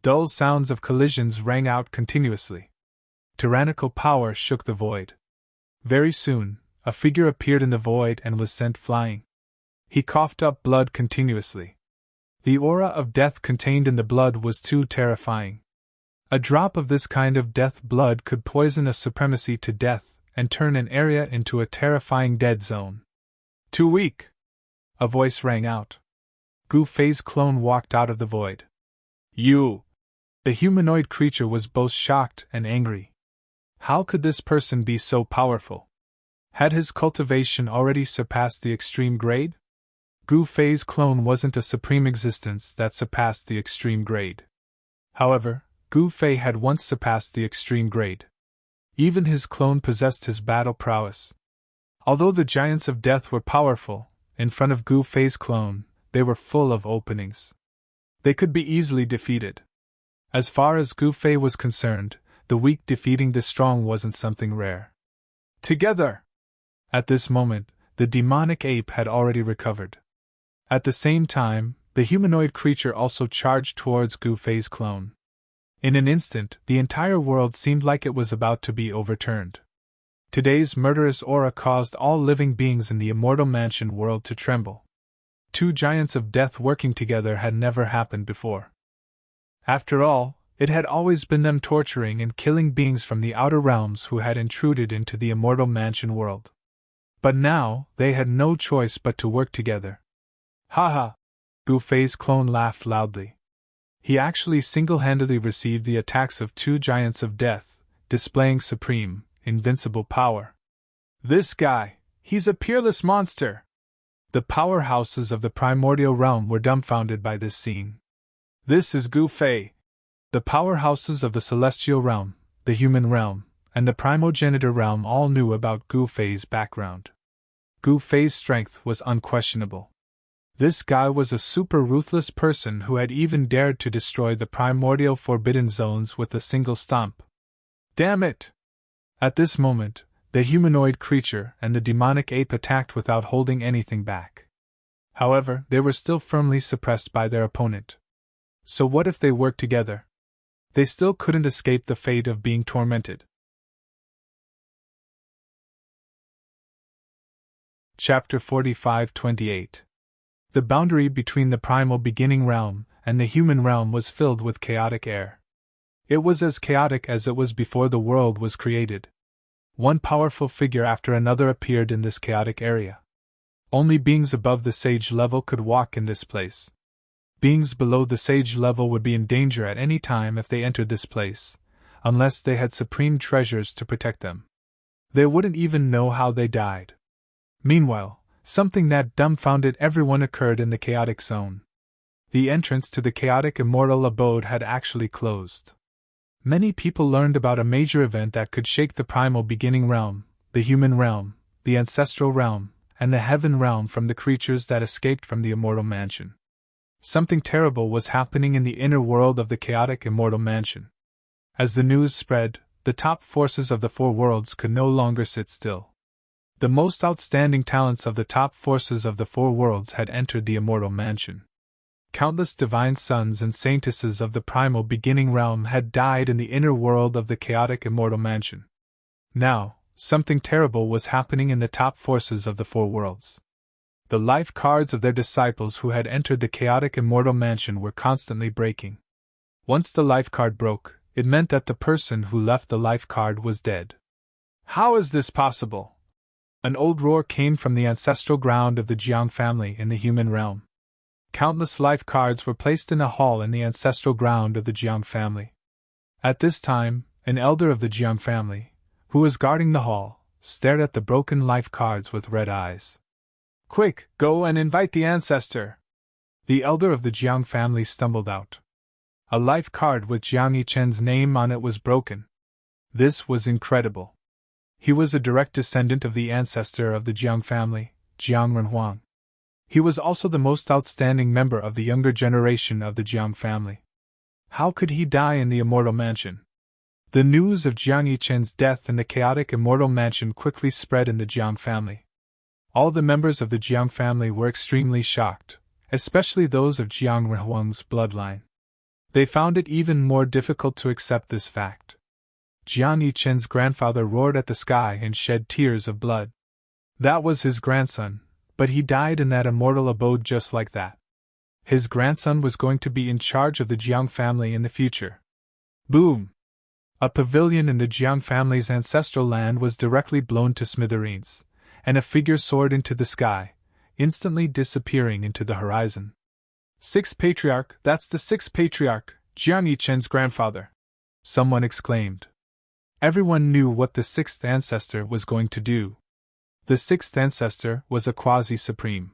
Dull sounds of collisions rang out continuously. Tyrannical power shook the void. Very soon, a figure appeared in the void and was sent flying. He coughed up blood continuously. The aura of death contained in the blood was too terrifying. A drop of this kind of death blood could poison a supremacy to death and turn an area into a terrifying dead zone. Too weak! A voice rang out. Gu Fei's clone walked out of the void. You! The humanoid creature was both shocked and angry. How could this person be so powerful? Had his cultivation already surpassed the extreme grade? Gu Fei's clone wasn't a supreme existence that surpassed the extreme grade. However, Gu Fei had once surpassed the extreme grade. Even his clone possessed his battle prowess. Although the giants of death were powerful, in front of Gu Fei's clone, they were full of openings. They could be easily defeated. As far as Gu Fei was concerned, the weak defeating the strong wasn't something rare. Together! At this moment, the demonic ape had already recovered. At the same time, the humanoid creature also charged towards Gu Fei's clone. In an instant, the entire world seemed like it was about to be overturned. Today's murderous aura caused all living beings in the immortal mansion world to tremble. Two giants of death working together had never happened before. After all, it had always been them torturing and killing beings from the outer realms who had intruded into the immortal mansion world. But now, they had no choice but to work together. Ha ha! Gu Fei's clone laughed loudly. He actually single-handedly received the attacks of two giants of death, displaying supreme, invincible power. This guy, he's a peerless monster! The powerhouses of the primordial realm were dumbfounded by this scene. This is Gu Fei. The powerhouses of the celestial realm, the human realm, and the primogenitor realm all knew about Gu Fei's background. Gu Fei's strength was unquestionable. This guy was a super ruthless person who had even dared to destroy the primordial forbidden zones with a single stomp. Damn it! At this moment, the humanoid creature and the demonic ape attacked without holding anything back. However, they were still firmly suppressed by their opponent. So what if they worked together? They still couldn't escape the fate of being tormented. Chapter 45-28. The boundary between the primal beginning realm and the human realm was filled with chaotic air. It was as chaotic as it was before the world was created. One powerful figure after another appeared in this chaotic area. Only beings above the sage level could walk in this place. Beings below the sage level would be in danger at any time if they entered this place, unless they had supreme treasures to protect them. They wouldn't even know how they died. Meanwhile, something that dumbfounded everyone occurred in the chaotic zone. The entrance to the chaotic immortal abode had actually closed. Many people learned about a major event that could shake the primal beginning realm, the human realm, the ancestral realm, and the heaven realm from the creatures that escaped from the immortal mansion. Something terrible was happening in the inner world of the chaotic immortal mansion. As the news spread, the top forces of the four worlds could no longer sit still. The most outstanding talents of the top forces of the four worlds had entered the immortal mansion. Countless divine sons and saintesses of the primal beginning realm had died in the inner world of the chaotic immortal mansion. Now, something terrible was happening in the top forces of the four worlds. The life cards of their disciples who had entered the chaotic immortal mansion were constantly breaking. Once the life card broke, it meant that the person who left the life card was dead. How is this possible? An old roar came from the ancestral ground of the Jiang family in the human realm. Countless life cards were placed in a hall in the ancestral ground of the Jiang family. At this time, an elder of the Jiang family, who was guarding the hall, stared at the broken life cards with red eyes. Quick, go and invite the ancestor! The elder of the Jiang family stumbled out. A life card with Jiang Yichen's name on it was broken. This was incredible. He was a direct descendant of the ancestor of the Jiang family, Jiang Renhuang. He was also the most outstanding member of the younger generation of the Jiang family. How could he die in the immortal mansion? The news of Jiang Yichen's death in the chaotic immortal mansion quickly spread in the Jiang family. All the members of the Jiang family were extremely shocked, especially those of Jiang Renhuang's bloodline. They found it even more difficult to accept this fact. Jiang Yichen's grandfather roared at the sky and shed tears of blood. That was his grandson, but he died in that immortal abode just like that. His grandson was going to be in charge of the Jiang family in the future. Boom! A pavilion in the Jiang family's ancestral land was directly blown to smithereens, and a figure soared into the sky, instantly disappearing into the horizon. Sixth Patriarch, that's the sixth Patriarch, Jiang Yichen's grandfather! Someone exclaimed. Everyone knew what the sixth ancestor was going to do. The sixth ancestor was a quasi-supreme.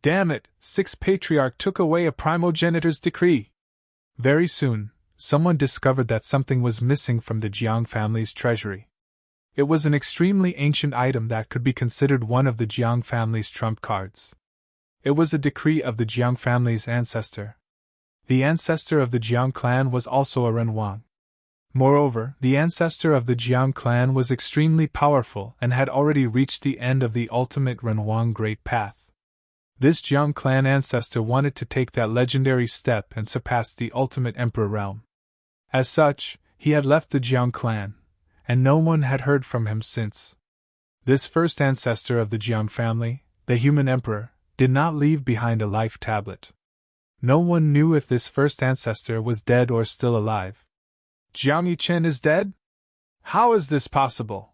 Damn it, sixth Patriarch took away a primogenitor's decree! Very soon, someone discovered that something was missing from the Jiang family's treasury. It was an extremely ancient item that could be considered one of the Jiang family's trump cards. It was a decree of the Jiang family's ancestor. The ancestor of the Jiang clan was also a Renwang. Moreover, the ancestor of the Jiang clan was extremely powerful and had already reached the end of the ultimate Renwang Great Path. This Jiang clan ancestor wanted to take that legendary step and surpass the ultimate emperor realm. As such, he had left the Jiang clan, and no one had heard from him since. This first ancestor of the Jiang family, the human emperor, did not leave behind a life tablet. No one knew if this first ancestor was dead or still alive. Jiang Yichen is dead? How is this possible?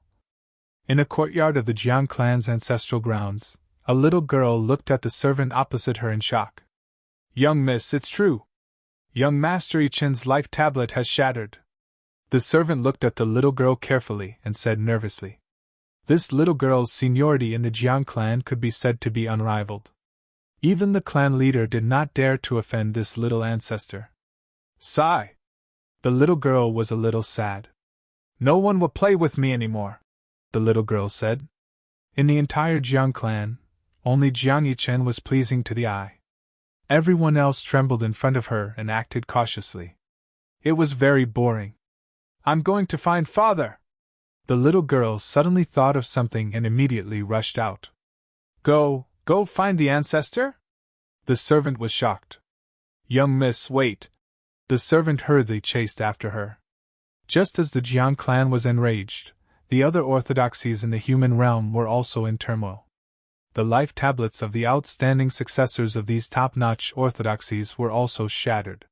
In a courtyard of the Jiang clan's ancestral grounds, a little girl looked at the servant opposite her in shock. Young miss, it's true. Young Master Yichen's life tablet has shattered. The servant looked at the little girl carefully and said nervously. This little girl's seniority in the Jiang clan could be said to be unrivaled. Even the clan leader did not dare to offend this little ancestor. Sigh. The little girl was a little sad. No one will play with me anymore, the little girl said. In the entire Jiang clan, only Jiang Yichen was pleasing to the eye. Everyone else trembled in front of her and acted cautiously. It was very boring. I'm going to find father! The little girl suddenly thought of something and immediately rushed out. Go find the ancestor? The servant was shocked. Young miss, wait. The servant hurriedly chased after her. Just as the Jiang clan was enraged, the other orthodoxies in the human realm were also in turmoil. The life tablets of the outstanding successors of these top-notch orthodoxies were also shattered.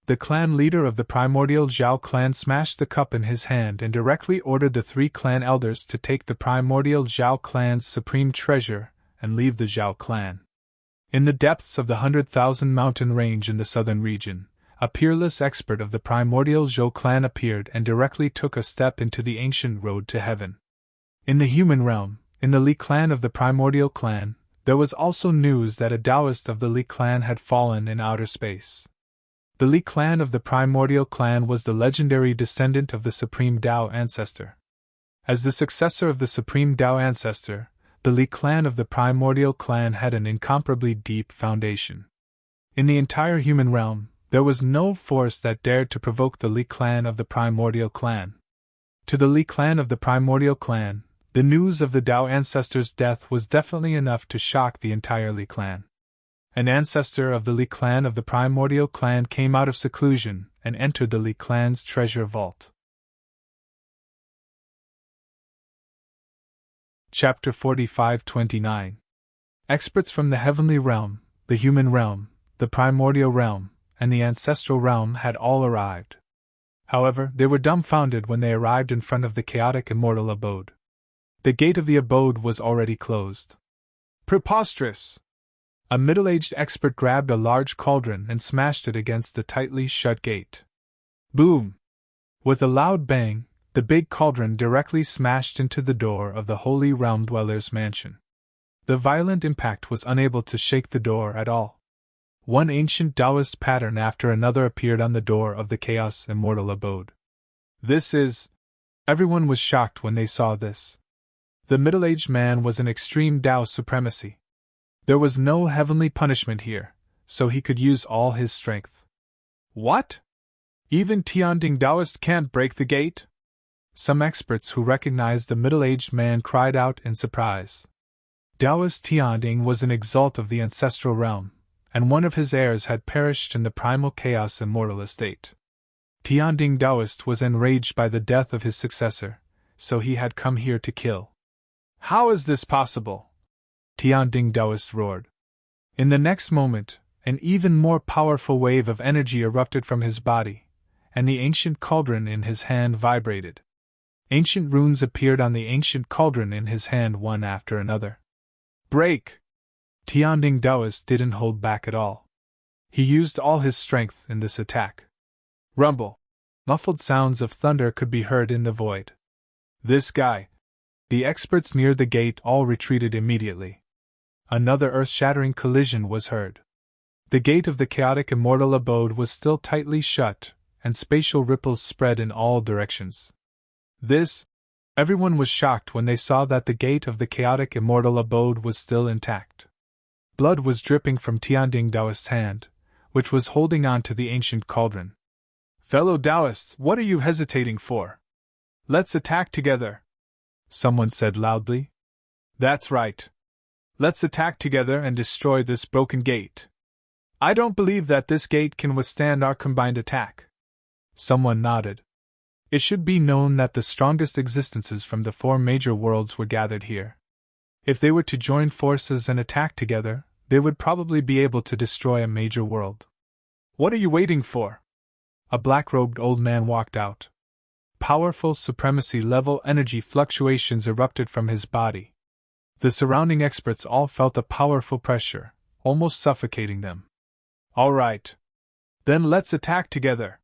The clan leader of the primordial Zhao clan smashed the cup in his hand and directly ordered the 3 clan elders to take the primordial Zhao clan's supreme treasure and leave the Zhao clan. In the depths of the 100,000 mountain range in the southern region, a peerless expert of the primordial Zhou clan appeared and directly took a step into the ancient road to heaven. In the human realm, in the Li clan of the primordial clan, there was also news that a Taoist of the Li clan had fallen in outer space. The Li clan of the primordial clan was the legendary descendant of the supreme Tao ancestor. As the successor of the supreme Tao ancestor, the Li clan of the primordial clan had an incomparably deep foundation. In the entire human realm, there was no force that dared to provoke the Li clan of the primordial clan. To the Li clan of the primordial clan, the news of the Tao ancestor's death was definitely enough to shock the entire Li clan. An ancestor of the Li clan of the primordial clan came out of seclusion and entered the Li clan's treasure vault. Chapter 45-29. Experts from the heavenly realm, the human realm, the primordial realm, and the ancestral realm had all arrived. However, they were dumbfounded when they arrived in front of the chaotic immortal abode. The gate of the abode was already closed. Preposterous! A middle-aged expert grabbed a large cauldron and smashed it against the tightly shut gate. Boom! With a loud bang, the big cauldron directly smashed into the door of the Holy Realm Dweller's mansion. The violent impact was unable to shake the door at all. One ancient Taoist pattern after another appeared on the door of the Chaos Immortal Abode. This is... Everyone was shocked when they saw this. The middle-aged man was an extreme Tao supremacy. There was no heavenly punishment here, so he could use all his strength. What? Even Tianding Taoist can't break the gate? Some experts who recognized the middle-aged man cried out in surprise. Taoist Tianding was an exalt of the ancestral realm, and one of his heirs had perished in the primal chaos immortal estate. Tianding Taoist was enraged by the death of his successor, so he had come here to kill. How is this possible? Tianding Taoist roared. In the next moment, an even more powerful wave of energy erupted from his body, and the ancient cauldron in his hand vibrated. Ancient runes appeared on the ancient cauldron in his hand one after another. Break! Tianding Taoist didn't hold back at all. He used all his strength in this attack. Rumble! Muffled sounds of thunder could be heard in the void. This guy! The experts near the gate all retreated immediately. Another earth-shattering collision was heard. The gate of the chaotic immortal abode was still tightly shut, and spatial ripples spread in all directions. Everyone was shocked when they saw that the gate of the chaotic immortal abode was still intact. Blood was dripping from Tianding Taoist's hand, which was holding on to the ancient cauldron. Fellow Taoists, what are you hesitating for? Let's attack together, someone said loudly. That's right. Let's attack together and destroy this broken gate. I don't believe that this gate can withstand our combined attack. Someone nodded. It should be known that the strongest existences from the 4 major worlds were gathered here. If they were to join forces and attack together, they would probably be able to destroy a major world. What are you waiting for? A black-robed old man walked out. Powerful supremacy-level energy fluctuations erupted from his body. The surrounding experts all felt a powerful pressure, almost suffocating them. All right. Then let's attack together.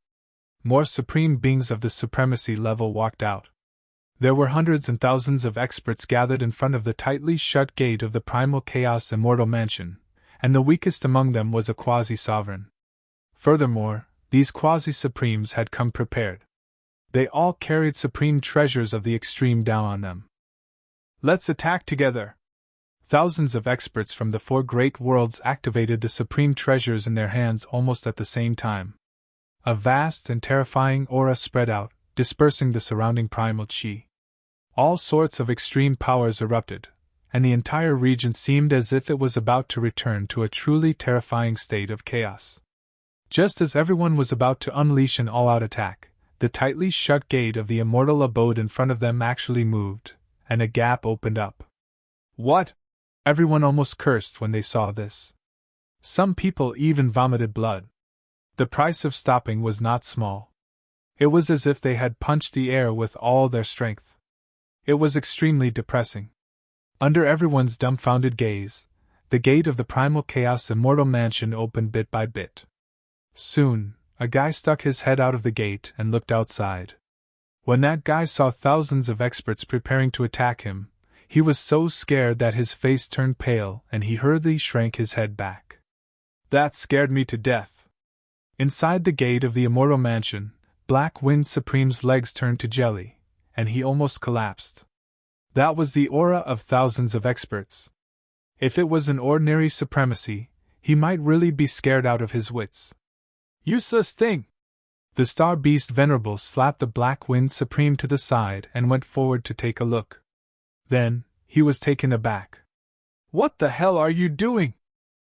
More supreme beings of the supremacy level walked out. There were hundreds and thousands of experts gathered in front of the tightly shut gate of the primal chaos immortal mansion, and the weakest among them was a quasi-sovereign. Furthermore, these quasi-supremes had come prepared. They all carried supreme treasures of the extreme Tao on them. Let's attack together! Thousands of experts from the 4 great worlds activated the supreme treasures in their hands almost at the same time. A vast and terrifying aura spread out, dispersing the surrounding primal chi. All sorts of extreme powers erupted, and the entire region seemed as if it was about to return to a truly terrifying state of chaos. Just as everyone was about to unleash an all-out attack, the tightly shut gate of the immortal abode in front of them actually moved, and a gap opened up. What? Everyone almost cursed when they saw this. Some people even vomited blood. The price of stopping was not small. It was as if they had punched the air with all their strength. It was extremely depressing. Under everyone's dumbfounded gaze, the gate of the primal chaos immortal mansion opened bit by bit. Soon, a guy stuck his head out of the gate and looked outside. When that guy saw thousands of experts preparing to attack him, he was so scared that his face turned pale and he hurriedly shrank his head back. That scared me to death. Inside the gate of the immortal mansion, Black Wind Supreme's legs turned to jelly, and he almost collapsed. That was the aura of thousands of experts. If it was an ordinary supremacy, he might really be scared out of his wits. Useless thing! The star beast Venerable slapped the Black Wind Supreme to the side and went forward to take a look. Then, he was taken aback. What the hell are you doing?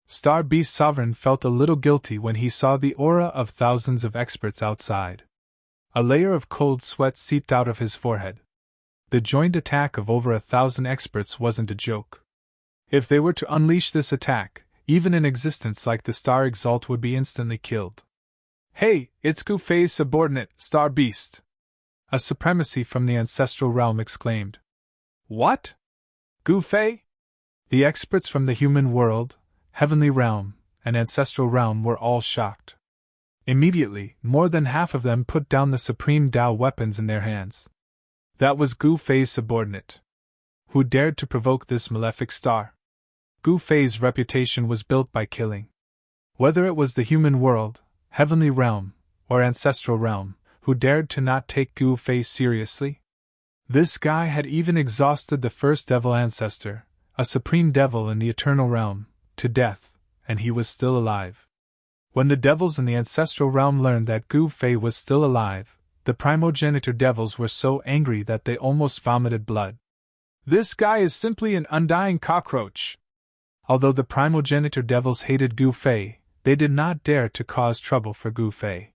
Star Beast Sovereign felt a little guilty when he saw the aura of thousands of experts outside. A layer of cold sweat seeped out of his forehead. The joint attack of over 1,000 experts wasn't a joke. If they were to unleash this attack, even an existence like the Star Exalt would be instantly killed. Hey, it's Gu Fei's subordinate, Star Beast! A supremacy from the ancestral realm exclaimed. What? Gu Fei? The experts from the human world, heavenly realm, and ancestral realm were all shocked. Immediately, more than half of them put down the supreme Tao weapons in their hands. That was Gu Fei's subordinate. Who dared to provoke this malefic star? Gu Fei's reputation was built by killing. Whether it was the human world, heavenly realm, or ancestral realm, who dared to not take Gu Fei seriously? This guy had even exhausted the first devil ancestor, a supreme devil in the eternal realm, to death, and he was still alive. When the devils in the ancestral realm learned that Gu Fei was still alive, the primogenitor devils were so angry that they almost vomited blood. This guy is simply an undying cockroach. Although the primogenitor devils hated Gu Fei, they did not dare to cause trouble for Gu Fei.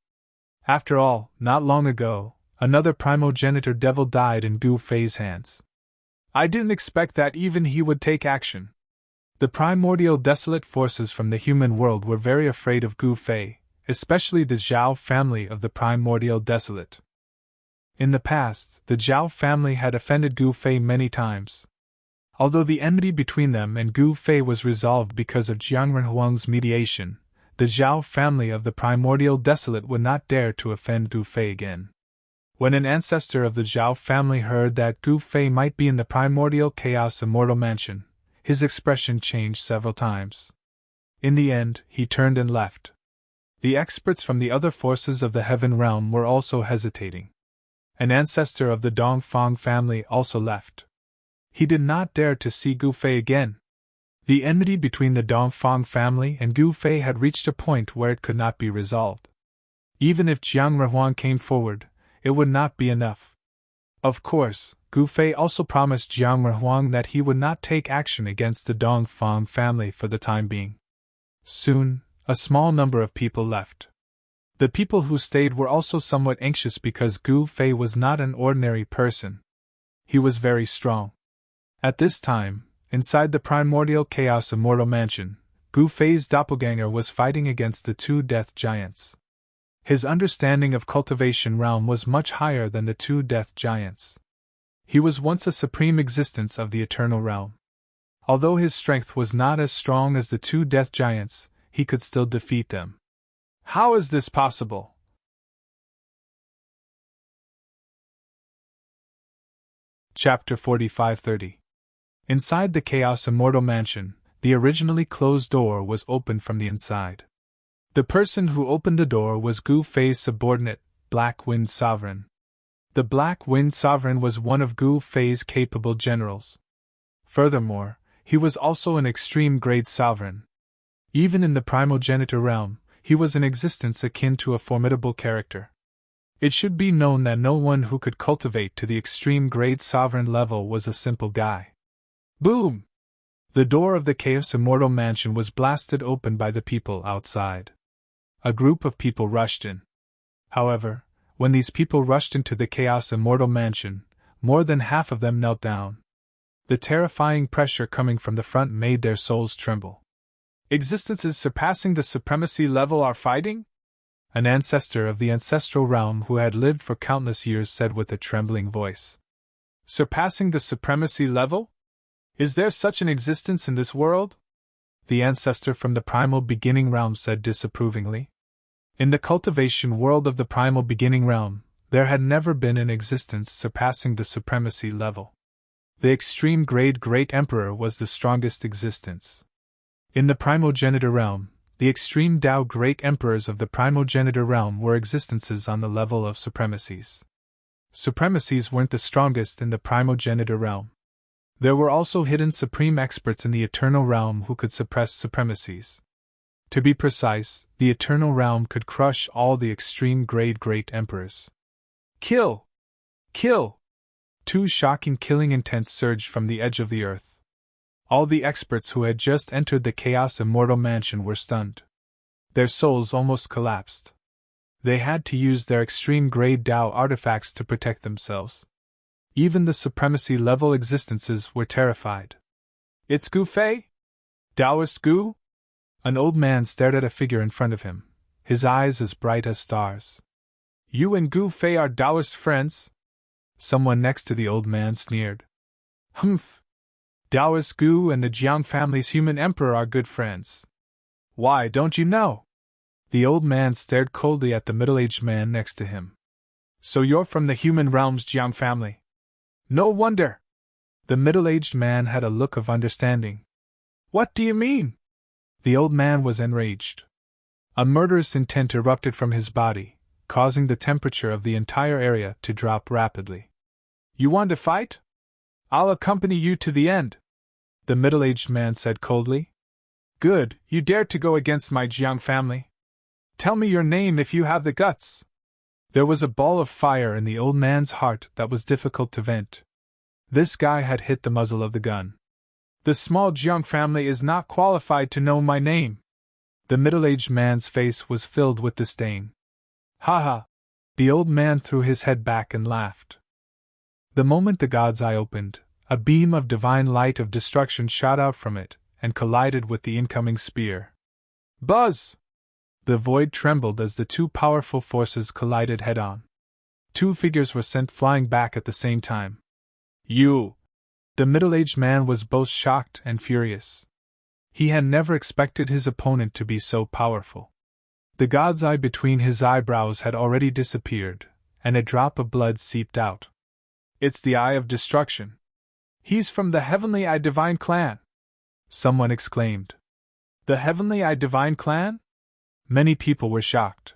After all, not long ago, another primogenitor devil died in Gu Fei's hands. I didn't expect that even he would take action. The primordial desolate forces from the human world were very afraid of Gu Fei, especially the Zhao family of the primordial desolate. In the past, the Zhao family had offended Gu Fei many times. Although the enmity between them and Gu Fei was resolved because of Jiang Renhuang's mediation, the Zhao family of the primordial desolate would not dare to offend Gu Fei again. When an ancestor of the Zhao family heard that Gu Fei might be in the primordial chaos immortal mansion, his expression changed several times. In the end, he turned and left. The experts from the other forces of the heaven realm were also hesitating. An ancestor of the Dongfang family also left. He did not dare to see Gu Fei again. The enmity between the Dongfang family and Gu Fei had reached a point where it could not be resolved. Even if Jiang Renhuang came forward, it would not be enough. Of course, Gu Fei also promised Jiang Renhuang that he would not take action against the Dongfang family for the time being. Soon, a small number of people left. The people who stayed were also somewhat anxious because Gu Fei was not an ordinary person. He was very strong. At this time, inside the primordial chaos immortal mansion, Gu Fei's doppelganger was fighting against the two death giants. His understanding of cultivation realm was much higher than the two death giants. He was once a supreme existence of the eternal realm. Although his strength was not as strong as the two death giants, he could still defeat them. How is this possible? Chapter 45-30. Inside the Chaos Immortal Mansion, the originally closed door was opened from the inside. The person who opened the door was Gu Fei's subordinate, Black Wind Sovereign. The Black Wind Sovereign was one of Gu Fei's capable generals. Furthermore, he was also an extreme grade sovereign. Even in the primogenitor realm, he was an existence akin to a formidable character. It should be known that no one who could cultivate to the extreme grade sovereign level was a simple guy. Boom! The door of the Chaos Immortal Mansion was blasted open by the people outside. A group of people rushed in. However, when these people rushed into the Chaos Immortal Mansion, more than half of them knelt down. The terrifying pressure coming from the front made their souls tremble. Existences surpassing the supremacy level are fighting? An ancestor of the ancestral realm who had lived for countless years said with a trembling voice. Surpassing the supremacy level? Is there such an existence in this world? The ancestor from the primal beginning realm said disapprovingly. In the cultivation world of the primal beginning realm, there had never been an existence surpassing the supremacy level. The extreme grade Great Emperor was the strongest existence. In the primogenitor realm, the extreme Tao Great Emperors of the primogenitor realm were existences on the level of supremacies. Supremacies weren't the strongest in the primogenitor realm. There were also hidden supreme experts in the eternal realm who could suppress supremacies. To be precise, the eternal realm could crush all the extreme grade Great Emperors. Kill! Kill! Two shocking killing intents surged from the edge of the earth. All the experts who had just entered the Chaos Immortal Mansion were stunned. Their souls almost collapsed. They had to use their extreme grade Tao artifacts to protect themselves. Even the supremacy-level existences were terrified. It's Gu Fei? Taoist Gu? An old man stared at a figure in front of him, his eyes as bright as stars. You and Gu Fei are Taoist friends? Someone next to the old man sneered. Humph! Taoist Gu and the Jiang family's human emperor are good friends. Why, don't you know? The old man stared coldly at the middle-aged man next to him. So you're from the human realm's Jiang family? No wonder! The middle-aged man had a look of understanding. What do you mean? The old man was enraged. A murderous intent erupted from his body, causing the temperature of the entire area to drop rapidly. You want to fight? I'll accompany you to the end, the middle-aged man said coldly. Good, you dare to go against my Jiang family? Tell me your name if you have the guts. There was a ball of fire in the old man's heart that was difficult to vent. This guy had hit the muzzle of the gun. The small Jiang family is not qualified to know my name. The middle-aged man's face was filled with disdain. Ha ha! The old man threw his head back and laughed. The moment the god's eye opened, a beam of divine light of destruction shot out from it and collided with the incoming spear. Buzz! The void trembled as the two powerful forces collided head-on. Two figures were sent flying back at the same time. You! The middle-aged man was both shocked and furious. He had never expected his opponent to be so powerful. The god's eye between his eyebrows had already disappeared, and a drop of blood seeped out. It's the Eye of Destruction. He's from the Heavenly Eye Divine Clan! Someone exclaimed. The Heavenly Eye Divine Clan? Many people were shocked.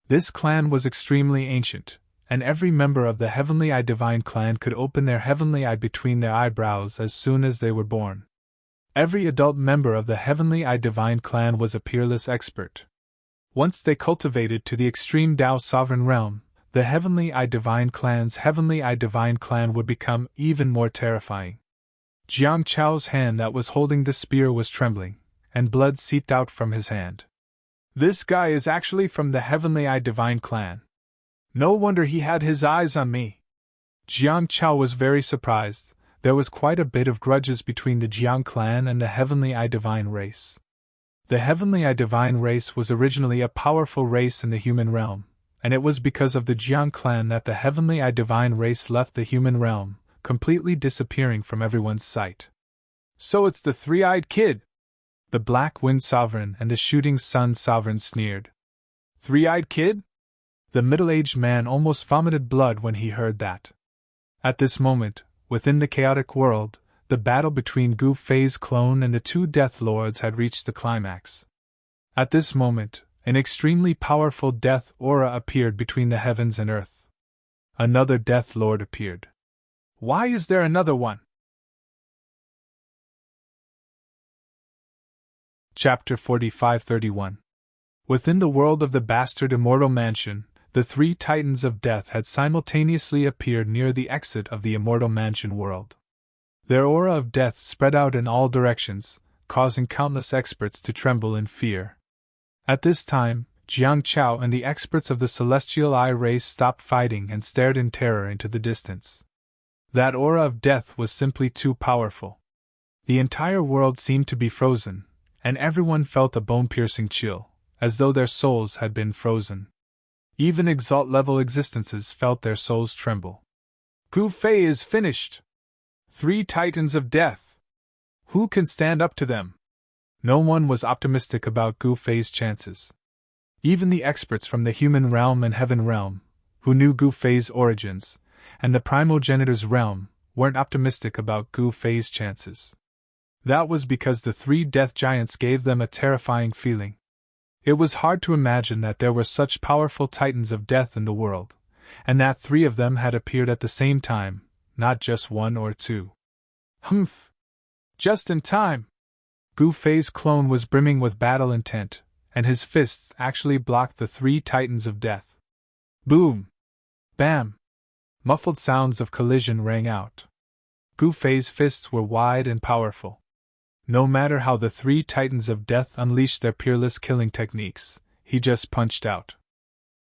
This clan was extremely ancient, and every member of the Heavenly Eye Divine Clan could open their heavenly eye between their eyebrows as soon as they were born. Every adult member of the Heavenly Eye Divine Clan was a peerless expert. Once they cultivated to the extreme Tao Sovereign Realm, the Heavenly Eye Divine Clan's Heavenly Eye Divine Clan would become even more terrifying. Jiang Chao's hand that was holding the spear was trembling, and blood seeped out from his hand. This guy is actually from the Heavenly Eye Divine Clan. No wonder he had his eyes on me. Jiang Chao was very surprised. There was quite a bit of grudges between the Jiang clan and the Heavenly Eye Divine race. The Heavenly Eye Divine race was originally a powerful race in the human realm, and it was because of the Jiang clan that the Heavenly Eye Divine race left the human realm, completely disappearing from everyone's sight. So it's the three-eyed kid! The Black Wind Sovereign and the Shooting Sun Sovereign sneered. Three-eyed kid? The middle-aged man almost vomited blood when he heard that. At this moment, within the chaotic world, the battle between Gu Fei's clone and the two Death Lords had reached the climax. At this moment, an extremely powerful death aura appeared between the heavens and earth. Another Death Lord appeared. Why is there another one? Chapter 45-31. Within the world of the Bastard Immortal Mansion, the three Titans of Death had simultaneously appeared near the exit of the Immortal Mansion world. Their aura of death spread out in all directions, causing countless experts to tremble in fear. At this time, Jiang Chao and the experts of the Celestial Eye race stopped fighting and stared in terror into the distance. That aura of death was simply too powerful. The entire world seemed to be frozen, and everyone felt a bone-piercing chill, as though their souls had been frozen. Even exalt-level existences felt their souls tremble. Gu Fei is finished! 3 Titans of Death! Who can stand up to them? No one was optimistic about Gu Fei's chances. Even the experts from the human realm and heaven realm, who knew Gu Fei's origins, and the primogenitor's realm, weren't optimistic about Gu Fei's chances. That was because the 3 death giants gave them a terrifying feeling. It was hard to imagine that there were such powerful titans of death in the world, and that 3 of them had appeared at the same time, not just 1 or 2. Humph! Just in time! Gu Fei's clone was brimming with battle intent, and his fists actually blocked the 3 titans of death. Boom! Bam! Muffled sounds of collision rang out. Gu Fei's fists were wide and powerful. No matter how the 3 titans of death unleashed their peerless killing techniques, he just punched out.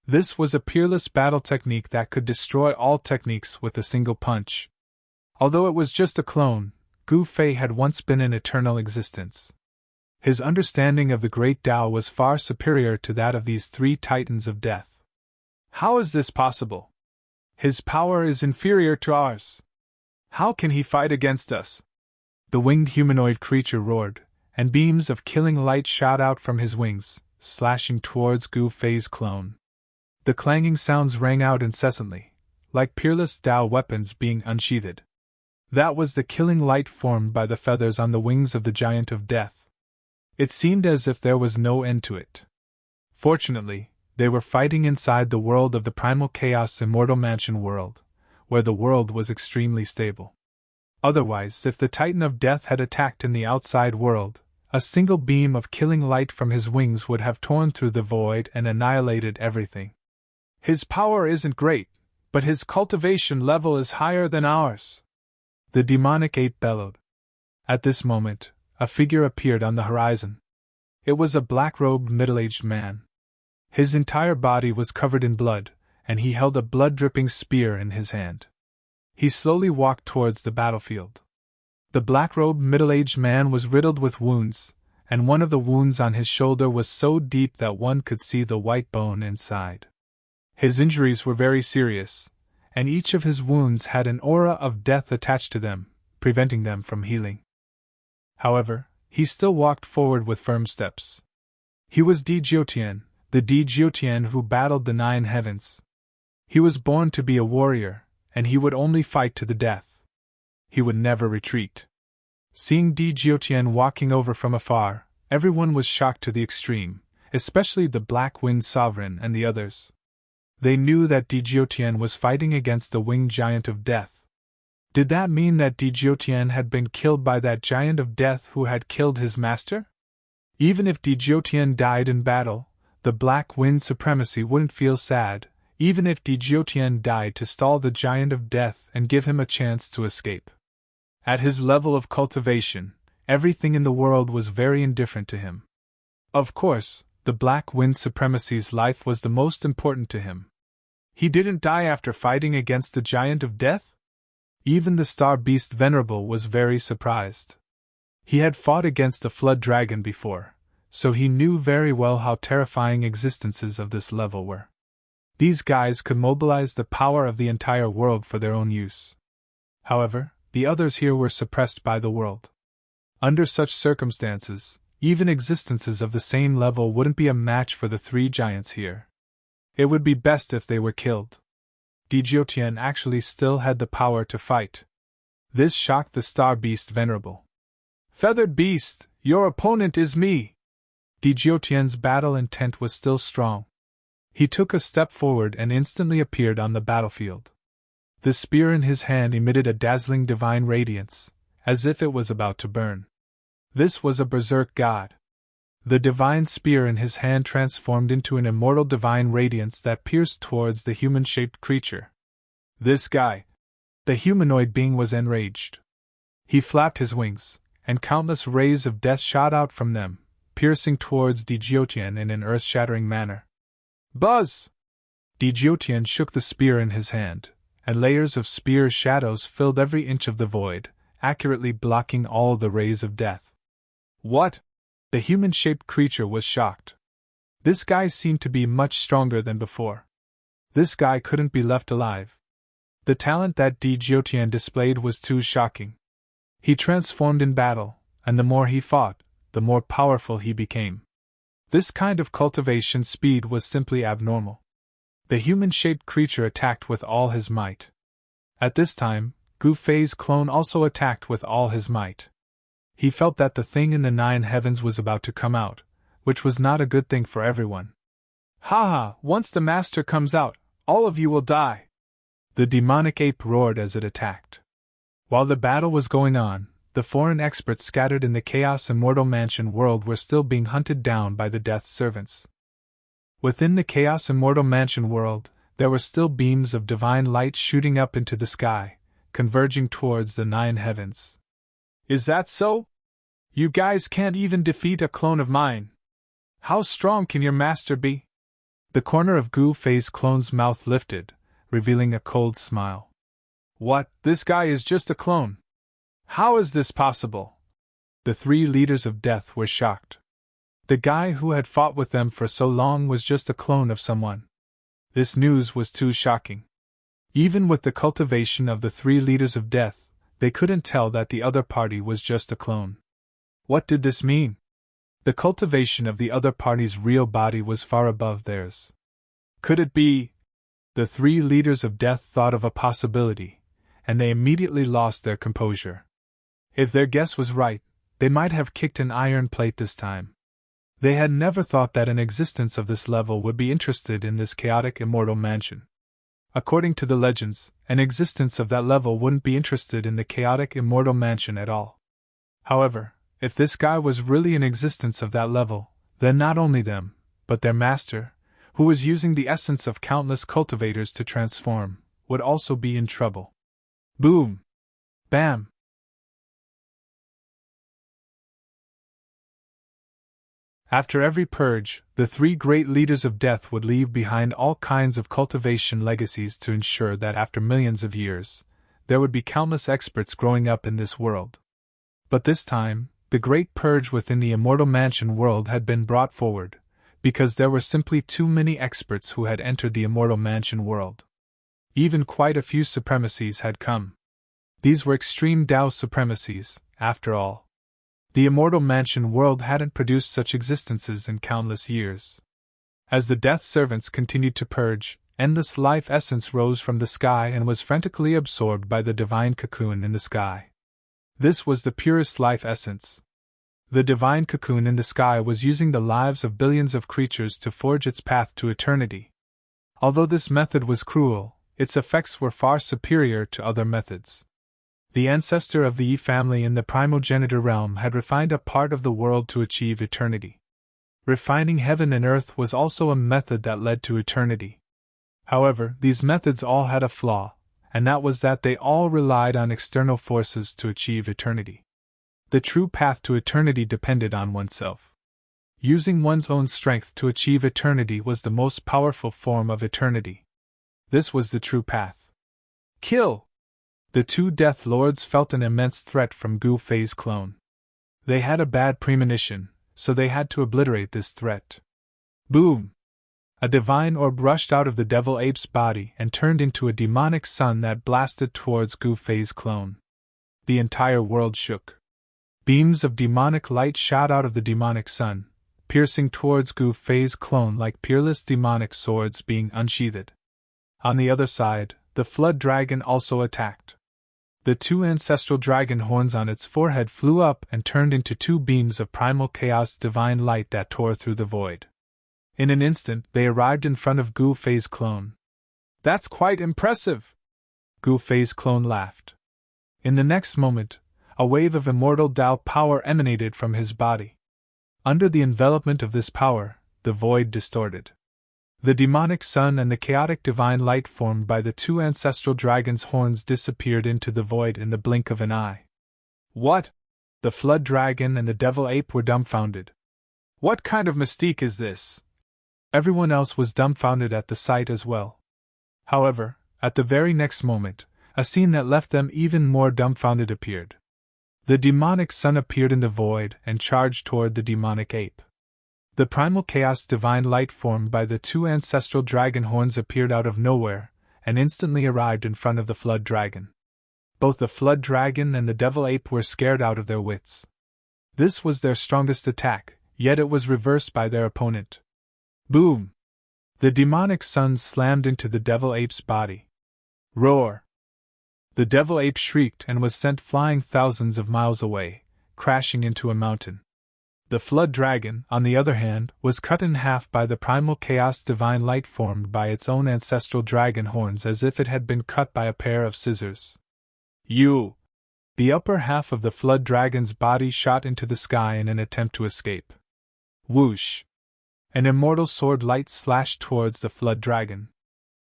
This was a peerless battle technique that could destroy all techniques with a single punch. Although it was just a clone, Gu Fei had once been in eternal existence. His understanding of the Great Tao was far superior to that of these 3 titans of death. How is this possible? His power is inferior to ours. How can he fight against us? The winged humanoid creature roared, and beams of killing light shot out from his wings, slashing towards Gu Fei's clone. The clanging sounds rang out incessantly, like peerless Tao weapons being unsheathed. That was the killing light formed by the feathers on the wings of the giant of death. It seemed as if there was no end to it. Fortunately, they were fighting inside the world of the Primal Chaos Immortal Mansion world, where the world was extremely stable. Otherwise, if the Titan of Death had attacked in the outside world, a single beam of killing light from his wings would have torn through the void and annihilated everything. His power isn't great, but his cultivation level is higher than ours. The demonic ape bellowed. At this moment, a figure appeared on the horizon. It was a black-robed middle-aged man. His entire body was covered in blood, and he held a blood-dripping spear in his hand. He slowly walked towards the battlefield. The black-robed middle-aged man was riddled with wounds, and one of the wounds on his shoulder was so deep that one could see the white bone inside. His injuries were very serious, and each of his wounds had an aura of death attached to them, preventing them from healing. However, he still walked forward with firm steps. He was Di Jiutian, the Di Jiutian who battled the 9 heavens. He was born to be a warrior, and he would only fight to the death. He would never retreat. Seeing Di Jiutian walking over from afar, everyone was shocked to the extreme, especially the Black Wind Sovereign and the others. They knew that Di Jiutian was fighting against the winged giant of death. Did that mean that Di Jiutian had been killed by that giant of death who had killed his master? Even if Di Jiutian died in battle, the Black Wind Supremacy wouldn't feel sad, even if Di Jiutian died to stall the giant of death and give him a chance to escape. At his level of cultivation, everything in the world was very indifferent to him. Of course, the Black Wind Supremacy's life was the most important to him. He didn't die after fighting against the giant of death? Even the star beast Venerable was very surprised. He had fought against the flood dragon before, so he knew very well how terrifying existences of this level were. These guys could mobilize the power of the entire world for their own use. However, the others here were suppressed by the world. Under such circumstances, even existences of the same level wouldn't be a match for the 3 giants here. It would be best if they were killed. Di Jiutian actually still had the power to fight. This shocked the star beast Venerable. "Feathered beast, your opponent is me!" Di Jiutian's battle intent was still strong. He took a step forward and instantly appeared on the battlefield. The spear in his hand emitted a dazzling divine radiance, as if it was about to burn. This was a berserk god. The divine spear in his hand transformed into an immortal divine radiance that pierced towards the human-shaped creature. This guy, the humanoid being, was enraged. He flapped his wings, and countless rays of death shot out from them, piercing towards Di Jiutian in an earth-shattering manner. Buzz! Di Jiutian shook the spear in his hand, and layers of spear shadows filled every inch of the void, accurately blocking all the rays of death. What? The human-shaped creature was shocked. This guy seemed to be much stronger than before. This guy couldn't be left alive. The talent that Di Jiutian displayed was too shocking. He transformed in battle, and the more he fought, the more powerful he became. This kind of cultivation speed was simply abnormal. The human-shaped creature attacked with all his might. At this time, Gu Fei's clone also attacked with all his might. He felt that the thing in the 9 heavens was about to come out, which was not a good thing for everyone. "Ha! Once the master comes out, all of you will die!" The demonic ape roared as it attacked. While the battle was going on, the foreign experts scattered in the Chaos Immortal Mansion world were still being hunted down by the Death Servants. Within the Chaos Immortal Mansion world, there were still beams of divine light shooting up into the sky, converging towards the 9 heavens. "Is that so? You guys can't even defeat a clone of mine. How strong can your master be?" The corner of Gu Fei's clone's mouth lifted, revealing a cold smile. "What, this guy is just a clone? How is this possible?" The 3 leaders of death were shocked. The guy who had fought with them for so long was just a clone of someone. This news was too shocking. Even with the cultivation of the 3 leaders of death, they couldn't tell that the other party was just a clone. What did this mean? The cultivation of the other party's real body was far above theirs. Could it be? The 3 leaders of death thought of a possibility, and they immediately lost their composure. If their guess was right, they might have kicked an iron plate this time. They had never thought that an existence of this level would be interested in this chaotic immortal mansion. According to the legends, an existence of that level wouldn't be interested in the chaotic immortal mansion at all. However, if this guy was really an existence of that level, then not only them, but their master, who was using the essence of countless cultivators to transform, would also be in trouble. Boom! Bam! After every purge, the three great leaders of death would leave behind all kinds of cultivation legacies to ensure that after millions of years, there would be countless experts growing up in this world. But this time, the great purge within the immortal mansion world had been brought forward, because there were simply too many experts who had entered the immortal mansion world. Even quite a few supremacies had come. These were extreme Tao supremacies, after all. The immortal mansion world hadn't produced such existences in countless years. As the death servants continued to purge, endless life essence rose from the sky and was frantically absorbed by the divine cocoon in the sky. This was the purest life essence. The divine cocoon in the sky was using the lives of billions of creatures to forge its path to eternity. Although this method was cruel, its effects were far superior to other methods. The ancestor of the Yi family in the primogeniture realm had refined a part of the world to achieve eternity. Refining heaven and earth was also a method that led to eternity. However, these methods all had a flaw, and that was that they all relied on external forces to achieve eternity. The true path to eternity depended on oneself. Using one's own strength to achieve eternity was the most powerful form of eternity. This was the true path. Kill! The two Death Lords felt an immense threat from Gu Fei's clone. They had a bad premonition, so they had to obliterate this threat. Boom! A divine orb rushed out of the devil ape's body and turned into a demonic sun that blasted towards Gu Fei's clone. The entire world shook. Beams of demonic light shot out of the demonic sun, piercing towards Gu Fei's clone like peerless demonic swords being unsheathed. On the other side, the flood dragon also attacked. The two ancestral dragon horns on its forehead flew up and turned into two beams of primal chaos divine light that tore through the void. In an instant, they arrived in front of Gu Fei's clone. "That's quite impressive!" Gu Fei's clone laughed. In the next moment, a wave of immortal Tao power emanated from his body. Under the envelopment of this power, the void distorted. The demonic sun and the chaotic divine light formed by the two ancestral dragons' horns disappeared into the void in the blink of an eye. What? The flood dragon and the devil ape were dumbfounded. What kind of mystique is this? Everyone else was dumbfounded at the sight as well. However, at the very next moment, a scene that left them even more dumbfounded appeared. The demonic sun appeared in the void and charged toward the demonic ape. The primal chaos divine light formed by the two ancestral dragon horns appeared out of nowhere, and instantly arrived in front of the flood dragon. Both the flood dragon and the devil ape were scared out of their wits. This was their strongest attack, yet it was reversed by their opponent. Boom! The demonic sun slammed into the devil ape's body. Roar! The devil ape shrieked and was sent flying thousands of miles away, crashing into a mountain. The flood dragon, on the other hand, was cut in half by the primal chaos divine light formed by its own ancestral dragon horns as if it had been cut by a pair of scissors. You! The upper half of the flood dragon's body shot into the sky in an attempt to escape. Whoosh! An immortal sword light slashed towards the flood dragon.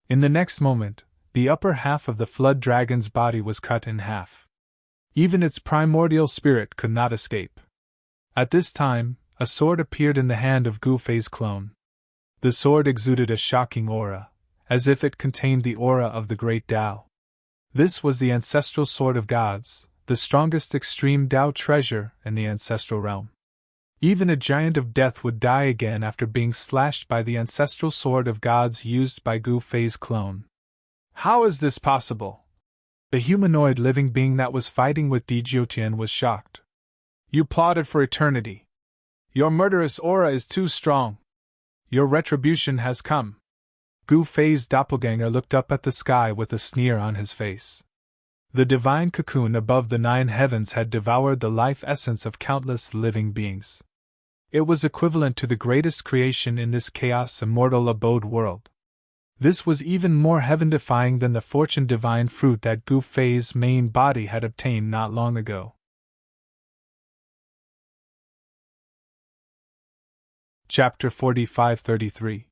In the next moment, the upper half of the flood dragon's body was cut in half. Even its primordial spirit could not escape. At this time, a sword appeared in the hand of Gu Fei's clone. The sword exuded a shocking aura, as if it contained the aura of the great Tao. This was the ancestral sword of gods, the strongest extreme Tao treasure in the ancestral realm. Even a giant of death would die again after being slashed by the ancestral sword of gods used by Gu Fei's clone. How is this possible? The humanoid living being that was fighting with Di Jiutian was shocked. You plotted for eternity. Your murderous aura is too strong. Your retribution has come. Gu Fei's doppelganger looked up at the sky with a sneer on his face. The divine cocoon above the 9 heavens had devoured the life essence of countless living beings. It was equivalent to the greatest creation in this chaos immortal abode world. This was even more heaven-defying than the fortune divine fruit that Gu Fei's main body had obtained not long ago. Chapter 45-33.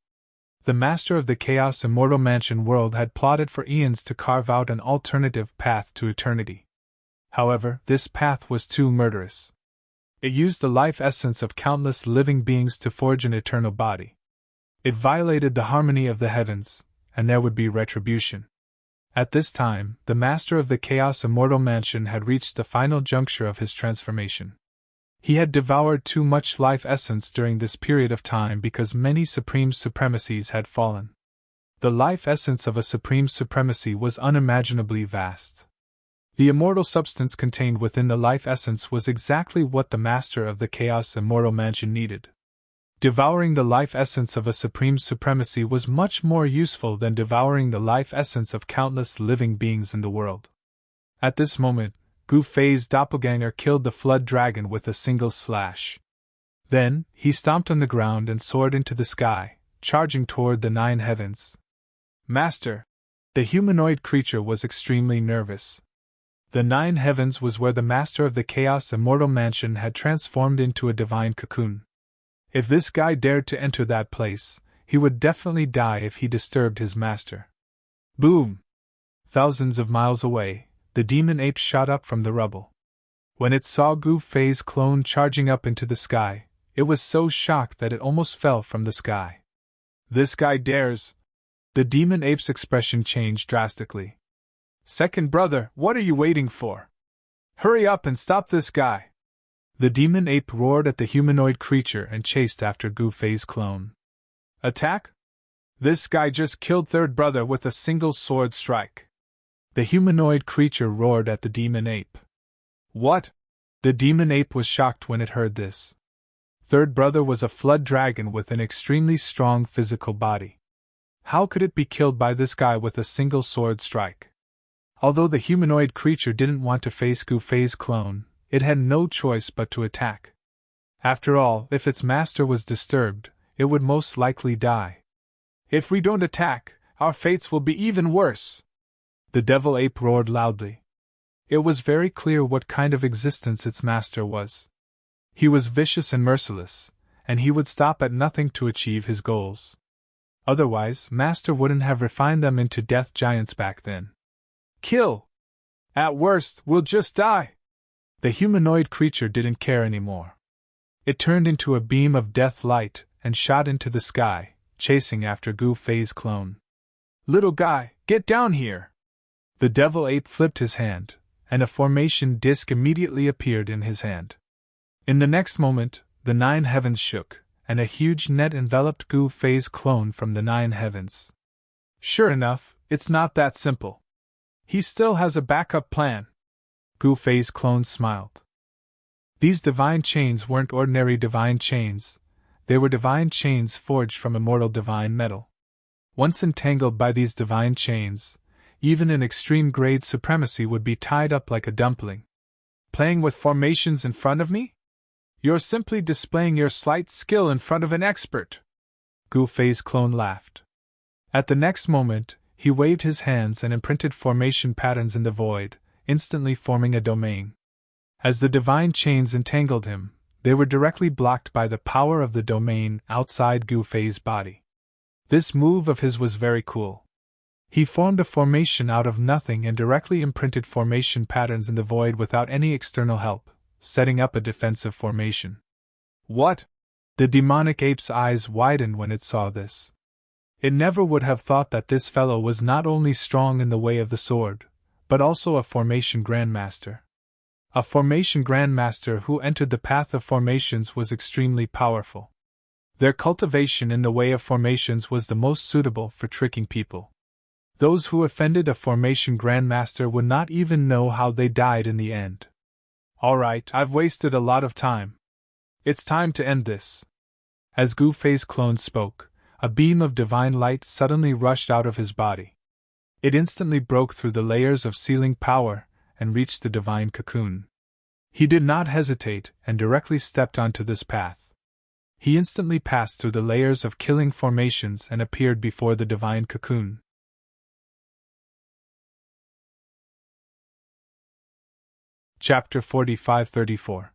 The master of the Chaos Immortal Mansion world had plotted for eons to carve out an alternative path to eternity. However, this path was too murderous. It used the life essence of countless living beings to forge an eternal body. It violated the harmony of the heavens, and there would be retribution. At this time, the master of the Chaos Immortal Mansion had reached the final juncture of his transformation. He had devoured too much life essence during this period of time because many supreme supremacies had fallen. The life essence of a supreme supremacy was unimaginably vast. The immortal substance contained within the life essence was exactly what the master of the Chaos Immortal Mansion needed. Devouring the life essence of a supreme supremacy was much more useful than devouring the life essence of countless living beings in the world. At this moment, Gu Fei's doppelganger killed the flood dragon with a single slash. Then, he stomped on the ground and soared into the sky, charging toward the 9 heavens. Master! The humanoid creature was extremely nervous. The 9 heavens was where the master of the Chaos Immortal Mansion had transformed into a divine cocoon. If this guy dared to enter that place, he would definitely die if he disturbed his master. Boom! Thousands of miles away, the demon ape shot up from the rubble. When it saw Gu Fei's clone charging up into the sky, it was so shocked that it almost fell from the sky. This guy dares! The demon ape's expression changed drastically. Second brother, what are you waiting for? Hurry up and stop this guy! The demon ape roared at the humanoid creature and chased after Gu Fei's clone. Attack? This guy just killed third brother with a single sword strike. The humanoid creature roared at the demon ape. What? The demon ape was shocked when it heard this. Third brother was a flood dragon with an extremely strong physical body. How could it be killed by this guy with a single sword strike? Although the humanoid creature didn't want to face Gu Fei's clone, it had no choice but to attack. After all, if its master was disturbed, it would most likely die. If we don't attack, our fates will be even worse! The devil ape roared loudly. It was very clear what kind of existence its master was. He was vicious and merciless, and he would stop at nothing to achieve his goals. Otherwise, master wouldn't have refined them into death giants back then. Kill! At worst, we'll just die! The humanoid creature didn't care anymore. It turned into a beam of death light and shot into the sky, chasing after Gu Fei's clone. Little guy, get down here! The devil ape flipped his hand, and a formation disc immediately appeared in his hand. In the next moment, the 9 heavens shook, and a huge net enveloped Gu Fei's clone from the 9 heavens. Sure enough, it's not that simple. He still has a backup plan. Gu Fei's clone smiled. These divine chains weren't ordinary divine chains, they were divine chains forged from immortal divine metal. Once entangled by these divine chains, even an extreme grade supremacy would be tied up like a dumpling. Playing with formations in front of me? You're simply displaying your slight skill in front of an expert. Gu Fei's clone laughed. At the next moment, he waved his hands and imprinted formation patterns in the void, instantly forming a domain. As the divine chains entangled him, they were directly blocked by the power of the domain outside Gu Fei's body. This move of his was very cool. He formed a formation out of nothing and directly imprinted formation patterns in the void without any external help, setting up a defensive formation. What? The demonic ape's eyes widened when it saw this. It never would have thought that this fellow was not only strong in the way of the sword, but also a formation grandmaster. A formation grandmaster who entered the path of formations was extremely powerful. Their cultivation in the way of formations was the most suitable for tricking people. Those who offended a formation grandmaster would not even know how they died in the end. Alright, I've wasted a lot of time. It's time to end this. As Gu Fei's clone spoke, a beam of divine light suddenly rushed out of his body. It instantly broke through the layers of sealing power and reached the divine cocoon. He did not hesitate and directly stepped onto this path. He instantly passed through the layers of killing formations and appeared before the divine cocoon. Chapter 45-34.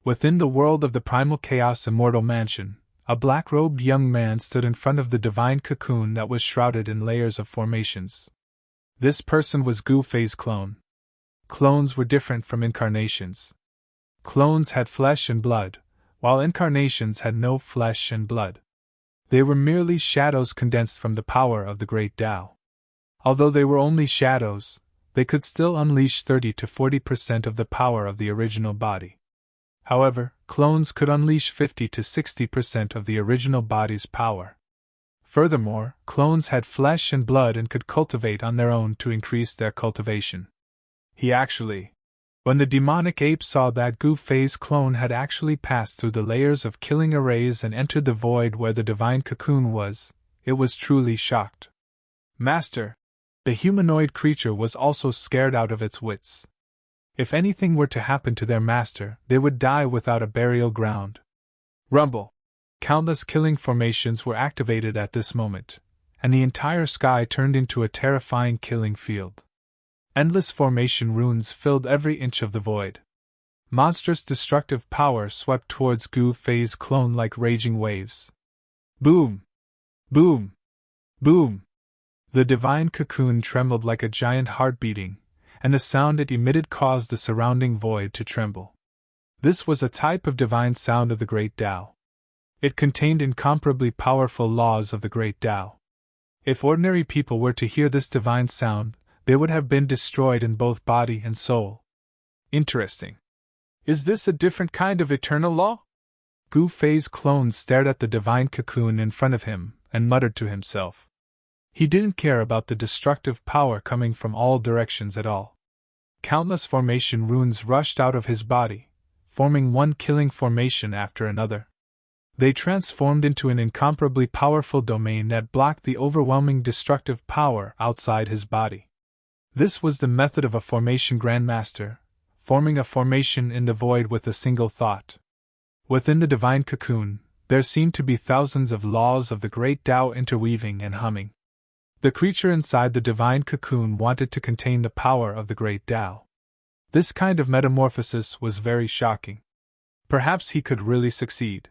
Within the world of the Primal Chaos Immortal Mansion, a black-robed young man stood in front of the divine cocoon that was shrouded in layers of formations. This person was Gu Fei's clone. Clones were different from incarnations. Clones had flesh and blood, while incarnations had no flesh and blood. They were merely shadows condensed from the power of the great Tao. Although they were only shadows, they could still unleash 30 to 40% of the power of the original body. However, clones could unleash 50 to 60% of the original body's power. Furthermore, clones had flesh and blood and could cultivate on their own to increase their cultivation. When the demonic ape saw that Gu Fei's clone had actually passed through the layers of killing arrays and entered the void where the divine cocoon was, it was truly shocked. Master! The humanoid creature was also scared out of its wits. If anything were to happen to their master, they would die without a burial ground. Rumble! Countless killing formations were activated at this moment, and the entire sky turned into a terrifying killing field. Endless formation runes filled every inch of the void. Monstrous destructive power swept towards Gu Fei's clone like raging waves. Boom! Boom! Boom! The divine cocoon trembled like a giant heart beating, and the sound it emitted caused the surrounding void to tremble. This was a type of divine sound of the great Tao. It contained incomparably powerful laws of the great Tao. If ordinary people were to hear this divine sound, they would have been destroyed in both body and soul. Interesting. Is this a different kind of eternal law? Gu Fei's clone stared at the divine cocoon in front of him and muttered to himself. He didn't care about the destructive power coming from all directions at all. Countless formation runes rushed out of his body, forming one killing formation after another. They transformed into an incomparably powerful domain that blocked the overwhelming destructive power outside his body. This was the method of a formation grandmaster, forming a formation in the void with a single thought. Within the divine cocoon, there seemed to be thousands of laws of the great Tao interweaving and humming. The creature inside the divine cocoon wanted to contain the power of the great Tao. This kind of metamorphosis was very shocking. Perhaps he could really succeed.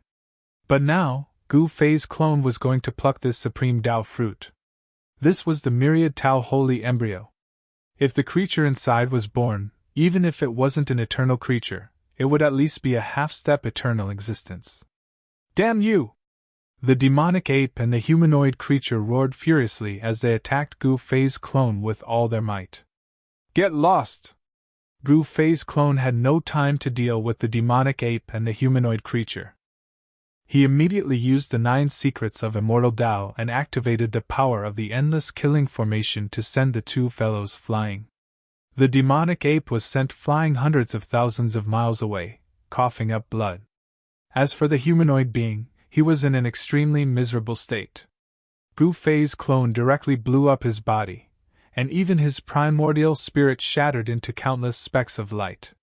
But now, Gu Fei's clone was going to pluck this supreme Tao fruit. This was the myriad Tao holy embryo. If the creature inside was born, even if it wasn't an eternal creature, it would at least be a half-step eternal existence. Damn you! The demonic ape and the humanoid creature roared furiously as they attacked Gu Fei's clone with all their might. Get lost! Gu Fei's clone had no time to deal with the demonic ape and the humanoid creature. He immediately used the 9 secrets of immortal Tao and activated the power of the endless killing formation to send the two fellows flying. The demonic ape was sent flying hundreds of thousands of miles away, coughing up blood. As for the humanoid being, he was in an extremely miserable state. Gu Fei's clone directly blew up his body, and even his primordial spirit shattered into countless specks of light.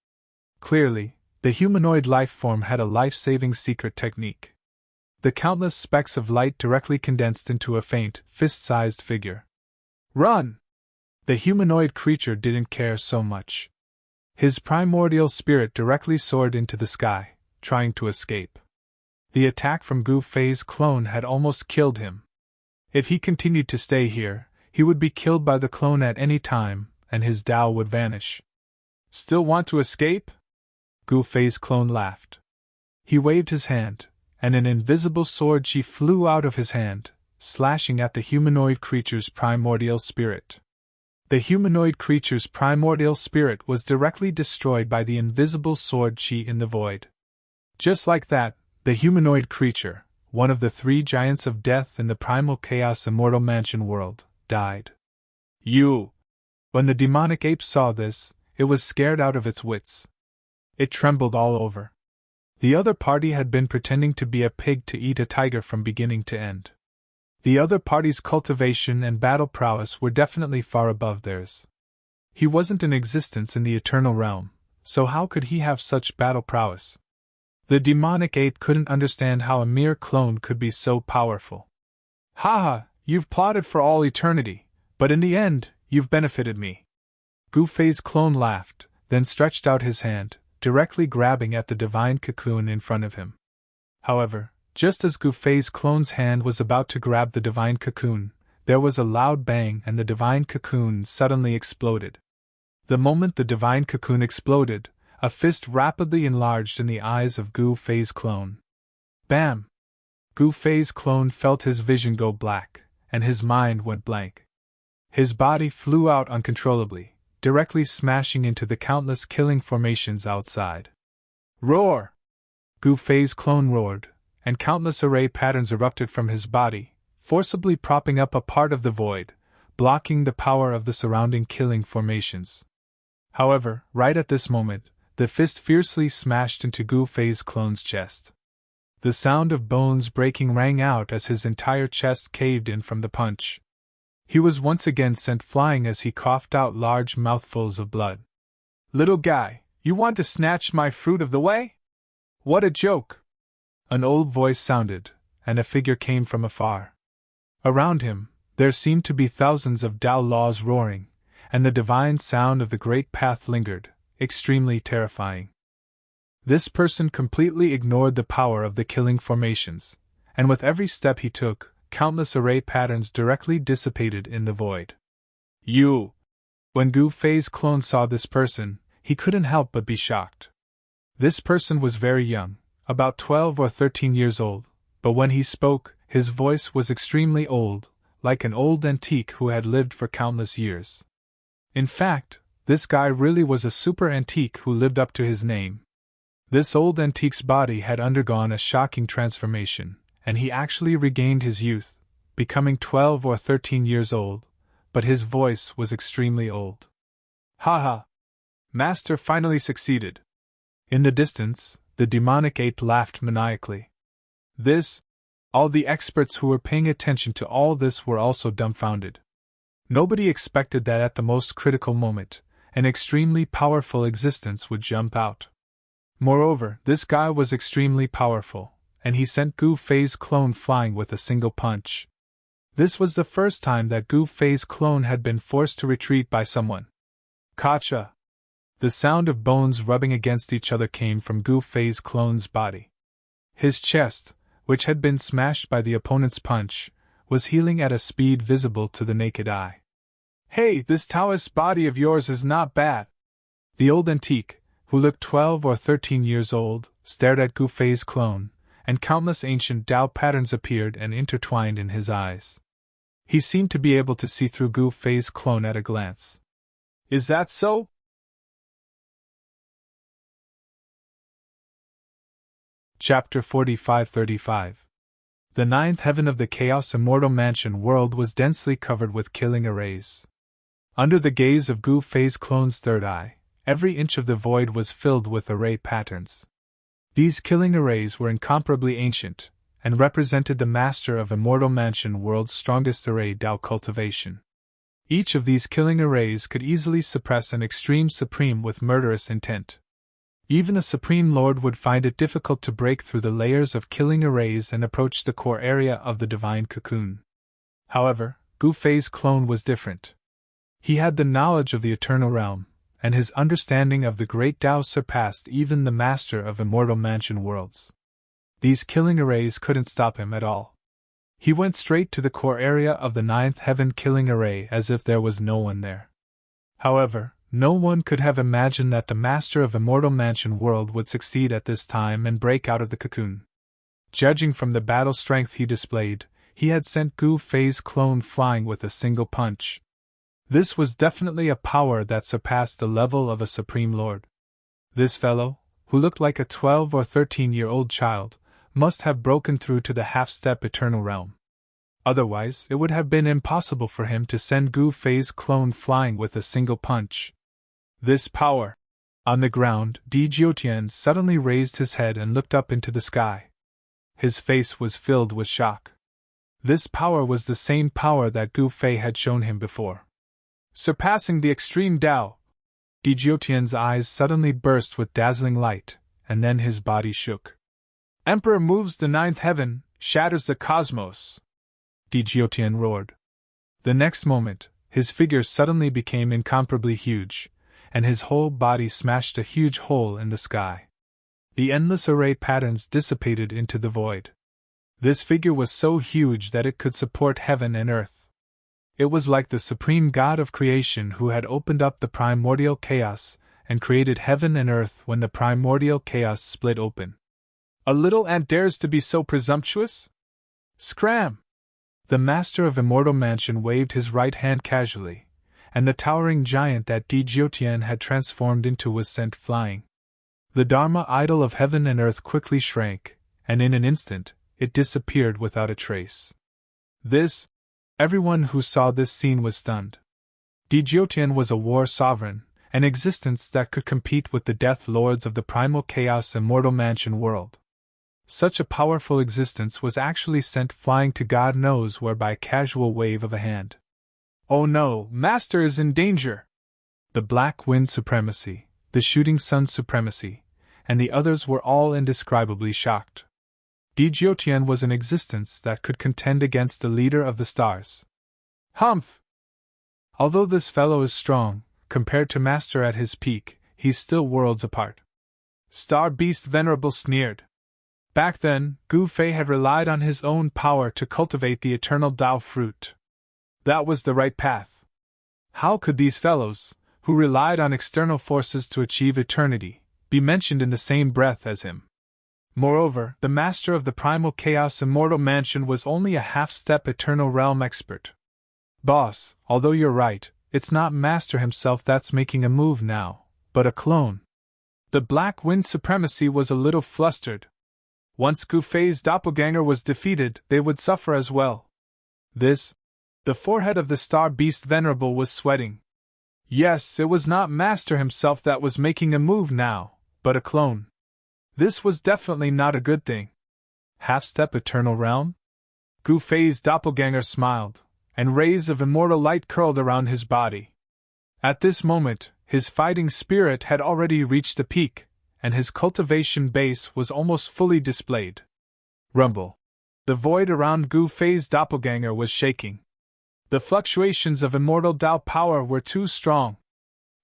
Clearly, the humanoid life form had a life-saving secret technique. The countless specks of light directly condensed into a faint, fist-sized figure. Run! The humanoid creature didn't care so much. His primordial spirit directly soared into the sky, trying to escape. The attack from Gu Fei's clone had almost killed him. If he continued to stay here, he would be killed by the clone at any time, and his Tao would vanish. Still want to escape? Gu Fei's clone laughed. He waved his hand, and an invisible sword chi flew out of his hand, slashing at the humanoid creature's primordial spirit. The humanoid creature's primordial spirit was directly destroyed by the invisible sword chi in the void. Just like that, the humanoid creature, one of the 3 giants of death in the primal chaos immortal mansion world, died. You! When the demonic ape saw this, it was scared out of its wits. It trembled all over. The other party had been pretending to be a pig to eat a tiger from beginning to end. The other party's cultivation and battle prowess were definitely far above theirs. He wasn't in existence in the eternal realm, so how could he have such battle prowess? The demonic ape couldn't understand how a mere clone could be so powerful. Haha, you've plotted for all eternity, but in the end, you've benefited me. Gu Fei's clone laughed, then stretched out his hand, directly grabbing at the divine cocoon in front of him. However, just as Gu Fei's clone's hand was about to grab the divine cocoon, there was a loud bang and the divine cocoon suddenly exploded. The moment the divine cocoon exploded, a fist rapidly enlarged in the eyes of Gu Fei's clone. Bam! Gu Fei's clone felt his vision go black, and his mind went blank. His body flew out uncontrollably, directly smashing into the countless killing formations outside. Roar! Gu Fei's clone roared, and countless array patterns erupted from his body, forcibly propping up a part of the void, blocking the power of the surrounding killing formations. However, right at this moment, the fist fiercely smashed into Gu Fei's clone's chest. The sound of bones breaking rang out as his entire chest caved in from the punch. He was once again sent flying as he coughed out large mouthfuls of blood. Little guy, you want to snatch my fruit of the way? What a joke! An old voice sounded, and a figure came from afar. Around him, there seemed to be thousands of Tao laws roaring, and the divine sound of the great path lingered, extremely terrifying. This person completely ignored the power of the killing formations, and with every step he took, countless array patterns directly dissipated in the void. You! When Gu Fei's clone saw this person, he couldn't help but be shocked. This person was very young, about 12 or 13 years old, but when he spoke, his voice was extremely old, like an old antique who had lived for countless years. In fact, this guy really was a super antique who lived up to his name. This old antique's body had undergone a shocking transformation, and he actually regained his youth, becoming 12 or 13 years old, but his voice was extremely old. Haha! Master finally succeeded. In the distance, the demonic ape laughed maniacally. All the experts who were paying attention to all this were also dumbfounded. Nobody expected that at the most critical moment, an extremely powerful existence would jump out. Moreover, this guy was extremely powerful, and he sent Gu Fei's clone flying with a single punch. This was the first time that Gu Fei's clone had been forced to retreat by someone. Kacha! The sound of bones rubbing against each other came from Gu Fei's clone's body. His chest, which had been smashed by the opponent's punch, was healing at a speed visible to the naked eye. Hey, this Taoist body of yours is not bad. The old antique, who looked 12 or 13 years old, stared at Gu Fei's clone, and countless ancient Tao patterns appeared and intertwined in his eyes. He seemed to be able to see through Gu Fei's clone at a glance. Is that so? Chapter 45-35. The ninth heaven of the Chaos Immortal Mansion world was densely covered with killing arrays. Under the gaze of Gu Fei's clone's third eye, every inch of the void was filled with array patterns. These killing arrays were incomparably ancient, and represented the master of Immortal Mansion world's strongest array Tao cultivation. Each of these killing arrays could easily suppress an extreme supreme with murderous intent. Even a Supreme Lord would find it difficult to break through the layers of killing arrays and approach the core area of the divine cocoon. However, Gu Fei's clone was different. He had the knowledge of the eternal realm, and his understanding of the great Tao surpassed even the master of Immortal Mansion worlds. These killing arrays couldn't stop him at all. He went straight to the core area of the ninth heaven killing array as if there was no one there. However, no one could have imagined that the master of Immortal Mansion world would succeed at this time and break out of the cocoon. Judging from the battle strength he displayed, he had sent Gu Fei's clone flying with a single punch. This was definitely a power that surpassed the level of a Supreme Lord. This fellow, who looked like a 12 or 13-year-old child, must have broken through to the half-step eternal realm. Otherwise, it would have been impossible for him to send Gu Fei's clone flying with a single punch. This power! On the ground, Di Jiutian suddenly raised his head and looked up into the sky. His face was filled with shock. This power was the same power that Gu Fei had shown him before. Surpassing the extreme Tao! Di Jiutian's eyes suddenly burst with dazzling light, and then his body shook. Emperor moves the ninth heaven, shatters the cosmos! Di Jiutian roared. The next moment, his figure suddenly became incomparably huge, and his whole body smashed a huge hole in the sky. The endless array patterns dissipated into the void. This figure was so huge that it could support heaven and earth. It was like the supreme god of creation who had opened up the primordial chaos and created heaven and earth when the primordial chaos split open. A little ant dares to be so presumptuous? Scram! The master of Immortal Mansion waved his right hand casually, and the towering giant that Djiotian had transformed into was sent flying. The Dharma idol of heaven and earth quickly shrank, and in an instant, it disappeared without a trace. Everyone who saw this scene was stunned. Djiotian was a war sovereign, an existence that could compete with the death lords of the primal chaos Immortal Mansion world. Such a powerful existence was actually sent flying to God knows where by a casual wave of a hand. Oh no, Master is in danger! The Black Wind Supremacy, the Shooting Sun Supremacy, and the others were all indescribably shocked. Djiotian was an existence that could contend against the leader of the stars. Humph! Although this fellow is strong, compared to Master at his peak, he's still worlds apart. Star Beast Venerable sneered. Back then, Gu Fei had relied on his own power to cultivate the eternal Tao fruit. That was the right path. How could these fellows, who relied on external forces to achieve eternity, be mentioned in the same breath as him? Moreover, the master of the primal chaos Immortal Mansion was only a half-step eternal realm expert. Boss, although you're right, it's not Master himself that's making a move now, but a clone. The Black Wind Supremacy was a little flustered. Once Gu Fei's doppelganger was defeated, they would suffer as well. The forehead of the Star Beast Venerable was sweating. Yes, it was not Master himself that was making a move now, but a clone. This was definitely not a good thing. Half-step eternal realm? Gu Fei's doppelganger smiled, and rays of immortal light curled around his body. At this moment, his fighting spirit had already reached the peak, and his cultivation base was almost fully displayed. Rumble. The void around Gu Fei's doppelganger was shaking. The fluctuations of immortal Tao power were too strong.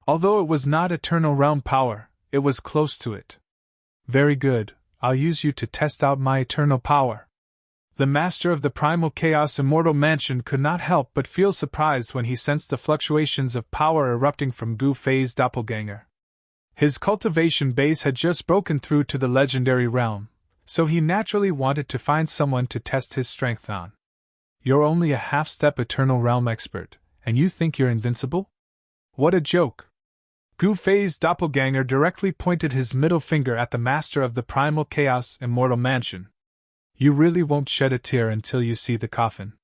Although it was not eternal realm power, it was close to it. Very good, I'll use you to test out my eternal power. The master of the primal chaos Immortal Mansion could not help but feel surprised when he sensed the fluctuations of power erupting from Gu Fei's doppelganger. His cultivation base had just broken through to the legendary realm, so he naturally wanted to find someone to test his strength on. You're only a half-step eternal realm expert, and you think you're invincible? What a joke! Gu Fei's doppelganger directly pointed his middle finger at the master of the primal chaos Immortal Mansion. You really won't shed a tear until you see the coffin.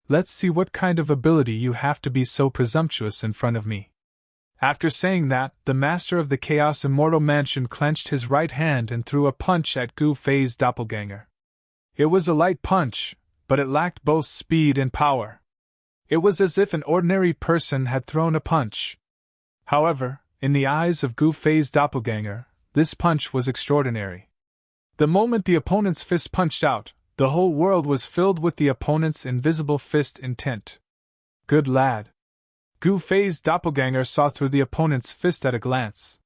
Let's see what kind of ability you have to be so presumptuous in front of me. After saying that, the master of the Chaos Immortal Mansion clenched his right hand and threw a punch at Gu Fei's doppelganger. It was a light punch, but it lacked both speed and power. It was as if an ordinary person had thrown a punch. However, in the eyes of Gu Fei's doppelganger, this punch was extraordinary. The moment the opponent's fist punched out, the whole world was filled with the opponent's invisible fist intent. Good lad. Gu Fei's doppelganger saw through the opponent's fist at a glance.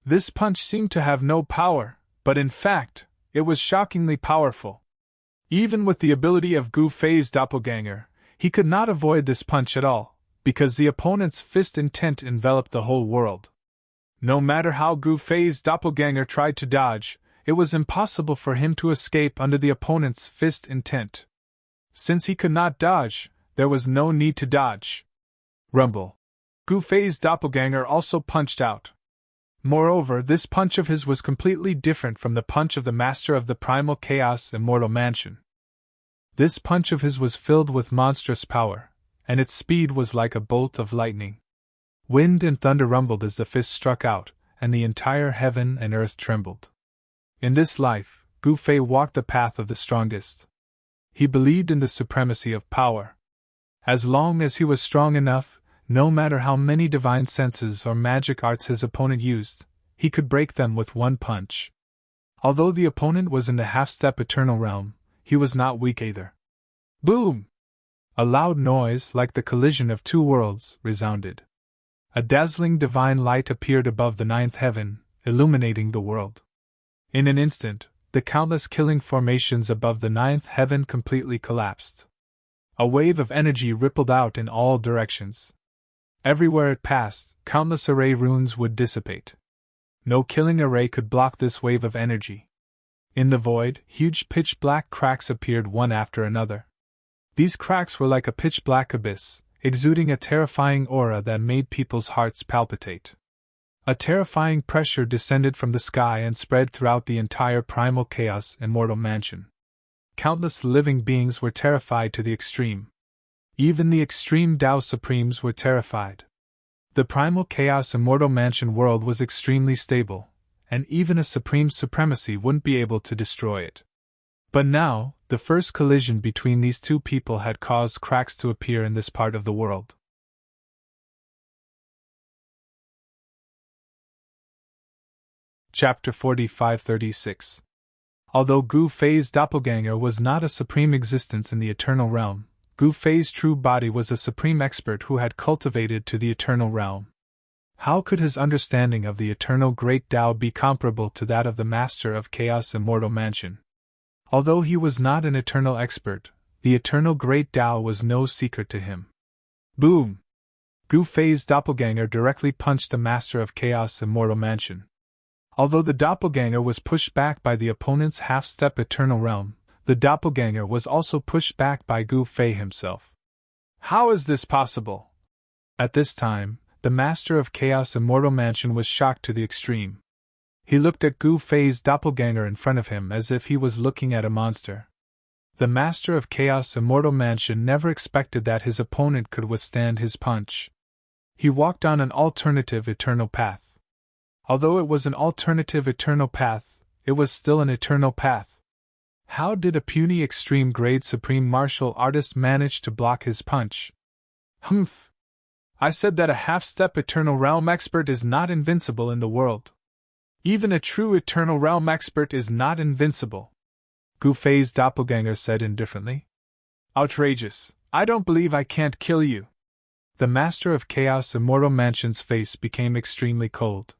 This punch seemed to have no power, but in fact, it was shockingly powerful. Even with the ability of Gu Fei's doppelganger, he could not avoid this punch at all, because the opponent's fist intent enveloped the whole world. No matter how Gu Fei's doppelganger tried to dodge, it was impossible for him to escape under the opponent's fist intent. Since he could not dodge, there was no need to dodge. Rumble. Gu Fei's doppelganger also punched out. Moreover, this punch of his was completely different from the punch of the master of the primal chaos Immortal Mansion. This punch of his was filled with monstrous power, and its speed was like a bolt of lightning. Wind and thunder rumbled as the fist struck out, and the entire heaven and earth trembled. In this life, Gu Fei walked the path of the strongest. He believed in the supremacy of power. As long as he was strong enough, no matter how many divine senses or magic arts his opponent used, he could break them with one punch. Although the opponent was in the half-step eternal realm, he was not weak either. Boom! A loud noise, like the collision of two worlds, resounded. A dazzling divine light appeared above the ninth heaven, illuminating the world. In an instant, the countless killing formations above the ninth heaven completely collapsed. A wave of energy rippled out in all directions. Everywhere it passed, countless array runes would dissipate. No killing array could block this wave of energy. In the void, huge pitch-black cracks appeared one after another. These cracks were like a pitch-black abyss, exuding a terrifying aura that made people's hearts palpitate. A terrifying pressure descended from the sky and spread throughout the entire primal chaos immortal mansion. Countless living beings were terrified to the extreme. Even the extreme Tao Supremes were terrified. The primal chaos immortal mansion world was extremely stable, and even a supreme supremacy wouldn't be able to destroy it. But now, the first collision between these two people had caused cracks to appear in this part of the world. Chapter 45-36. Although Gu Fei's doppelganger was not a supreme existence in the eternal realm, Gu Fei's true body was a supreme expert who had cultivated to the eternal realm. How could his understanding of the eternal great Tao be comparable to that of the master of Chaos Immortal Mansion? Although he was not an eternal expert, the eternal great Tao was no secret to him. Boom! Gu Fei's doppelganger directly punched the master of Chaos Immortal Mansion. Although the doppelganger was pushed back by the opponent's half-step eternal realm, the doppelganger was also pushed back by Gu Fei himself. How is this possible? At this time, the master of Chaos Immortal Mansion was shocked to the extreme. He looked at Gu Fei's doppelganger in front of him as if he was looking at a monster. The master of Chaos Immortal Mansion never expected that his opponent could withstand his punch. He walked on an alternative eternal path. Although it was an alternative eternal path, it was still an eternal path. How did a puny extreme grade supreme martial artist manage to block his punch? Humph! I said that a half-step eternal realm expert is not invincible in the world. Even a true eternal realm expert is not invincible. Gu Fei's doppelganger said indifferently. Outrageous! I don't believe I can't kill you. The master of Chaos Immortal Mansion's face became extremely cold.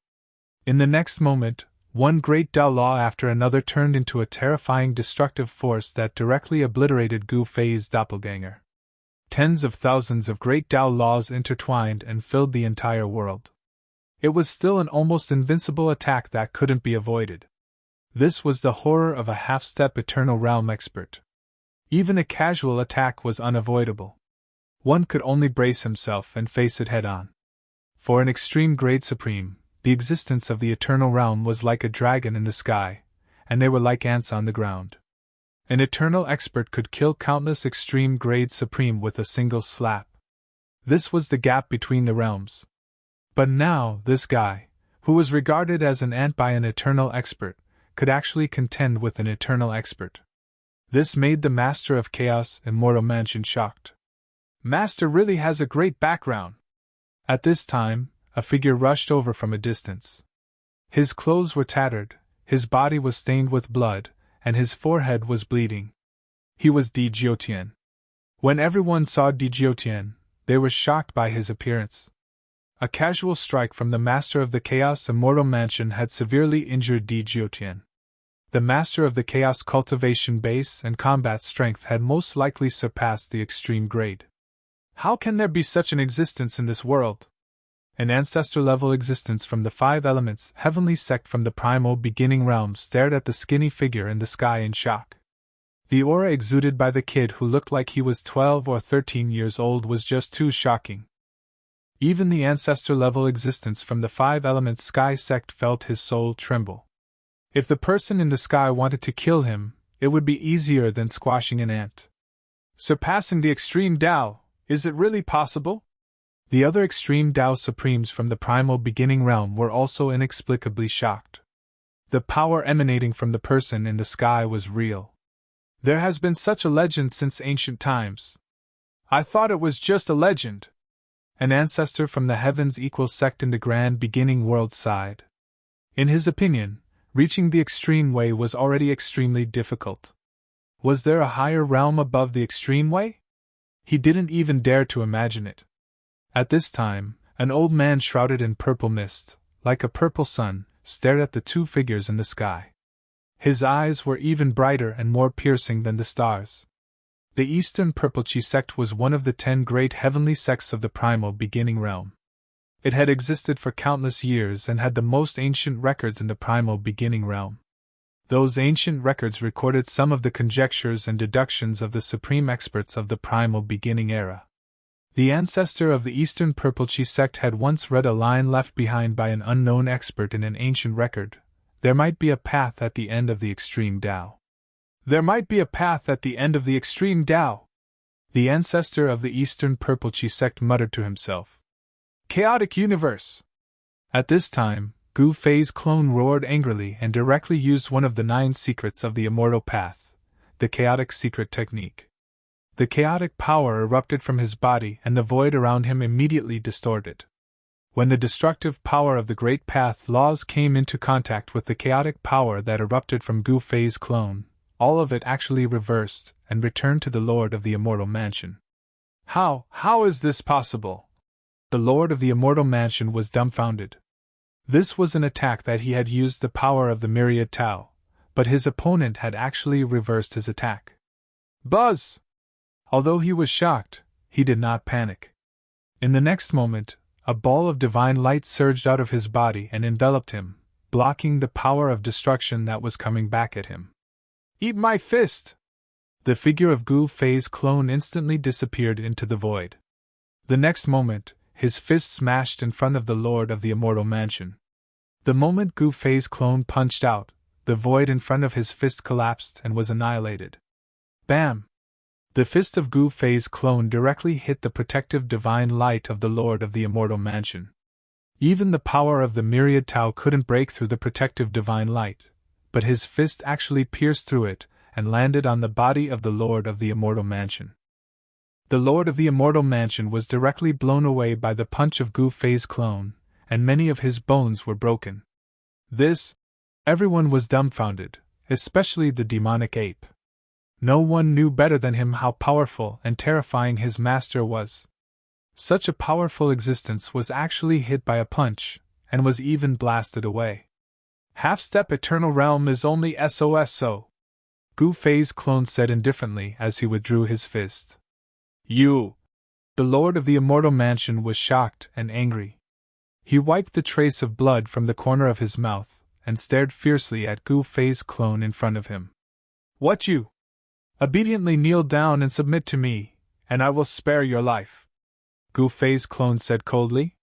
In the next moment, one great Tao law after another turned into a terrifying destructive force that directly obliterated Gu Fei's doppelganger. Tens of thousands of great Tao laws intertwined and filled the entire world. It was still an almost invincible attack that couldn't be avoided. This was the horror of a half-step eternal realm expert. Even a casual attack was unavoidable. One could only brace himself and face it head-on. For an extreme grade supreme, the existence of the eternal realm was like a dragon in the sky, and they were like ants on the ground. An eternal expert could kill countless extreme grade supreme with a single slap. This was the gap between the realms. But now, this guy, who was regarded as an ant by an eternal expert, could actually contend with an eternal expert. This made the master of Chaos Immortal Mansion shocked. Master really has a great background. At this time, a figure rushed over from a distance. His clothes were tattered, his body was stained with blood, and his forehead was bleeding. He was Di Jiutian. When everyone saw Di Jiutian, they were shocked by his appearance. A casual strike from the master of the Chaos Immortal Mansion had severely injured Di Jiutian. The master of the Chaos cultivation base and combat strength had most likely surpassed the extreme grade. How can there be such an existence in this world? An ancestor-level existence from the five elements, heavenly sect from the primal beginning realm stared at the skinny figure in the sky in shock. The aura exuded by the kid who looked like he was 12 or 13 years old was just too shocking. Even the ancestor-level existence from the five elements sky sect felt his soul tremble. If the person in the sky wanted to kill him, it would be easier than squashing an ant. Surpassing the extreme Tao, is it really possible? The other extreme Tao Supremes from the primal beginning realm were also inexplicably shocked. The power emanating from the person in the sky was real. There has been such a legend since ancient times. I thought it was just a legend. An ancestor from the heavens equal sect in the grand beginning world sighed. In his opinion, reaching the extreme way was already extremely difficult. Was there a higher realm above the extreme way? He didn't even dare to imagine it. At this time, an old man shrouded in purple mist, like a purple sun, stared at the two figures in the sky. His eyes were even brighter and more piercing than the stars. The Eastern Purple Chi sect was one of the 10 great heavenly sects of the primal beginning realm. It had existed for countless years and had the most ancient records in the primal beginning realm. Those ancient records recorded some of the conjectures and deductions of the supreme experts of the primal beginning era. The ancestor of the Eastern Purplechee sect had once read a line left behind by an unknown expert in an ancient record: there might be a path at the end of the extreme Tao. There might be a path at the end of the extreme Tao. The ancestor of the Eastern Purplechee sect muttered to himself. Chaotic universe! At this time, Gu Fei's clone roared angrily and directly used one of the 9 secrets of the immortal path, the chaotic secret technique. The chaotic power erupted from his body and the void around him immediately distorted. When the destructive power of the Great Path laws came into contact with the chaotic power that erupted from Gu Fei's clone, all of it actually reversed and returned to the Lord of the Immortal Mansion. How is this possible? The Lord of the Immortal Mansion was dumbfounded. This was an attack that he had used the power of the myriad Tao, but his opponent had actually reversed his attack. Buzz! Although he was shocked, he did not panic. In the next moment, a ball of divine light surged out of his body and enveloped him, blocking the power of destruction that was coming back at him. Eat my fist! The figure of Gu Fei's clone instantly disappeared into the void. The next moment, his fist smashed in front of the Lord of the Immortal Mansion. The moment Gu Fei's clone punched out, the void in front of his fist collapsed and was annihilated. Bam! The fist of Gu Fei's clone directly hit the protective divine light of the Lord of the Immortal Mansion. Even the power of the myriad Tao couldn't break through the protective divine light, but his fist actually pierced through it and landed on the body of the Lord of the Immortal Mansion. The Lord of the Immortal Mansion was directly blown away by the punch of Gu Fei's clone, and many of his bones were broken. Everyone was dumbfounded, especially the demonic ape. No one knew better than him how powerful and terrifying his master was. Such a powerful existence was actually hit by a punch, and was even blasted away. Half-step Eternal Realm is only SOS. Gu Fei's clone said indifferently as he withdrew his fist. You! The Lord of the Immortal Mansion was shocked and angry. He wiped the trace of blood from the corner of his mouth and stared fiercely at Gu Fei's clone in front of him. What you? Obediently kneel down and submit to me, and I will spare your life. Gu Fei's clone said coldly.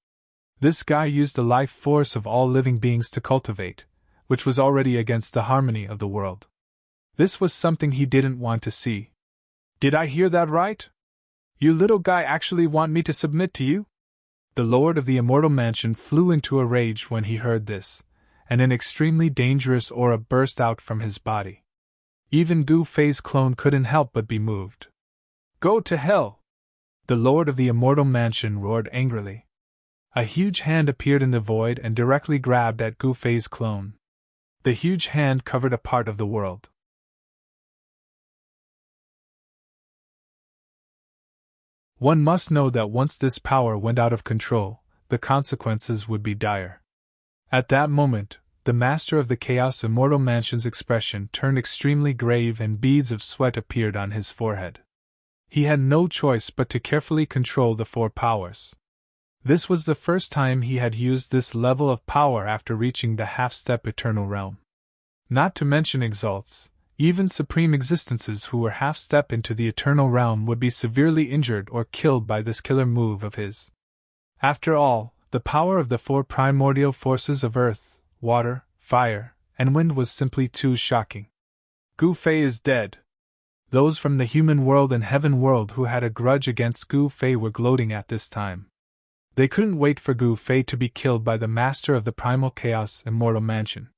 This guy used the life force of all living beings to cultivate, which was already against the harmony of the world. This was something he didn't want to see. Did I hear that right? You little guy actually want me to submit to you? The Lord of the Immortal Mansion flew into a rage when he heard this, and an extremely dangerous aura burst out from his body. Even Gu Fei's clone couldn't help but be moved. Go to hell! The Lord of the Immortal Mansion roared angrily. A huge hand appeared in the void and directly grabbed at Gu Fei's clone. The huge hand covered a part of the world. One must know that once this power went out of control, the consequences would be dire. At that moment, the master of the Chaos Immortal Mansion's expression turned extremely grave and beads of sweat appeared on his forehead. He had no choice but to carefully control the 4 powers. This was the first time he had used this level of power after reaching the half-step Eternal Realm. Not to mention exalts, even supreme existences who were half-step into the Eternal Realm would be severely injured or killed by this killer move of his. After all, the power of the 4 primordial forces of earth, water, fire, and wind was simply too shocking. Gu Fei is dead. Those from the human world and heaven world who had a grudge against Gu Fei were gloating at this time. They couldn't wait for Gu Fei to be killed by the master of the primal Chaos Immortal Mansion.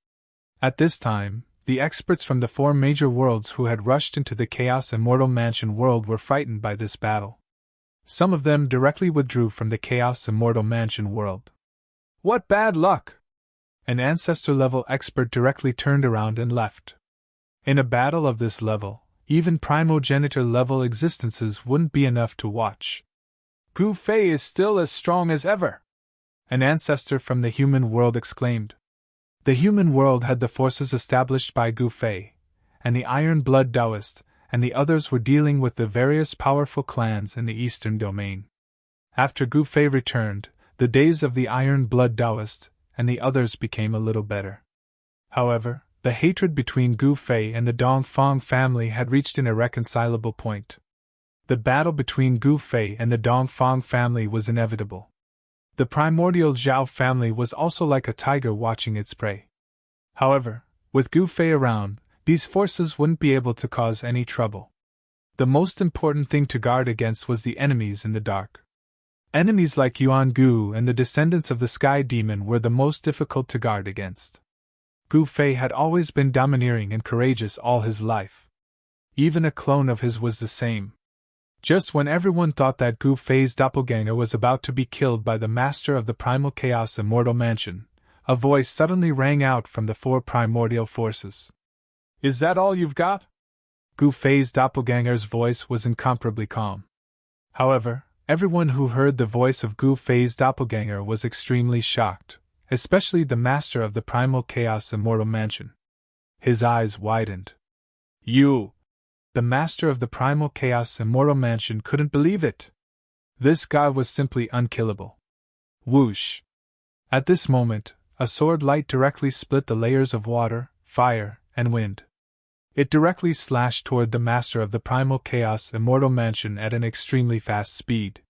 At this time, the experts from the 4 major worlds who had rushed into the Chaos Immortal Mansion world were frightened by this battle. Some of them directly withdrew from the Chaos Immortal Mansion world. What bad luck! An ancestor-level expert directly turned around and left. In a battle of this level, even primogenitor-level existences wouldn't be enough to watch. Gu Fei is still as strong as ever! An ancestor from the human world exclaimed. The human world had the forces established by Gu Fei, and the Iron Blood Taoist, and the others were dealing with the various powerful clans in the eastern domain. After Gu Fei returned, the days of the Iron Blood Taoist and the others became a little better. However, the hatred between Gu Fei and the Dongfang family had reached an irreconcilable point. The battle between Gu Fei and the Dongfang family was inevitable. The primordial Zhao family was also like a tiger watching its prey. However, with Gu Fei around, these forces wouldn't be able to cause any trouble. The most important thing to guard against was the enemies in the dark. Enemies like Yuan Gu and the descendants of the Sky Demon were the most difficult to guard against. Gu Fei had always been domineering and courageous all his life. Even a clone of his was the same. Just when everyone thought that Gu Fei's doppelganger was about to be killed by the master of the Primal Chaos Immortal Mansion, a voice suddenly rang out from the four primordial forces. "Is that all you've got?" Gu Fei's doppelganger's voice was incomparably calm. However, everyone who heard the voice of Gu Fei's doppelganger was extremely shocked, especially the master of the Primal Chaos Immortal Mansion. His eyes widened. "You!" The master of the Primal Chaos Immortal Mansion couldn't believe it. This guy was simply unkillable. Whoosh! At this moment, a sword light directly split the layers of water, fire, and wind. It directly slashed toward the master of the Primal Chaos Immortal Mansion at an extremely fast speed.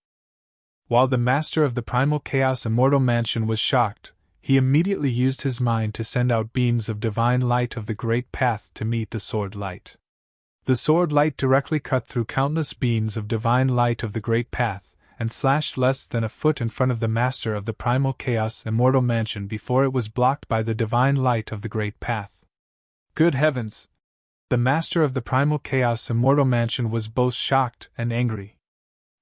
While the master of the Primal Chaos Immortal Mansion was shocked, he immediately used his mind to send out beams of divine light of the Great Path to meet the sword light. The sword light directly cut through countless beams of divine light of the Great Path, and slashed less than a foot in front of the master of the Primal Chaos Immortal Mansion before it was blocked by the divine light of the Great Path. Good heavens! The master of the Primal Chaos Immortal Mansion was both shocked and angry.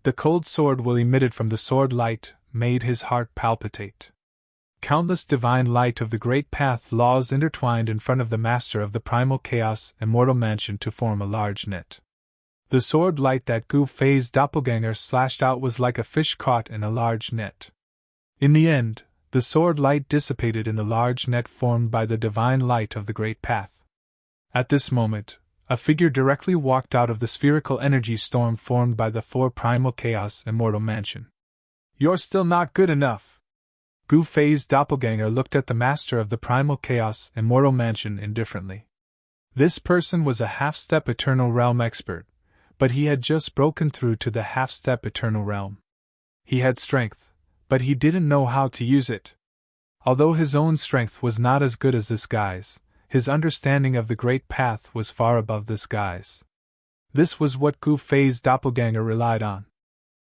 The cold sword will emitted from the sword light made his heart palpitate. Countless divine light of the Great Path laws intertwined in front of the master of the Primal Chaos Immortal Mansion to form a large net. The sword light that Gu Fei's doppelganger slashed out was like a fish caught in a large net. In the end, the sword light dissipated in the large net formed by the divine light of the Great Path. At this moment, a figure directly walked out of the spherical energy storm formed by the four Primal Chaos Immortal Mansion. "You're still not good enough." Gu Fei's doppelganger looked at the master of the Primal Chaos Immortal Mansion indifferently. This person was a half-step Eternal Realm expert, but he had just broken through to the half-step Eternal Realm. He had strength, but he didn't know how to use it. Although his own strength was not as good as this guy's, his understanding of the Great Path was far above this guy's. This was what Gu Fei's doppelganger relied on.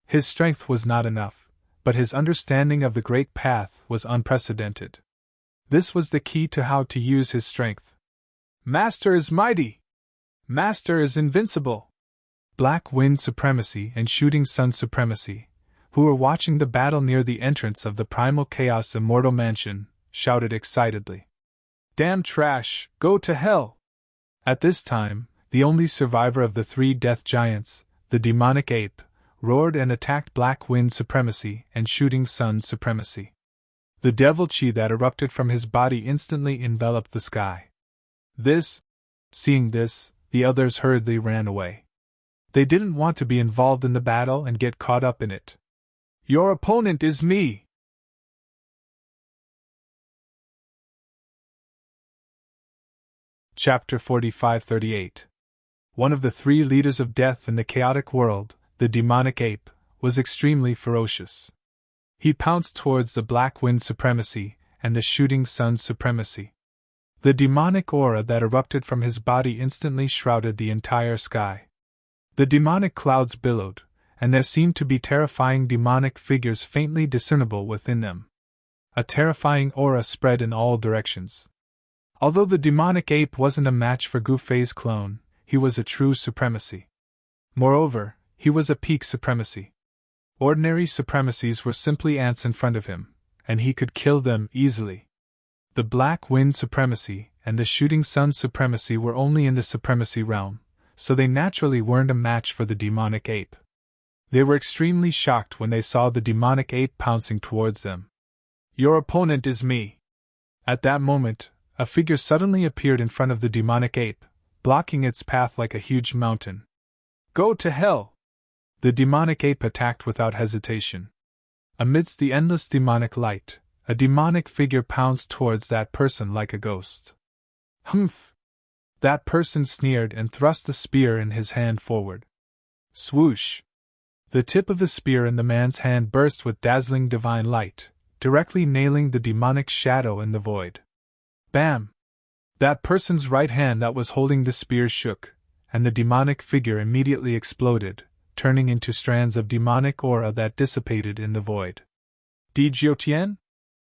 His strength was not enough, but his understanding of the Great Path was unprecedented. This was the key to how to use his strength. "Master is mighty! Master is invincible!" Black Wind Supremacy and Shooting Sun Supremacy, who were watching the battle near the entrance of the Primal Chaos Immortal Mansion, shouted excitedly. "Damn trash, go to hell!" At this time, the only survivor of the three death giants, the demonic ape, roared and attacked Black Wind Supremacy and Shooting Sun Supremacy. The devil chi that erupted from his body instantly enveloped the sky. Seeing this, the others hurriedly ran away. They didn't want to be involved in the battle and get caught up in it. "Your opponent is me!" Chapter 45-38. One of the three leaders of death in the chaotic world, the demonic ape, was extremely ferocious. He pounced towards the Black Wind Supremacy and the Shooting Sun Supremacy. The demonic aura that erupted from his body instantly shrouded the entire sky. The demonic clouds billowed, and there seemed to be terrifying demonic figures faintly discernible within them. A terrifying aura spread in all directions. Although the demonic ape wasn't a match for Gu Fei's clone, he was a true supremacy. Moreover, he was a peak supremacy. Ordinary supremacies were simply ants in front of him, and he could kill them easily. The Black Wind Supremacy and the Shooting Sun Supremacy were only in the supremacy realm, so they naturally weren't a match for the demonic ape. They were extremely shocked when they saw the demonic ape pouncing towards them. "Your opponent is me." At that moment, a figure suddenly appeared in front of the demonic ape, blocking its path like a huge mountain. "Go to hell!" The demonic ape attacked without hesitation. Amidst the endless demonic light, a demonic figure pounced towards that person like a ghost. Humph! That person sneered and thrust the spear in his hand forward. Swoosh! The tip of the spear in the man's hand burst with dazzling divine light, directly nailing the demonic shadow in the void. Bam! That person's right hand that was holding the spear shook, and the demonic figure immediately exploded, turning into strands of demonic aura that dissipated in the void. Dijiotien?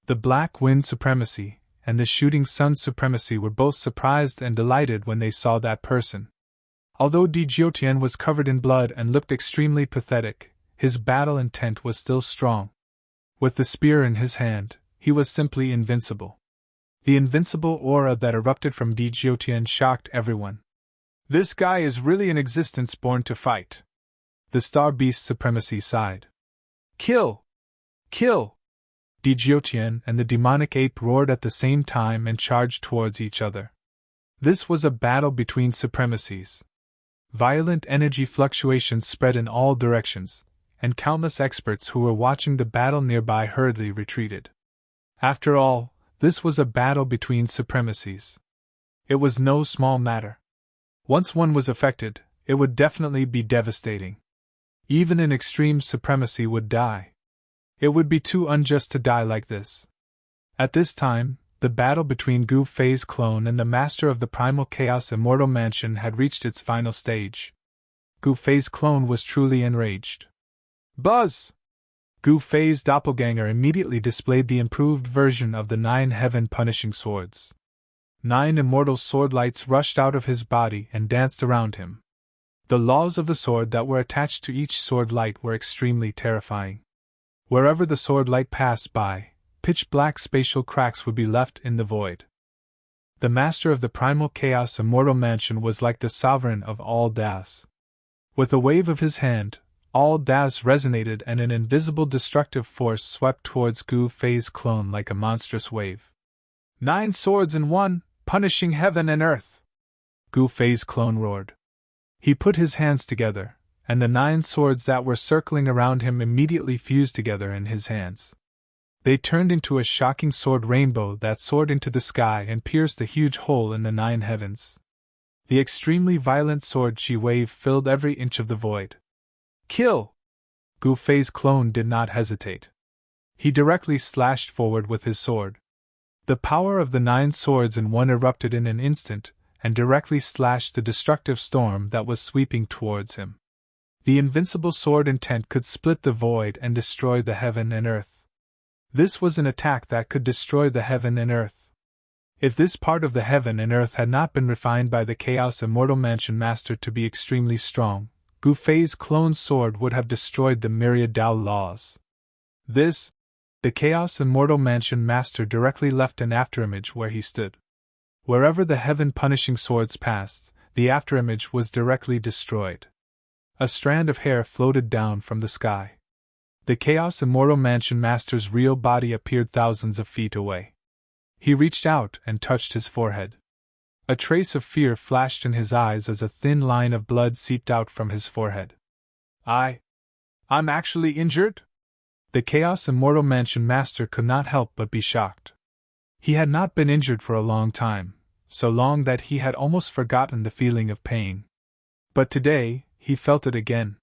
The Black Wind Supremacy and the Shooting Sun Supremacy were both surprised and delighted when they saw that person. Although Dijiotien was covered in blood and looked extremely pathetic, his battle intent was still strong. With the spear in his hand, he was simply invincible. The invincible aura that erupted from Dijiotien shocked everyone. This guy is really an existence born to fight. The Star Beast Supremacy sighed. Kill! Kill! Dijiotien and the demonic ape roared at the same time and charged towards each other. This was a battle between supremacies. Violent energy fluctuations spread in all directions, and countless experts who were watching the battle nearby hurriedly retreated. After all, this was a battle between supremacies. It was no small matter. Once one was affected, it would definitely be devastating. Even an extreme supremacy would die. It would be too unjust to die like this. At this time, the battle between Gu Fei's clone and the master of the Primal Chaos Immortal Mansion had reached its final stage. Gu Fei's clone was truly enraged. Buzz! Gu Fei's doppelganger immediately displayed the improved version of the 9 heaven-punishing swords. 9 immortal sword lights rushed out of his body and danced around him. The laws of the sword that were attached to each sword light were extremely terrifying. Wherever the sword light passed by, pitch-black spatial cracks would be left in the void. The master of the Primal Chaos Immortal Mansion was like the sovereign of all Daos. With a wave of his hand, all Daos resonated and an invisible destructive force swept towards Gu Fei's clone like a monstrous wave. 9 swords in one, punishing heaven and earth! Gu Fei's clone roared. He put his hands together, and the 9 swords that were circling around him immediately fused together in his hands. They turned into a shocking sword rainbow that soared into the sky and pierced a huge hole in the 9 heavens. The extremely violent sword chi wave filled every inch of the void. Kill! Gu Fei's clone did not hesitate. He directly slashed forward with his sword. The power of the 9 swords in one erupted in an instant, and directly slashed the destructive storm that was sweeping towards him. The invincible sword intent could split the void and destroy the heaven and earth. This was an attack that could destroy the heaven and earth. If this part of the heaven and earth had not been refined by the Chaos Immortal Mansion Master to be extremely strong, Gu Fei's clone's sword would have destroyed the myriad Tao laws. The Chaos Immortal Mansion Master directly left an afterimage where he stood. Wherever the heaven-punishing swords passed, the afterimage was directly destroyed. A strand of hair floated down from the sky. The Chaos Immortal Mansion Master's real body appeared thousands of feet away. He reached out and touched his forehead. A trace of fear flashed in his eyes as a thin line of blood seeped out from his forehead. I'm actually injured? The Chaos Immortal Mansion Master could not help but be shocked. He had not been injured for a long time, so long that he had almost forgotten the feeling of pain. But today, he felt it again.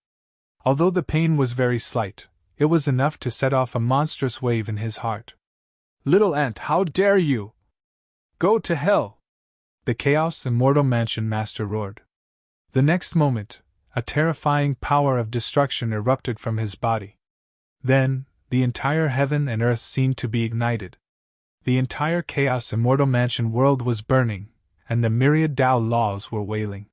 Although the pain was very slight, it was enough to set off a monstrous wave in his heart. Little ant, how dare you! Go to hell! The Chaos Immortal Mansion Master roared. The next moment, a terrifying power of destruction erupted from his body. Then, the entire heaven and earth seemed to be ignited. The entire Chaos Immortal Mansion world was burning, and the myriad Tao laws were wailing.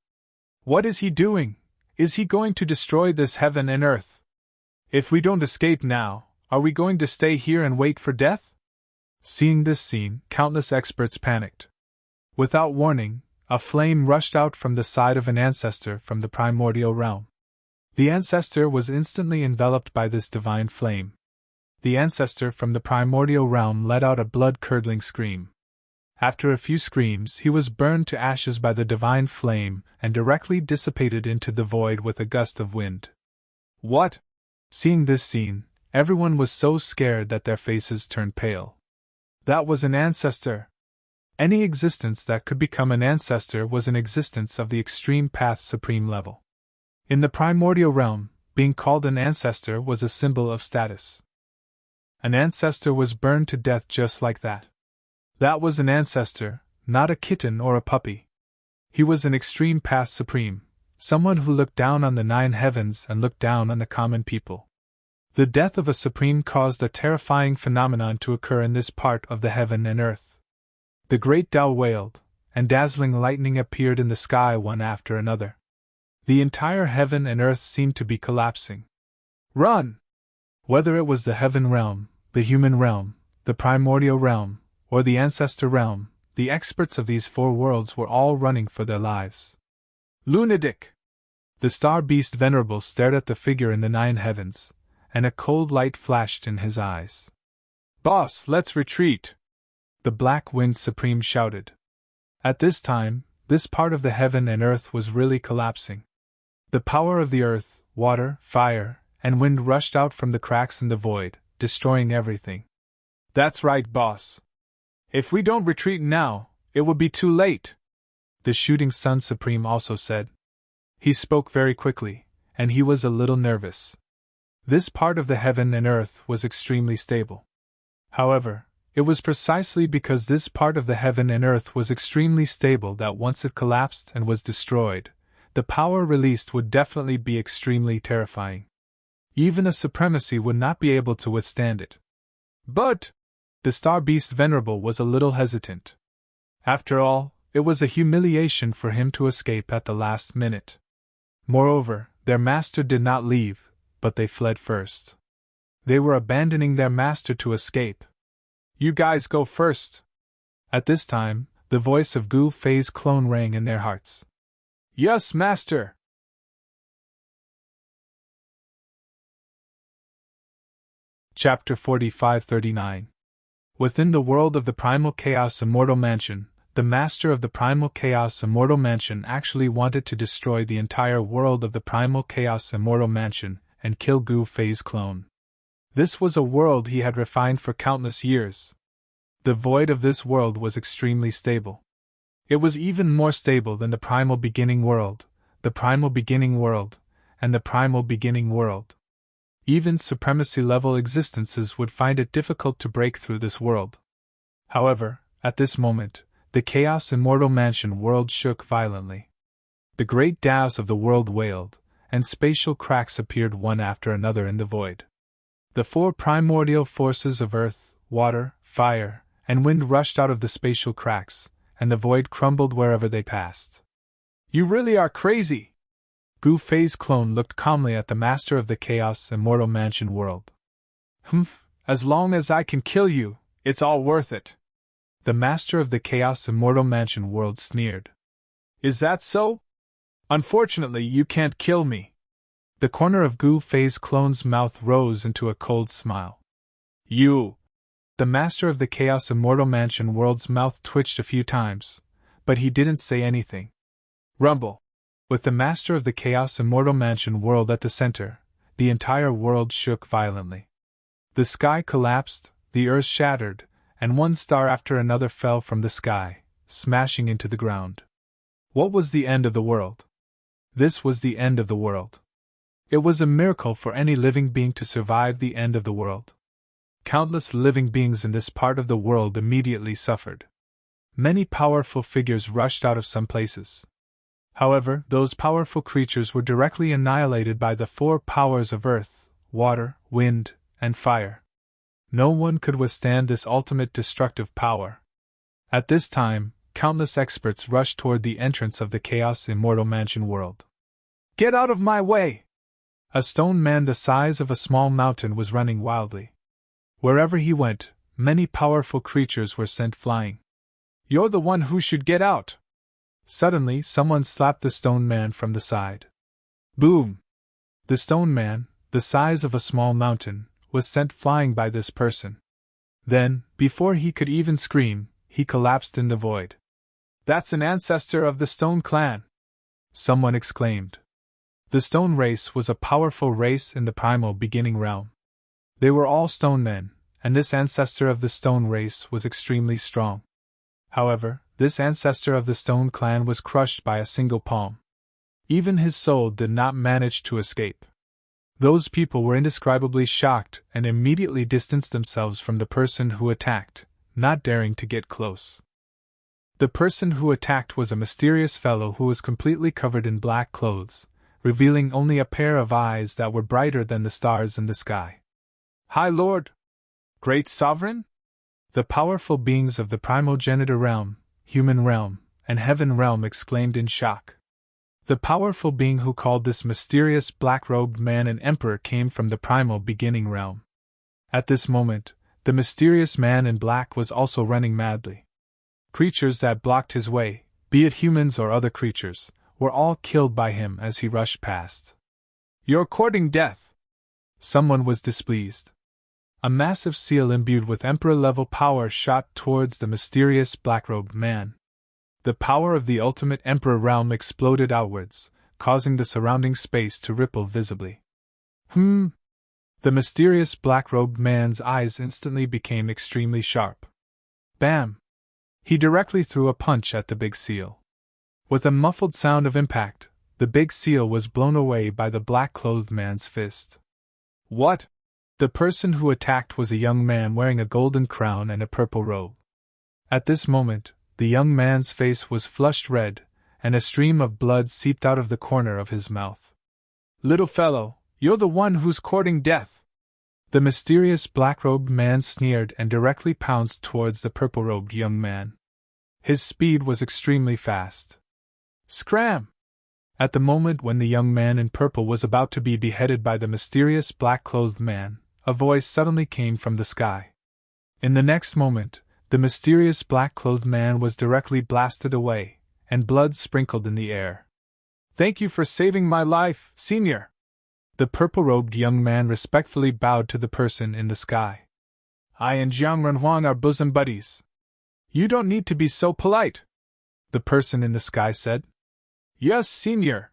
What is he doing? Is he going to destroy this heaven and earth? If we don't escape now, are we going to stay here and wait for death? Seeing this scene, countless experts panicked. Without warning, a flame rushed out from the side of an ancestor from the primordial realm. The ancestor was instantly enveloped by this divine flame. The ancestor from the primordial realm let out a blood-curdling scream. After a few screams, he was burned to ashes by the divine flame and directly dissipated into the void with a gust of wind. What? Seeing this scene, everyone was so scared that their faces turned pale. That was an ancestor! Any existence that could become an ancestor was an existence of the extreme path supreme level. In the primordial realm, being called an ancestor was a symbol of status. An ancestor was burned to death just like that. That was an ancestor, not a kitten or a puppy. He was an extreme path supreme, someone who looked down on the 9 heavens and looked down on the common people. The death of a supreme caused a terrifying phenomenon to occur in this part of the heaven and earth. The great Tao wailed, and dazzling lightning appeared in the sky one after another. The entire heaven and earth seemed to be collapsing. Run! Whether it was the heaven realm, the human realm, the primordial realm, or the ancestor realm, the experts of these 4 worlds were all running for their lives. Lunatic! The star beast Venerable stared at the figure in the 9 heavens, and a cold light flashed in his eyes. Boss, let's retreat! The Black Wind Supreme shouted. At this time, this part of the heaven and earth was really collapsing. The power of the earth, water, fire, and wind rushed out from the cracks in the void, destroying everything. That's right, boss. If we don't retreat now, it will be too late, the Shooting Sun Supreme also said. He spoke very quickly, and he was a little nervous. This part of the heaven and earth was extremely stable. However, it was precisely because this part of the heaven and earth was extremely stable that once it collapsed and was destroyed, the power released would definitely be extremely terrifying. Even a supremacy would not be able to withstand it. But the star beast Venerable was a little hesitant. After all, it was a humiliation for him to escape at the last minute. Moreover, their master did not leave, but they fled first. They were abandoning their master to escape. You guys go first! At this time, the voice of Gu Fei's clone rang in their hearts. Yes, master! Chapter 45-39. Within the world of the Primal Chaos Immortal Mansion, the master of the Primal Chaos Immortal Mansion actually wanted to destroy the entire world of the Primal Chaos Immortal Mansion and kill Gu Fei's clone. This was a world he had refined for countless years. The void of this world was extremely stable. It was even more stable than the Primal Beginning World, the Primal Beginning World, and the Primal Beginning World. Even supremacy-level existences would find it difficult to break through this world. However, at this moment, the Chaos Immortal Mansion world shook violently. The great Taos of the world wailed, and spatial cracks appeared one after another in the void. The 4 primordial forces of earth, water, fire, and wind rushed out of the spatial cracks, and the void crumbled wherever they passed. You really are crazy! Gu Fei's clone looked calmly at the master of the Chaos Immortal Mansion world. Humph, as long as I can kill you, it's all worth it. The master of the Chaos Immortal Mansion world sneered. Is that so? Unfortunately, you can't kill me. The corner of Gu Fei's clone's mouth rose into a cold smile. You! The master of the Chaos Immortal Mansion world's mouth twitched a few times, but he didn't say anything. Rumble! With the master of the Chaos Immortal Mansion world at the center, the entire world shook violently. The sky collapsed, the earth shattered, and one star after another fell from the sky, smashing into the ground. What was the end of the world? This was the end of the world. It was a miracle for any living being to survive the end of the world. Countless living beings in this part of the world immediately suffered. Many powerful figures rushed out of some places. However, those powerful creatures were directly annihilated by the 4 powers of earth, water, wind, and fire. No one could withstand this ultimate destructive power. At this time, countless experts rushed toward the entrance of the Chaos Immortal Mansion world. Get out of my way! A stone man the size of a small mountain was running wildly. Wherever he went, many powerful creatures were sent flying. You're the one who should get out! Suddenly, someone slapped the stone man from the side. Boom! The stone man, the size of a small mountain, was sent flying by this person. Then, before he could even scream, he collapsed in the void. That's an ancestor of the Stone Clan! Someone exclaimed. The Stone race was a powerful race in the Primal Beginning realm. They were all stone men, and this ancestor of the stone race was extremely strong. However, this ancestor of the stone clan was crushed by a single palm. Even his soul did not manage to escape. Those people were indescribably shocked and immediately distanced themselves from the person who attacked, not daring to get close. The person who attacked was a mysterious fellow who was completely covered in black clothes, revealing only a pair of eyes that were brighter than the stars in the sky. "High Lord! Great Sovereign!" The powerful beings of the primogenitor realm, human realm, and heaven realm exclaimed in shock. The powerful being who called this mysterious black-robed man an emperor came from the primal beginning realm. At this moment, the mysterious man in black was also running madly. Creatures that blocked his way, be it humans or other creatures, were all killed by him as he rushed past. "You're courting death!" Someone was displeased. A massive seal imbued with emperor-level power shot towards the mysterious black-robed man. The power of the ultimate emperor realm exploded outwards, causing the surrounding space to ripple visibly. The mysterious black-robed man's eyes instantly became extremely sharp. Bam! He directly threw a punch at the big seal. With a muffled sound of impact, the big seal was blown away by the black-clothed man's fist. What? The person who attacked was a young man wearing a golden crown and a purple robe. At this moment, the young man's face was flushed red, and a stream of blood seeped out of the corner of his mouth. "Little fellow, you're the one who's courting death!" The mysterious black-robed man sneered and directly pounced towards the purple-robed young man. His speed was extremely fast. Scram! At the moment when the young man in purple was about to be beheaded by the mysterious black-clothed man, a voice suddenly came from the sky. In the next moment, the mysterious black-clothed man was directly blasted away, and blood sprinkled in the air. "Thank you for saving my life, Senior!" The purple-robed young man respectfully bowed to the person in the sky. "I and Jiang Renhuang are bosom buddies. You don't need to be so polite," the person in the sky said. "Yes, Senior."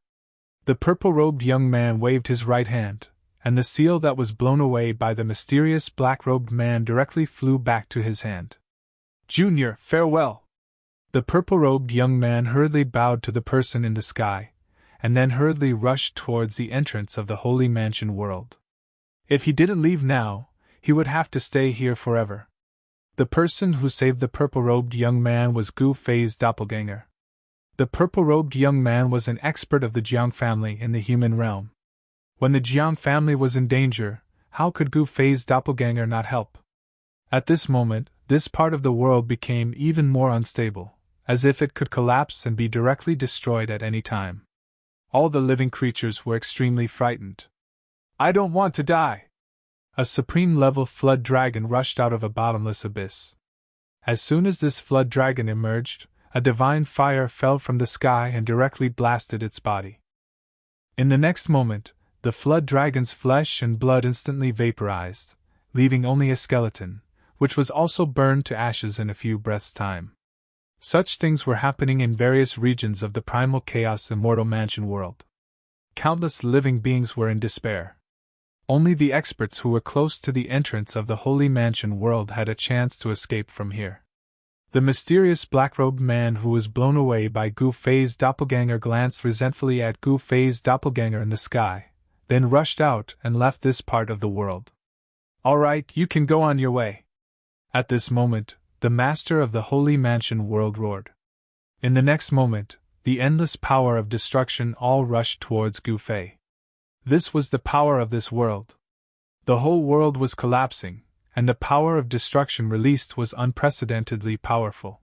The purple-robed young man waved his right hand, and the seal that was blown away by the mysterious black-robed man directly flew back to his hand. "Junior, farewell." The purple-robed young man hurriedly bowed to the person in the sky, and then hurriedly rushed towards the entrance of the Holy Mansion world. If he didn't leave now, he would have to stay here forever. The person who saved the purple-robed young man was Gu Fei's doppelganger. The purple-robed young man was an expert of the Jiang family in the human realm. When the Jiang family was in danger, how could Gu Fei's doppelganger not help? At this moment, this part of the world became even more unstable, as if it could collapse and be directly destroyed at any time. All the living creatures were extremely frightened. "I don't want to die!" A supreme-level flood dragon rushed out of a bottomless abyss. As soon as this flood dragon emerged, a divine fire fell from the sky and directly blasted its body. In the next moment, the flood dragon's flesh and blood instantly vaporized, leaving only a skeleton, which was also burned to ashes in a few breaths' time. Such things were happening in various regions of the primal chaos immortal mansion world. Countless living beings were in despair. Only the experts who were close to the entrance of the Holy Mansion world had a chance to escape from here. The mysterious black-robed man who was blown away by Gu Fei's doppelganger glanced resentfully at Gu Fei's doppelganger in the sky, then rushed out and left this part of the world. "All right, you can go on your way." At this moment, the master of the Holy Mansion world roared. In the next moment, the endless power of destruction all rushed towards Gu Fei. This was the power of this world. The whole world was collapsing, and the power of destruction released was unprecedentedly powerful.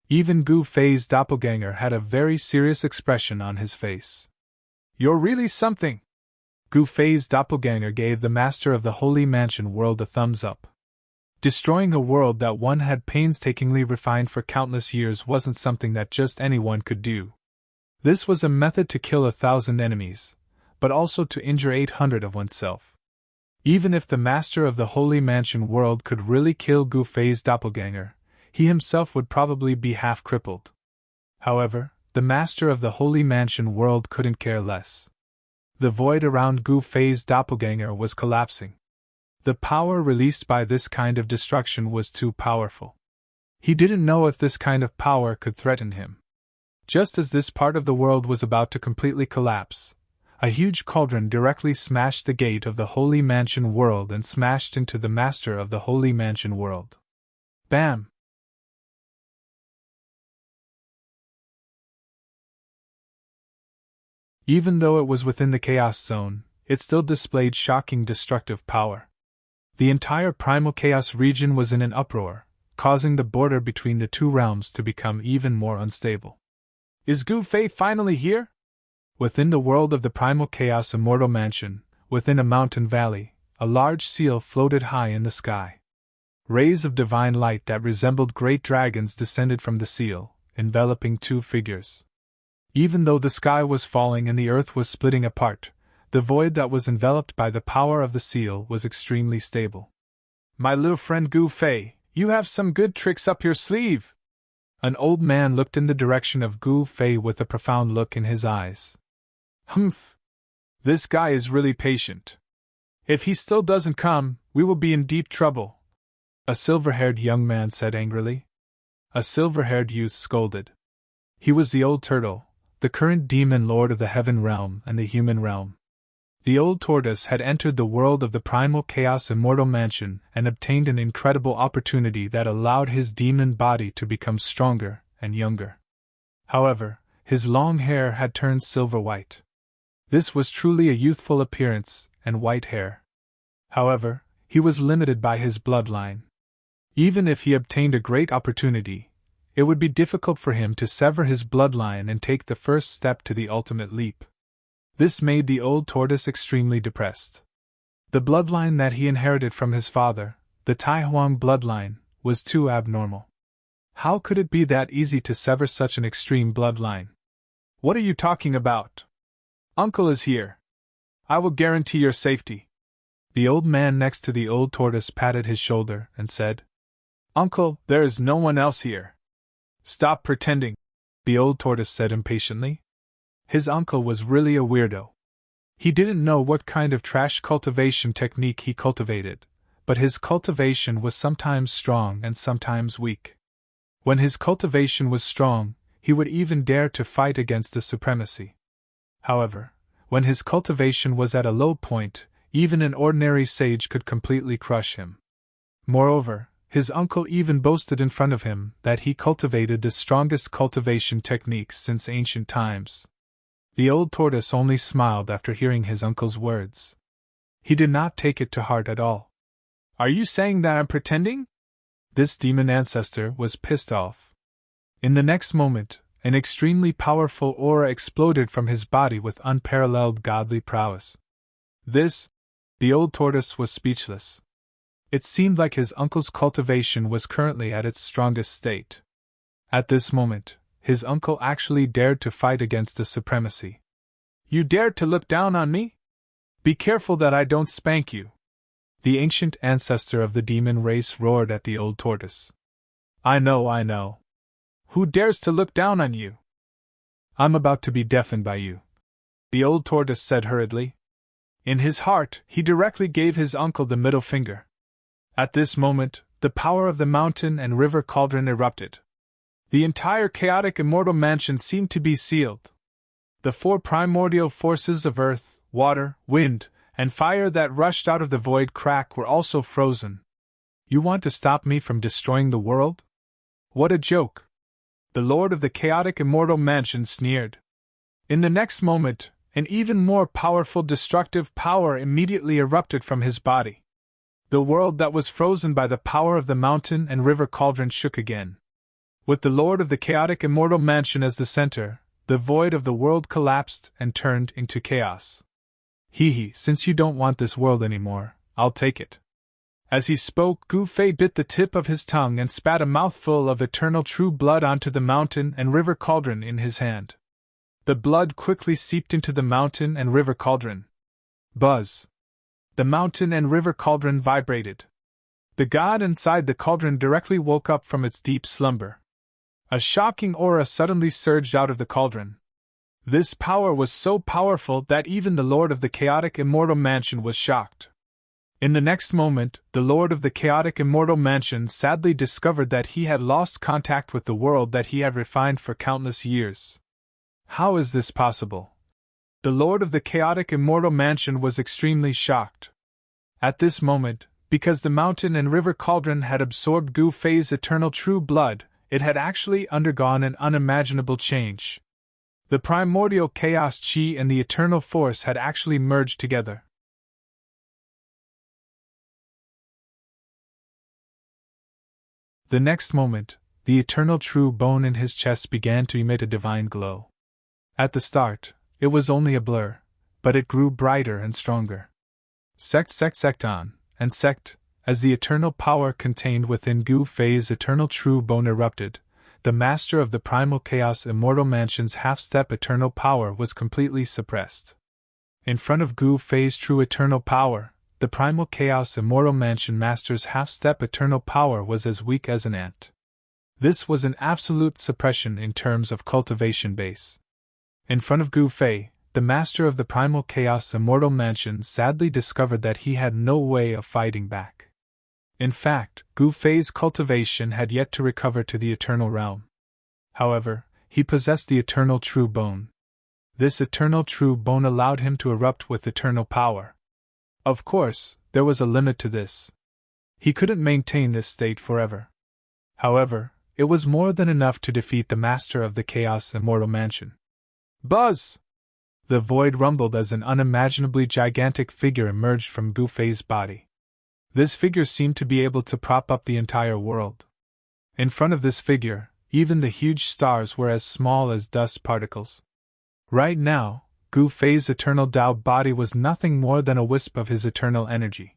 Even Gu Fei's doppelganger had a very serious expression on his face. "You're really something!" Gu Fei's doppelganger gave the master of the Holy Mansion world a thumbs up. Destroying a world that one had painstakingly refined for countless years wasn't something that just anyone could do. This was a method to kill 1,000 enemies, but also to injure 800 of oneself. Even if the master of the Holy Mansion world could really kill Gu Fei's doppelganger, he himself would probably be half crippled. However, the master of the Holy Mansion world couldn't care less. The void around Gu Fei's doppelganger was collapsing. The power released by this kind of destruction was too powerful. He didn't know if this kind of power could threaten him. Just as this part of the world was about to completely collapse, a huge cauldron directly smashed the gate of the Holy Mansion world and smashed into the master of the Holy Mansion world. Bam! Even though it was within the chaos zone, it still displayed shocking destructive power. The entire primal chaos region was in an uproar, causing the border between the two realms to become even more unstable. Is Gu Fei finally here? Within the world of the primal chaos immortal mansion, within a mountain valley, a large seal floated high in the sky. Rays of divine light that resembled great dragons descended from the seal, enveloping two figures. Even though the sky was falling and the earth was splitting apart, the void that was enveloped by the power of the seal was extremely stable. My little friend Gu Fei, you have some good tricks up your sleeve! An old man looked in the direction of Gu Fei with a profound look in his eyes. Humph! This guy is really patient. If he still doesn't come, we will be in deep trouble, a silver-haired young man said angrily. A silver-haired youth scolded. He was the old turtle, the current demon lord of the heaven realm and the human realm. The old tortoise had entered the world of the primal chaos immortal mansion and obtained an incredible opportunity that allowed his demon body to become stronger and younger. However, his long hair had turned silver-white. This was truly a youthful appearance and white hair. However, he was limited by his bloodline. Even if he obtained a great opportunity, it would be difficult for him to sever his bloodline and take the first step to the ultimate leap. This made the old tortoise extremely depressed. The bloodline that he inherited from his father, the Tai Huang bloodline, was too abnormal. How could it be that easy to sever such an extreme bloodline? What are you talking about? Uncle is here. I will guarantee your safety. The old man next to the old tortoise patted his shoulder and said, Uncle, there is no one else here. Stop pretending, the old tortoise said impatiently. His uncle was really a weirdo. He didn't know what kind of trash cultivation technique he cultivated, but his cultivation was sometimes strong and sometimes weak. When his cultivation was strong, he would even dare to fight against the supremacy. However, when his cultivation was at a low point, even an ordinary sage could completely crush him. Moreover, his uncle even boasted in front of him that he cultivated the strongest cultivation techniques since ancient times. The old tortoise only smiled after hearing his uncle's words. He did not take it to heart at all. Are you saying that I'm pretending? This demon ancestor was pissed off. In the next moment, an extremely powerful aura exploded from his body with unparalleled godly prowess. The old tortoise was speechless. It seemed like his uncle's cultivation was currently at its strongest state. At this moment, his uncle actually dared to fight against the supremacy. You dared to look down on me? Be careful that I don't spank you. The ancient ancestor of the demon race roared at the old tortoise. I know. Who dares to look down on you? I'm about to be deafened by you, the old tortoise said hurriedly. In his heart, he directly gave his uncle the middle finger. At this moment, the power of the mountain and river cauldron erupted. The entire chaotic immortal mansion seemed to be sealed. The four primordial forces of earth, water, wind, and fire that rushed out of the void crack were also frozen. You want to stop me from destroying the world? What a joke! The lord of the chaotic immortal mansion sneered. In the next moment, an even more powerful destructive power immediately erupted from his body. The world that was frozen by the power of the mountain and river cauldron shook again. With the lord of the chaotic immortal mansion as the center, the void of the world collapsed and turned into chaos. Since you don't want this world anymore, I'll take it. As he spoke, Gu Fei bit the tip of his tongue and spat a mouthful of eternal true blood onto the mountain and river cauldron in his hand. The blood quickly seeped into the mountain and river cauldron. Buzz! The mountain and river cauldron vibrated. The god inside the cauldron directly woke up from its deep slumber. A shocking aura suddenly surged out of the cauldron. This power was so powerful that even the lord of the chaotic immortal mansion was shocked. In the next moment, the lord of the chaotic immortal mansion sadly discovered that he had lost contact with the world that he had refined for countless years. How is this possible? The lord of the chaotic immortal mansion was extremely shocked. At this moment, because the mountain and river cauldron had absorbed Gu Fei's eternal true blood, it had actually undergone an unimaginable change. The primordial chaos chi and the eternal force had actually merged together. The next moment, the eternal true bone in his chest began to emit a divine glow. At the start, it was only a blur, but it grew brighter and stronger. Secton, and sect, as the eternal power contained within Gu Fei's eternal true bone erupted, the master of the primal chaos immortal mansion's half-step eternal power was completely suppressed. In front of Gu Fei's true eternal power, the primal chaos immortal mansion master's half-step eternal power was as weak as an ant. This was an absolute suppression in terms of cultivation base. In front of Gu Fei, the master of the primal chaos immortal mansion sadly discovered that he had no way of fighting back. In fact, Gu Fei's cultivation had yet to recover to the eternal realm. However, he possessed the eternal true bone. This eternal true bone allowed him to erupt with eternal power. Of course, there was a limit to this. He couldn't maintain this state forever. However, it was more than enough to defeat the master of the chaos immortal mansion. Buzz! The void rumbled as an unimaginably gigantic figure emerged from Gu Fei's body. This figure seemed to be able to prop up the entire world. In front of this figure, even the huge stars were as small as dust particles. Right now, Gu Fei's eternal Tao body was nothing more than a wisp of his eternal energy.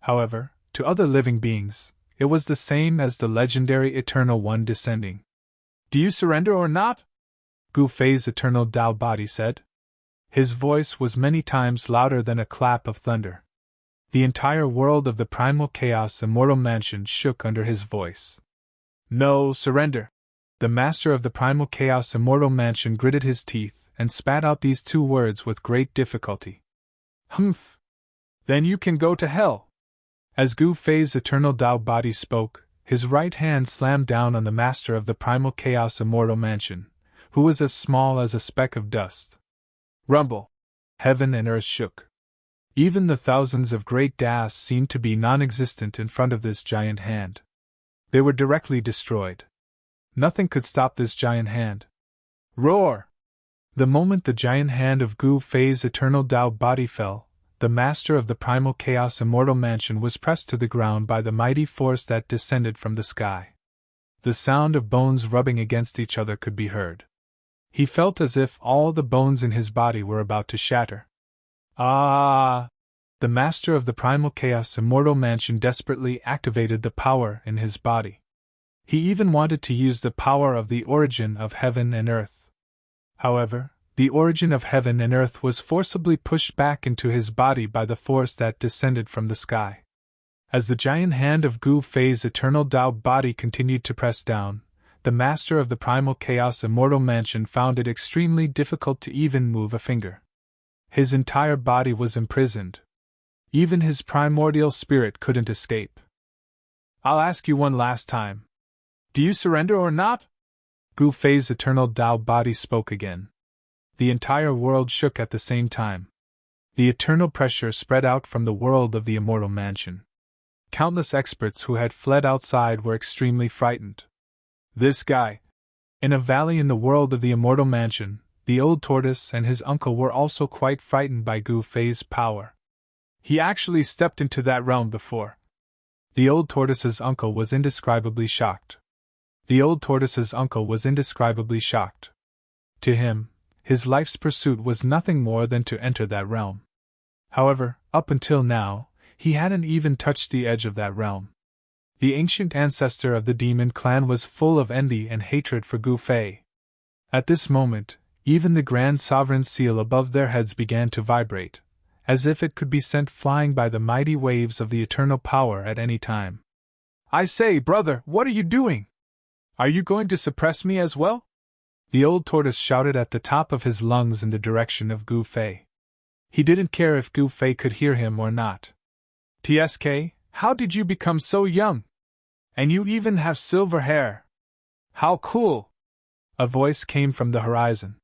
However, to other living beings, it was the same as the legendary Eternal One descending. Do you surrender or not? Gu Fei's eternal Tao body said. His voice was many times louder than a clap of thunder. The entire world of the primal chaos immortal mansion shook under his voice. No surrender. The master of the primal chaos immortal mansion gritted his teeth and spat out these two words with great difficulty. Humph! Then you can go to hell! As Gu Fei's eternal Tao body spoke, his right hand slammed down on the master of the primal chaos immortal mansion, who was as small as a speck of dust. Rumble! Heaven and earth shook. Even the thousands of great Das seemed to be non-existent in front of this giant hand. They were directly destroyed. Nothing could stop this giant hand. Roar! The moment the giant hand of Gu Fei's eternal Tao body fell, the master of the primal chaos immortal mansion was pressed to the ground by the mighty force that descended from the sky. The sound of bones rubbing against each other could be heard. He felt as if all the bones in his body were about to shatter. Ah! The master of the primal chaos immortal mansion desperately activated the power in his body. He even wanted to use the power of the origin of heaven and earth. However, the origin of heaven and earth was forcibly pushed back into his body by the force that descended from the sky. As the giant hand of Gu Fei's eternal Tao body continued to press down, the master of the primal chaos immortal mansion found it extremely difficult to even move a finger. His entire body was imprisoned. Even his primordial spirit couldn't escape. I'll ask you one last time. Do you surrender or not? Gu Fei's eternal Tao body spoke again. The entire world shook at the same time. The eternal pressure spread out from the world of the immortal mansion. Countless experts who had fled outside were extremely frightened. This guy. In a valley in the world of the immortal mansion, the old tortoise and his uncle were also quite frightened by Gu Fei's power. He actually stepped into that realm before. The old tortoise's uncle was indescribably shocked. To him, his life's pursuit was nothing more than to enter that realm. However, up until now, he hadn't even touched the edge of that realm. The ancient ancestor of the demon clan was full of envy and hatred for Gu Fei. At this moment, even the grand sovereign's seal above their heads began to vibrate, as if it could be sent flying by the mighty waves of the eternal power at any time. I say, brother, what are you doing? Are you going to suppress me as well? The old tortoise shouted at the top of his lungs in the direction of Gu Fei. He didn't care if Gu Fei could hear him or not. TSK, how did you become so young? And you even have silver hair. How cool! A voice came from the horizon.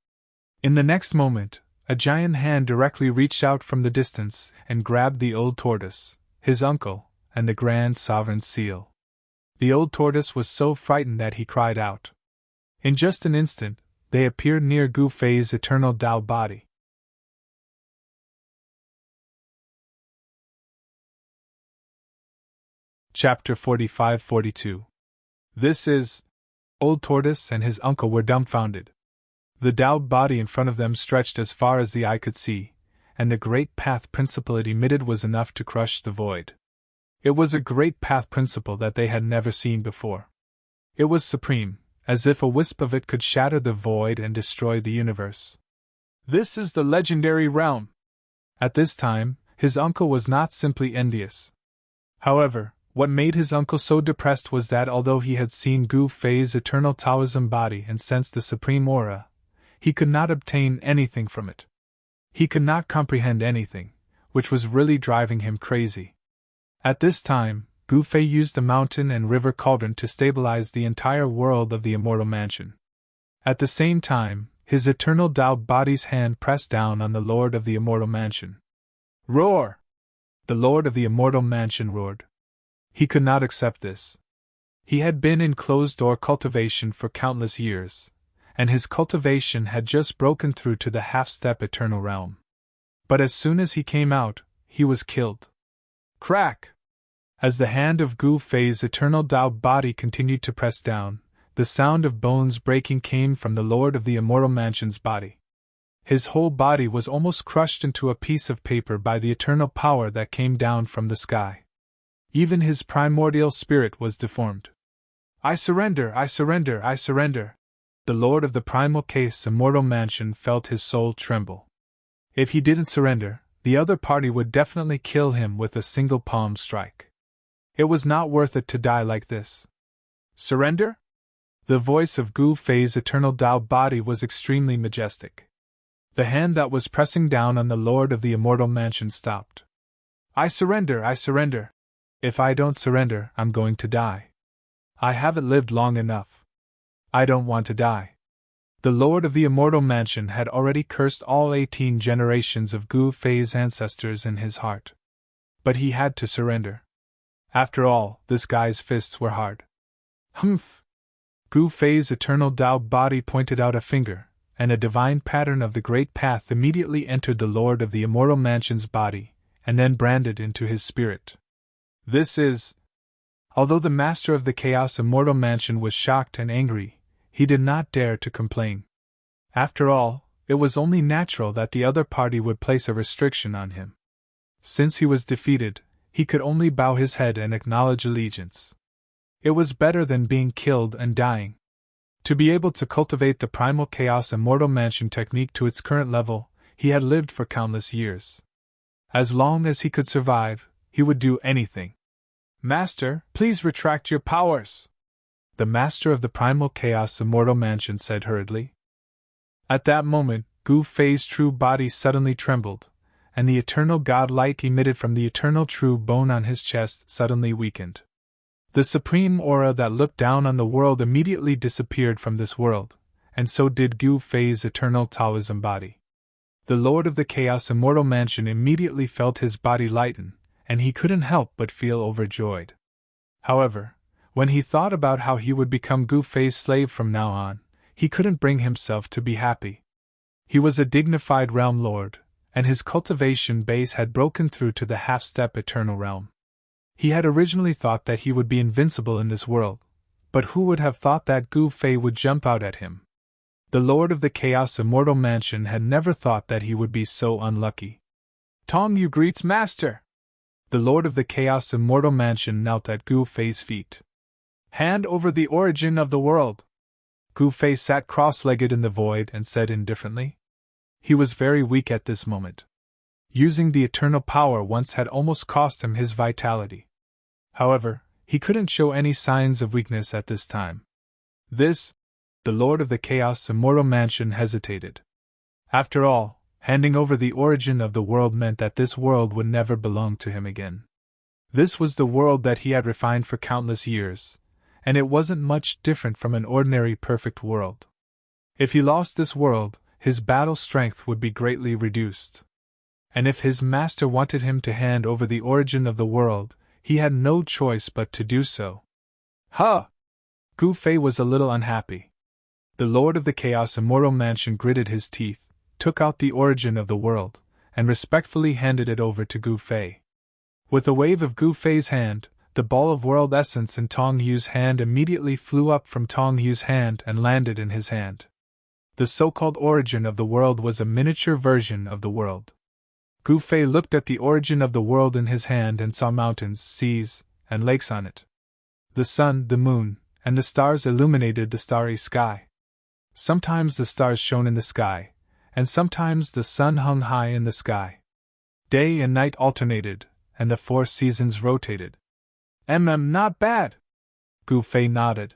In the next moment, a giant hand directly reached out from the distance and grabbed the old tortoise, his uncle, and the Grand Sovereign's seal. The old tortoise was so frightened that he cried out. In just an instant, they appeared near Gu Fei's eternal Tao body. Chapter 45-42. This is. Old Tortoise and his uncle were dumbfounded. The Tao body in front of them stretched as far as the eye could see, and the great path principle it emitted was enough to crush the void. It was a great path principle that they had never seen before. It was supreme, as if a wisp of it could shatter the void and destroy the universe. This is the legendary realm. At this time, his uncle was not simply envious. However, what made his uncle so depressed was that although he had seen Gu Fei's eternal Taoism body and sensed the supreme aura, he could not obtain anything from it. He could not comprehend anything, which was really driving him crazy. At this time, Gu Fei used the mountain and river cauldron to stabilize the entire world of the immortal mansion. At the same time, his eternal Tao body's hand pressed down on the Lord of the immortal mansion. Roar! The Lord of the immortal mansion roared. He could not accept this. He had been in closed-door cultivation for countless years, and his cultivation had just broken through to the half-step eternal realm. But as soon as he came out, he was killed. Crack! As the hand of Gu Fei's eternal Tao body continued to press down, the sound of bones breaking came from the Lord of the immortal mansion's body. His whole body was almost crushed into a piece of paper by the eternal power that came down from the sky. Even his primordial spirit was deformed. I surrender, I surrender, I surrender. The Lord of the Primal Chaos immortal mansion felt his soul tremble. If he didn't surrender, the other party would definitely kill him with a single palm strike. It was not worth it to die like this. Surrender? The voice of Gu Fei's eternal Tao body was extremely majestic. The hand that was pressing down on the Lord of the immortal mansion stopped. I surrender, I surrender. If I don't surrender, I'm going to die. I haven't lived long enough. I don't want to die. The Lord of the immortal mansion had already cursed all 18 generations of Gu Fei's ancestors in his heart. But he had to surrender. After all, this guy's fists were hard. Humph! Gu Fei's eternal Tao body pointed out a finger, and a divine pattern of the great path immediately entered the Lord of the immortal mansion's body, and then branded into his spirit. This is. Although the master of the Chaos Immortal Mansion was shocked and angry, he did not dare to complain. After all, it was only natural that the other party would place a restriction on him. Since he was defeated, he could only bow his head and acknowledge allegiance. It was better than being killed and dying. To be able to cultivate the Primal Chaos Immortal Mansion technique to its current level, he had lived for countless years. As long as he could survive, he would do anything. Master, please retract your powers, the master of the Primal Chaos Immortal Mansion said hurriedly. At that moment, Gu Fei's true body suddenly trembled, and the eternal god light emitted from the eternal true bone on his chest suddenly weakened. The supreme aura that looked down on the world immediately disappeared from this world, and so did Gu Fei's eternal Taoism body. The Lord of the Chaos Immortal Mansion immediately felt his body lighten, and he couldn't help but feel overjoyed. However, when he thought about how he would become Gu Fei's slave from now on, he couldn't bring himself to be happy. He was a dignified realm lord, and his cultivation base had broken through to the half-step eternal realm. He had originally thought that he would be invincible in this world, but who would have thought that Gu Fei would jump out at him? The Lord of the Chaos Immortal Mansion had never thought that he would be so unlucky. Tong Yu greets Master! The Lord of the Chaos Immortal Mansion knelt at Gu Fei's feet. Hand over the origin of the world! Gu Fei sat cross-legged in the void and said indifferently. He was very weak at this moment. Using the eternal power once had almost cost him his vitality. However, he couldn't show any signs of weakness at this time. The Lord of the Chaos Immortal Mansion hesitated. After all, handing over the origin of the world meant that this world would never belong to him again. This was the world that he had refined for countless years, and it wasn't much different from an ordinary perfect world. If he lost this world, his battle strength would be greatly reduced. And if his master wanted him to hand over the origin of the world, he had no choice but to do so. Huh! Gu Fei was a little unhappy. The Lord of the Chaos Immortal Mansion gritted his teeth, took out the origin of the world, and respectfully handed it over to Gu Fei. With a wave of Gu Fei's hand, the ball of world essence in Tong Yu's hand immediately flew up from Tong Yu's hand and landed in his hand. The so-called origin of the world was a miniature version of the world. Gu Fei looked at the origin of the world in his hand and saw mountains, seas, and lakes on it. The sun, the moon, and the stars illuminated the starry sky. Sometimes the stars shone in the sky, and sometimes the sun hung high in the sky. Day and night alternated, and the 4 seasons rotated. Not bad. Gu Fei nodded.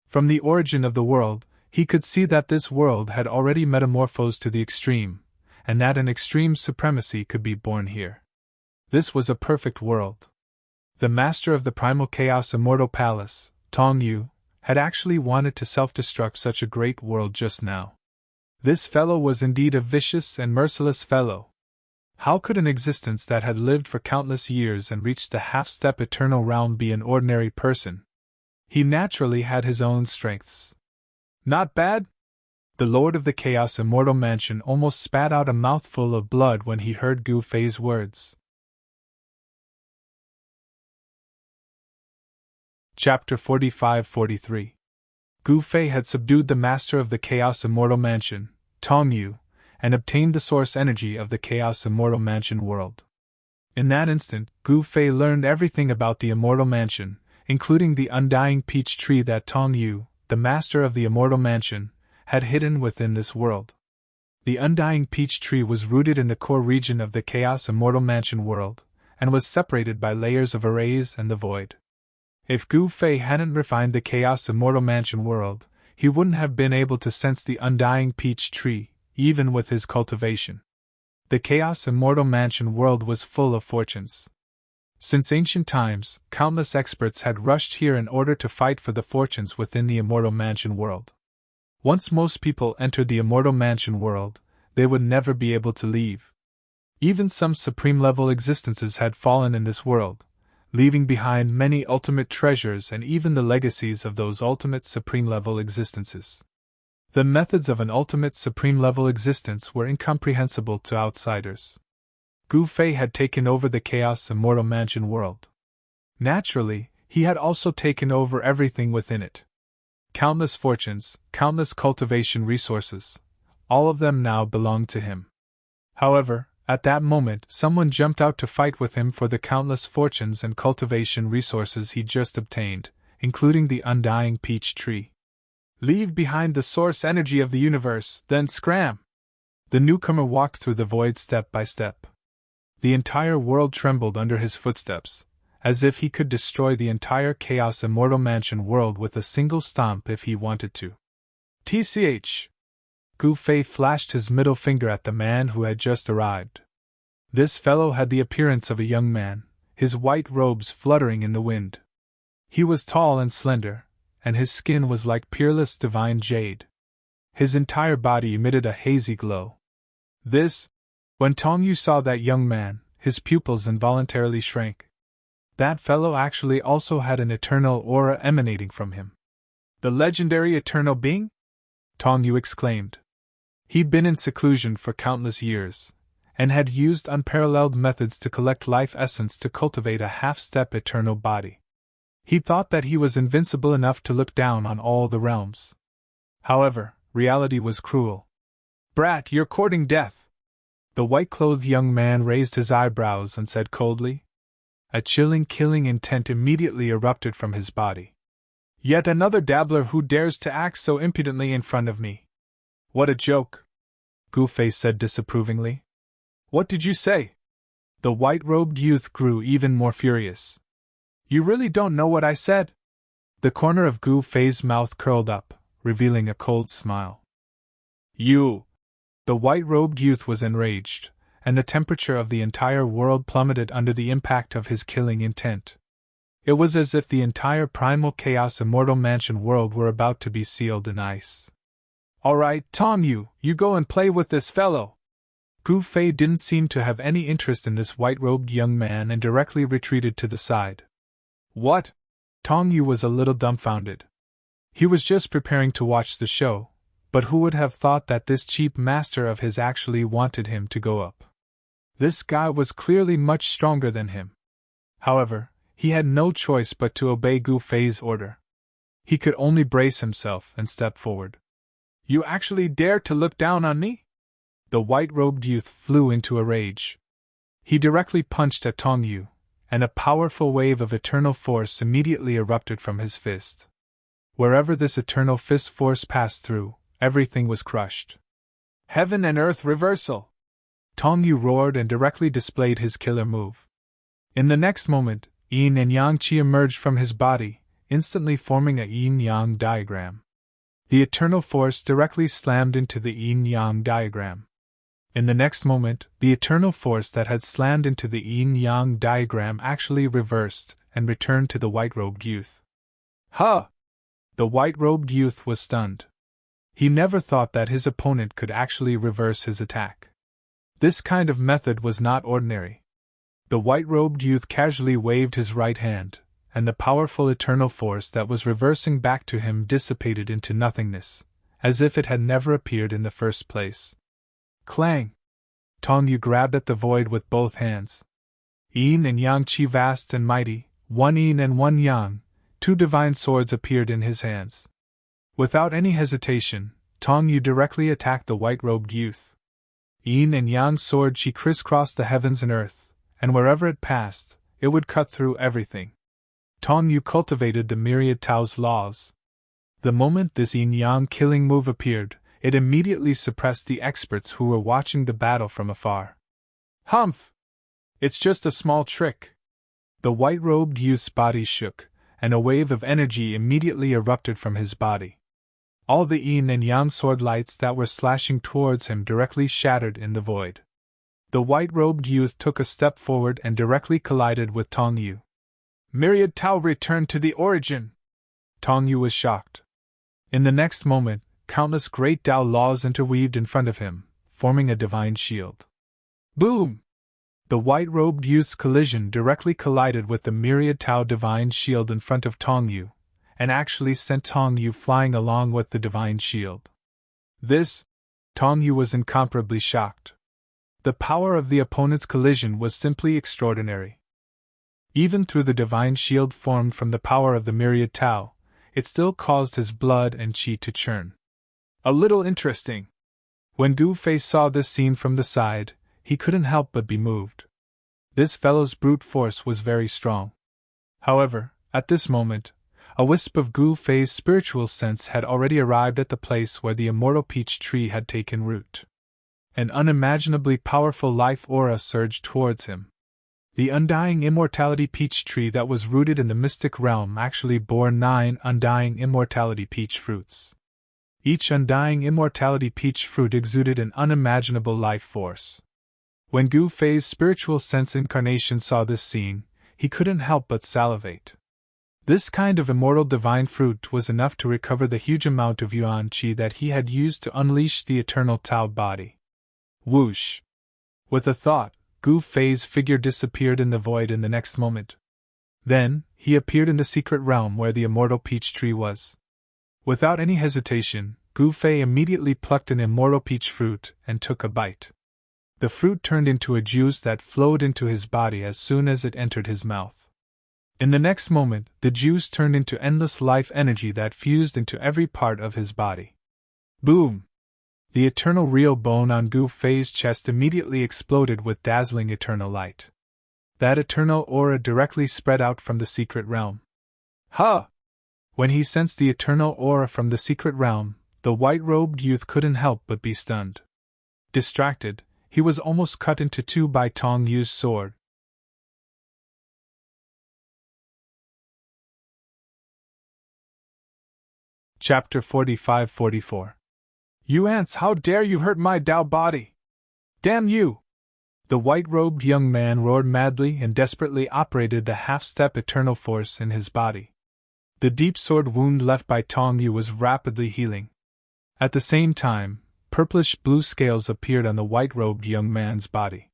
From the origin of the world, he could see that this world had already metamorphosed to the extreme, and that an extreme supremacy could be born here. This was a perfect world. The master of the Primal Chaos Immortal Palace, Tong Yu, had actually wanted to self-destruct such a great world just now. This fellow was indeed a vicious and merciless fellow. How could an existence that had lived for countless years and reached the half-step eternal realm be an ordinary person? He naturally had his own strengths. Not bad? The Lord of the Chaos Immortal Mansion almost spat out a mouthful of blood when he heard Gu Fei's words. Chapter 45-43. Gu Fei had subdued the master of the Chaos Immortal Mansion, Tong Yu, and obtained the source energy of the Chaos Immortal Mansion world. In that instant, Gu Fei learned everything about the Immortal Mansion, including the undying peach tree that Tong Yu, the master of the Immortal Mansion, had hidden within this world. The undying peach tree was rooted in the core region of the Chaos Immortal Mansion world, and was separated by layers of arrays and the void. If Gu Fei hadn't refined the Chaos Immortal Mansion world, he wouldn't have been able to sense the undying peach tree, even with his cultivation. The Chaos Immortal Mansion world was full of fortunes. Since ancient times, countless experts had rushed here in order to fight for the fortunes within the Immortal Mansion world. Once most people entered the Immortal Mansion world, they would never be able to leave. Even some supreme-level existences had fallen in this world, leaving behind many ultimate treasures and even the legacies of those ultimate supreme-level existences. The methods of an ultimate supreme-level existence were incomprehensible to outsiders. Gu Fei had taken over the Chaos Immortal Mansion world. Naturally, he had also taken over everything within it. Countless fortunes, countless cultivation resources, all of them now belonged to him. However, at that moment, someone jumped out to fight with him for the countless fortunes and cultivation resources he just obtained, including the undying peach tree. Leave behind the source energy of the universe, then scram! The newcomer walked through the void step by step. The entire world trembled under his footsteps, as if he could destroy the entire Chaos Immortal Mansion world with a single stomp if he wanted to. TCH! Gu Fei flashed his middle finger at the man who had just arrived. This fellow had the appearance of a young man, his white robes fluttering in the wind. He was tall and slender, and his skin was like peerless divine jade. His entire body emitted a hazy glow. When Tong Yu saw that young man, his pupils involuntarily shrank. That fellow actually also had an eternal aura emanating from him. The legendary eternal being? Tong Yu exclaimed. He'd been in seclusion for countless years, and had used unparalleled methods to collect life essence to cultivate a half-step eternal body. He thought that he was invincible enough to look down on all the realms. However, reality was cruel. Brat, you're courting death! The white-clothed young man raised his eyebrows and said coldly. A chilling, killing intent immediately erupted from his body. Yet another dabbler who dares to act so impudently in front of me. What a joke! Gu Fei said disapprovingly. What did you say? The white-robed youth grew even more furious. You really don't know what I said? The corner of Gu Fei's mouth curled up, revealing a cold smile. You! The white-robed youth was enraged, and the temperature of the entire world plummeted under the impact of his killing intent. It was as if the entire primal chaos immortal mansion world were about to be sealed in ice. "All right, Tong Yu, you go and play with this fellow." Gu Fei didn't seem to have any interest in this white-robed young man and directly retreated to the side. "What?" Tong Yu was a little dumbfounded. He was just preparing to watch the show, but who would have thought that this cheap master of his actually wanted him to go up? This guy was clearly much stronger than him. However, he had no choice but to obey Gu Fei's order. He could only brace himself and step forward. "You actually dare to look down on me?" The white-robed youth flew into a rage. He directly punched at Tong Yu, and a powerful wave of eternal force immediately erupted from his fist. Wherever this eternal fist force passed through, everything was crushed. "Heaven and earth reversal!" Tong Yu roared and directly displayed his killer move. In the next moment, yin and yang qi emerged from his body, instantly forming a yin-yang diagram. The eternal force directly slammed into the yin-yang diagram. In the next moment, the eternal force that had slammed into the yin-yang diagram actually reversed and returned to the white-robed youth. "Huh!" The white-robed youth was stunned. He never thought that his opponent could actually reverse his attack. This kind of method was not ordinary. The white-robed youth casually waved his right hand, and the powerful eternal force that was reversing back to him dissipated into nothingness, as if it had never appeared in the first place. Clang! Tong Yu grabbed at the void with both hands. Yin and yang qi vast and mighty, one yin and one yang, two divine swords appeared in his hands. Without any hesitation, Tong Yu directly attacked the white-robed youth. Yin and yang sword qi crisscrossed the heavens and earth, and wherever it passed, it would cut through everything. Tong Yu cultivated the myriad Tao's laws. The moment this yin-yang killing move appeared, it immediately suppressed the experts who were watching the battle from afar. "Humph! It's just a small trick." The white-robed youth's body shook, and a wave of energy immediately erupted from his body. All the yin and yang sword lights that were slashing towards him directly shattered in the void. The white-robed youth took a step forward and directly collided with Tong Yu. "Myriad Tao returned to the origin!" Tong Yu was shocked. In the next moment, countless great Tao laws interweaved in front of him, forming a divine shield. Boom! The white-robed youth's collision directly collided with the myriad Tao divine shield in front of Tong Yu, and actually sent Tong Yu flying along with the divine shield. Tong Yu was incomparably shocked. The power of the opponent's collision was simply extraordinary. Even through the divine shield formed from the power of the myriad Tao, it still caused his blood and qi to churn. A little interesting. When Gu Fei saw this scene from the side, he couldn't help but be moved. This fellow's brute force was very strong. However, at this moment, a wisp of Gu Fei's spiritual sense had already arrived at the place where the immortal peach tree had taken root. An unimaginably powerful life aura surged towards him. The undying immortality peach tree that was rooted in the mystic realm actually bore 9 undying immortality peach fruits. Each undying immortality peach fruit exuded an unimaginable life force. When Gu Fei's spiritual sense incarnation saw this scene, he couldn't help but salivate. This kind of immortal divine fruit was enough to recover the huge amount of yuan qi that he had used to unleash the eternal Tao body. Whoosh! With a thought, Gu Fei's figure disappeared in the void in the next moment. Then, he appeared in the secret realm where the immortal peach tree was. Without any hesitation, Gu Fei immediately plucked an immortal peach fruit and took a bite. The fruit turned into a juice that flowed into his body as soon as it entered his mouth. In the next moment, the juice turned into endless life energy that fused into every part of his body. Boom! The eternal real bone on Gu Fei's chest immediately exploded with dazzling eternal light. That eternal aura directly spread out from the secret realm. Huh! When he sensed the eternal aura from the secret realm, the white-robed youth couldn't help but be stunned. Distracted, he was almost cut into two by Tong Yu's sword. Chapter 45-44. You ants, how dare you hurt my Tao body! Damn you! The white-robed young man roared madly and desperately operated the half-step eternal force in his body. The deep sword wound left by Tong Yu was rapidly healing. At the same time, purplish-blue scales appeared on the white-robed young man's body.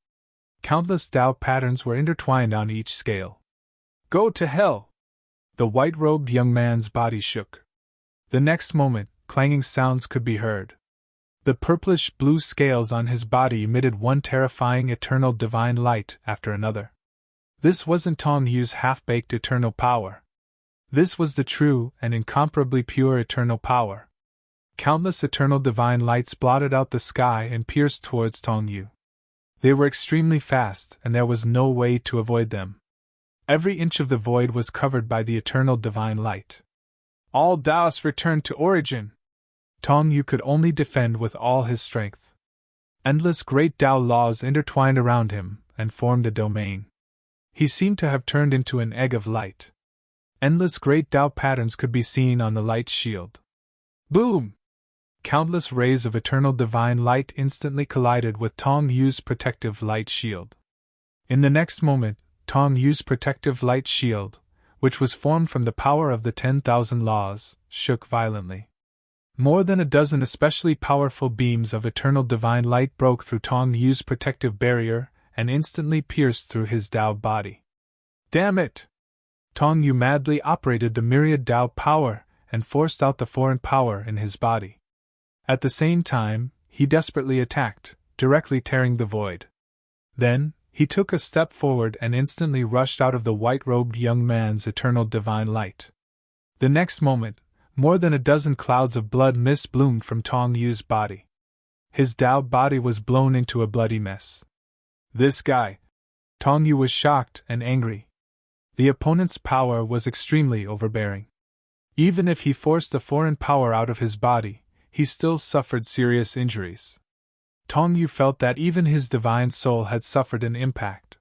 Countless Tao patterns were intertwined on each scale. Go to hell! The white-robed young man's body shook. The next moment, clanging sounds could be heard. The purplish-blue scales on his body emitted one terrifying eternal divine light after another. This wasn't Tong Yu's half-baked eternal power. This was the true and incomparably pure eternal power. Countless eternal divine lights blotted out the sky and pierced towards Tong Yu. They were extremely fast, and there was no way to avoid them. Every inch of the void was covered by the eternal divine light. All Taoists returned to origin. Tong Yu could only defend with all his strength. Endless great Tao laws intertwined around him and formed a domain. He seemed to have turned into an egg of light. Endless great Tao patterns could be seen on the light shield. Boom! Countless rays of eternal divine light instantly collided with Tong Yu's protective light shield. In the next moment, Tong Yu's protective light shield, which was formed from the power of the 10,000 laws, shook violently. More than a dozen especially powerful beams of eternal divine light broke through Tong Yu's protective barrier and instantly pierced through his Tao body. Damn it! Tong Yu madly operated the myriad Tao power and forced out the foreign power in his body. At the same time, he desperately attacked, directly tearing the void. Then, he took a step forward and instantly rushed out of the white-robed young man's eternal divine light. The next moment, more than a dozen clouds of blood mist bloomed from Tong Yu's body. His Tao body was blown into a bloody mess. This guy! Tong Yu was shocked and angry. The opponent's power was extremely overbearing. Even if he forced the foreign power out of his body, he still suffered serious injuries. Tong Yu felt that even his divine soul had suffered an impact.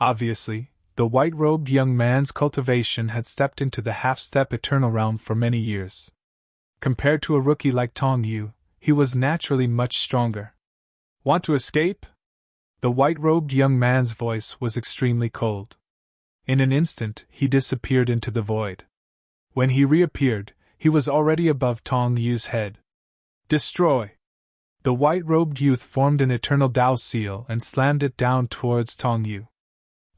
Obviously, the white-robed young man's cultivation had stepped into the half-step eternal realm for many years. Compared to a rookie like Tong Yu, he was naturally much stronger. Want to escape? The white-robed young man's voice was extremely cold. In an instant, he disappeared into the void. When he reappeared, he was already above Tong Yu's head. Destroy! The white-robed youth formed an eternal Tao seal and slammed it down towards Tong Yu.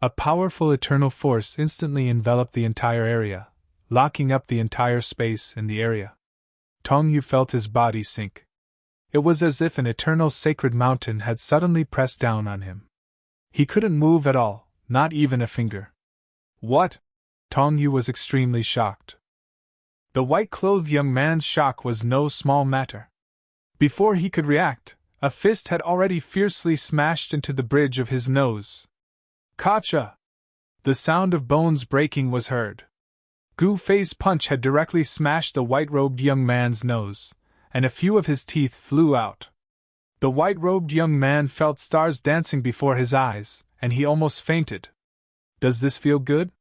A powerful eternal force instantly enveloped the entire area, locking up the entire space in the area. Tong Yu felt his body sink. It was as if an eternal sacred mountain had suddenly pressed down on him. He couldn't move at all, not even a finger. What? Tong Yu was extremely shocked. The white-clothed young man's shock was no small matter. Before he could react, a fist had already fiercely smashed into the bridge of his nose. Kacha! The sound of bones breaking was heard. Gu Fei's punch had directly smashed the white-robed young man's nose, and a few of his teeth flew out. The white-robed young man felt stars dancing before his eyes, and he almost fainted. Does this feel good?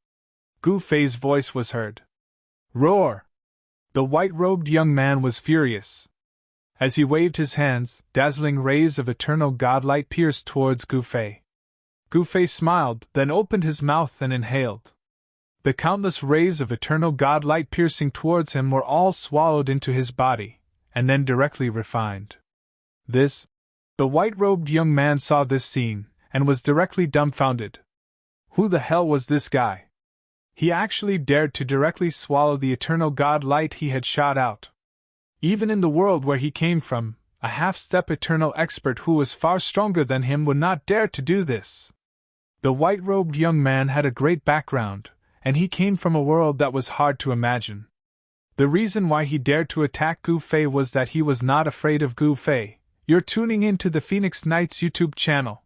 Gu Fei's voice was heard. Roar! The white-robed young man was furious. As he waved his hands, dazzling rays of eternal godlight pierced towards Gu Fei. Gu Fei smiled, then opened his mouth and inhaled. The countless rays of eternal godlight piercing towards him were all swallowed into his body, and then directly refined. The white-robed young man saw this scene, and was directly dumbfounded. Who the hell was this guy? He actually dared to directly swallow the eternal godlight he had shot out. Even in the world where he came from, a half-step eternal expert who was far stronger than him would not dare to do this. The white-robed young man had a great background, and he came from a world that was hard to imagine. The reason why he dared to attack Gu Fei was that he was not afraid of Gu Fei. You're tuning in to the Phoenix Knights YouTube channel.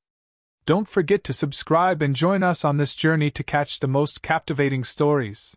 Don't forget to subscribe and join us on this journey to catch the most captivating stories.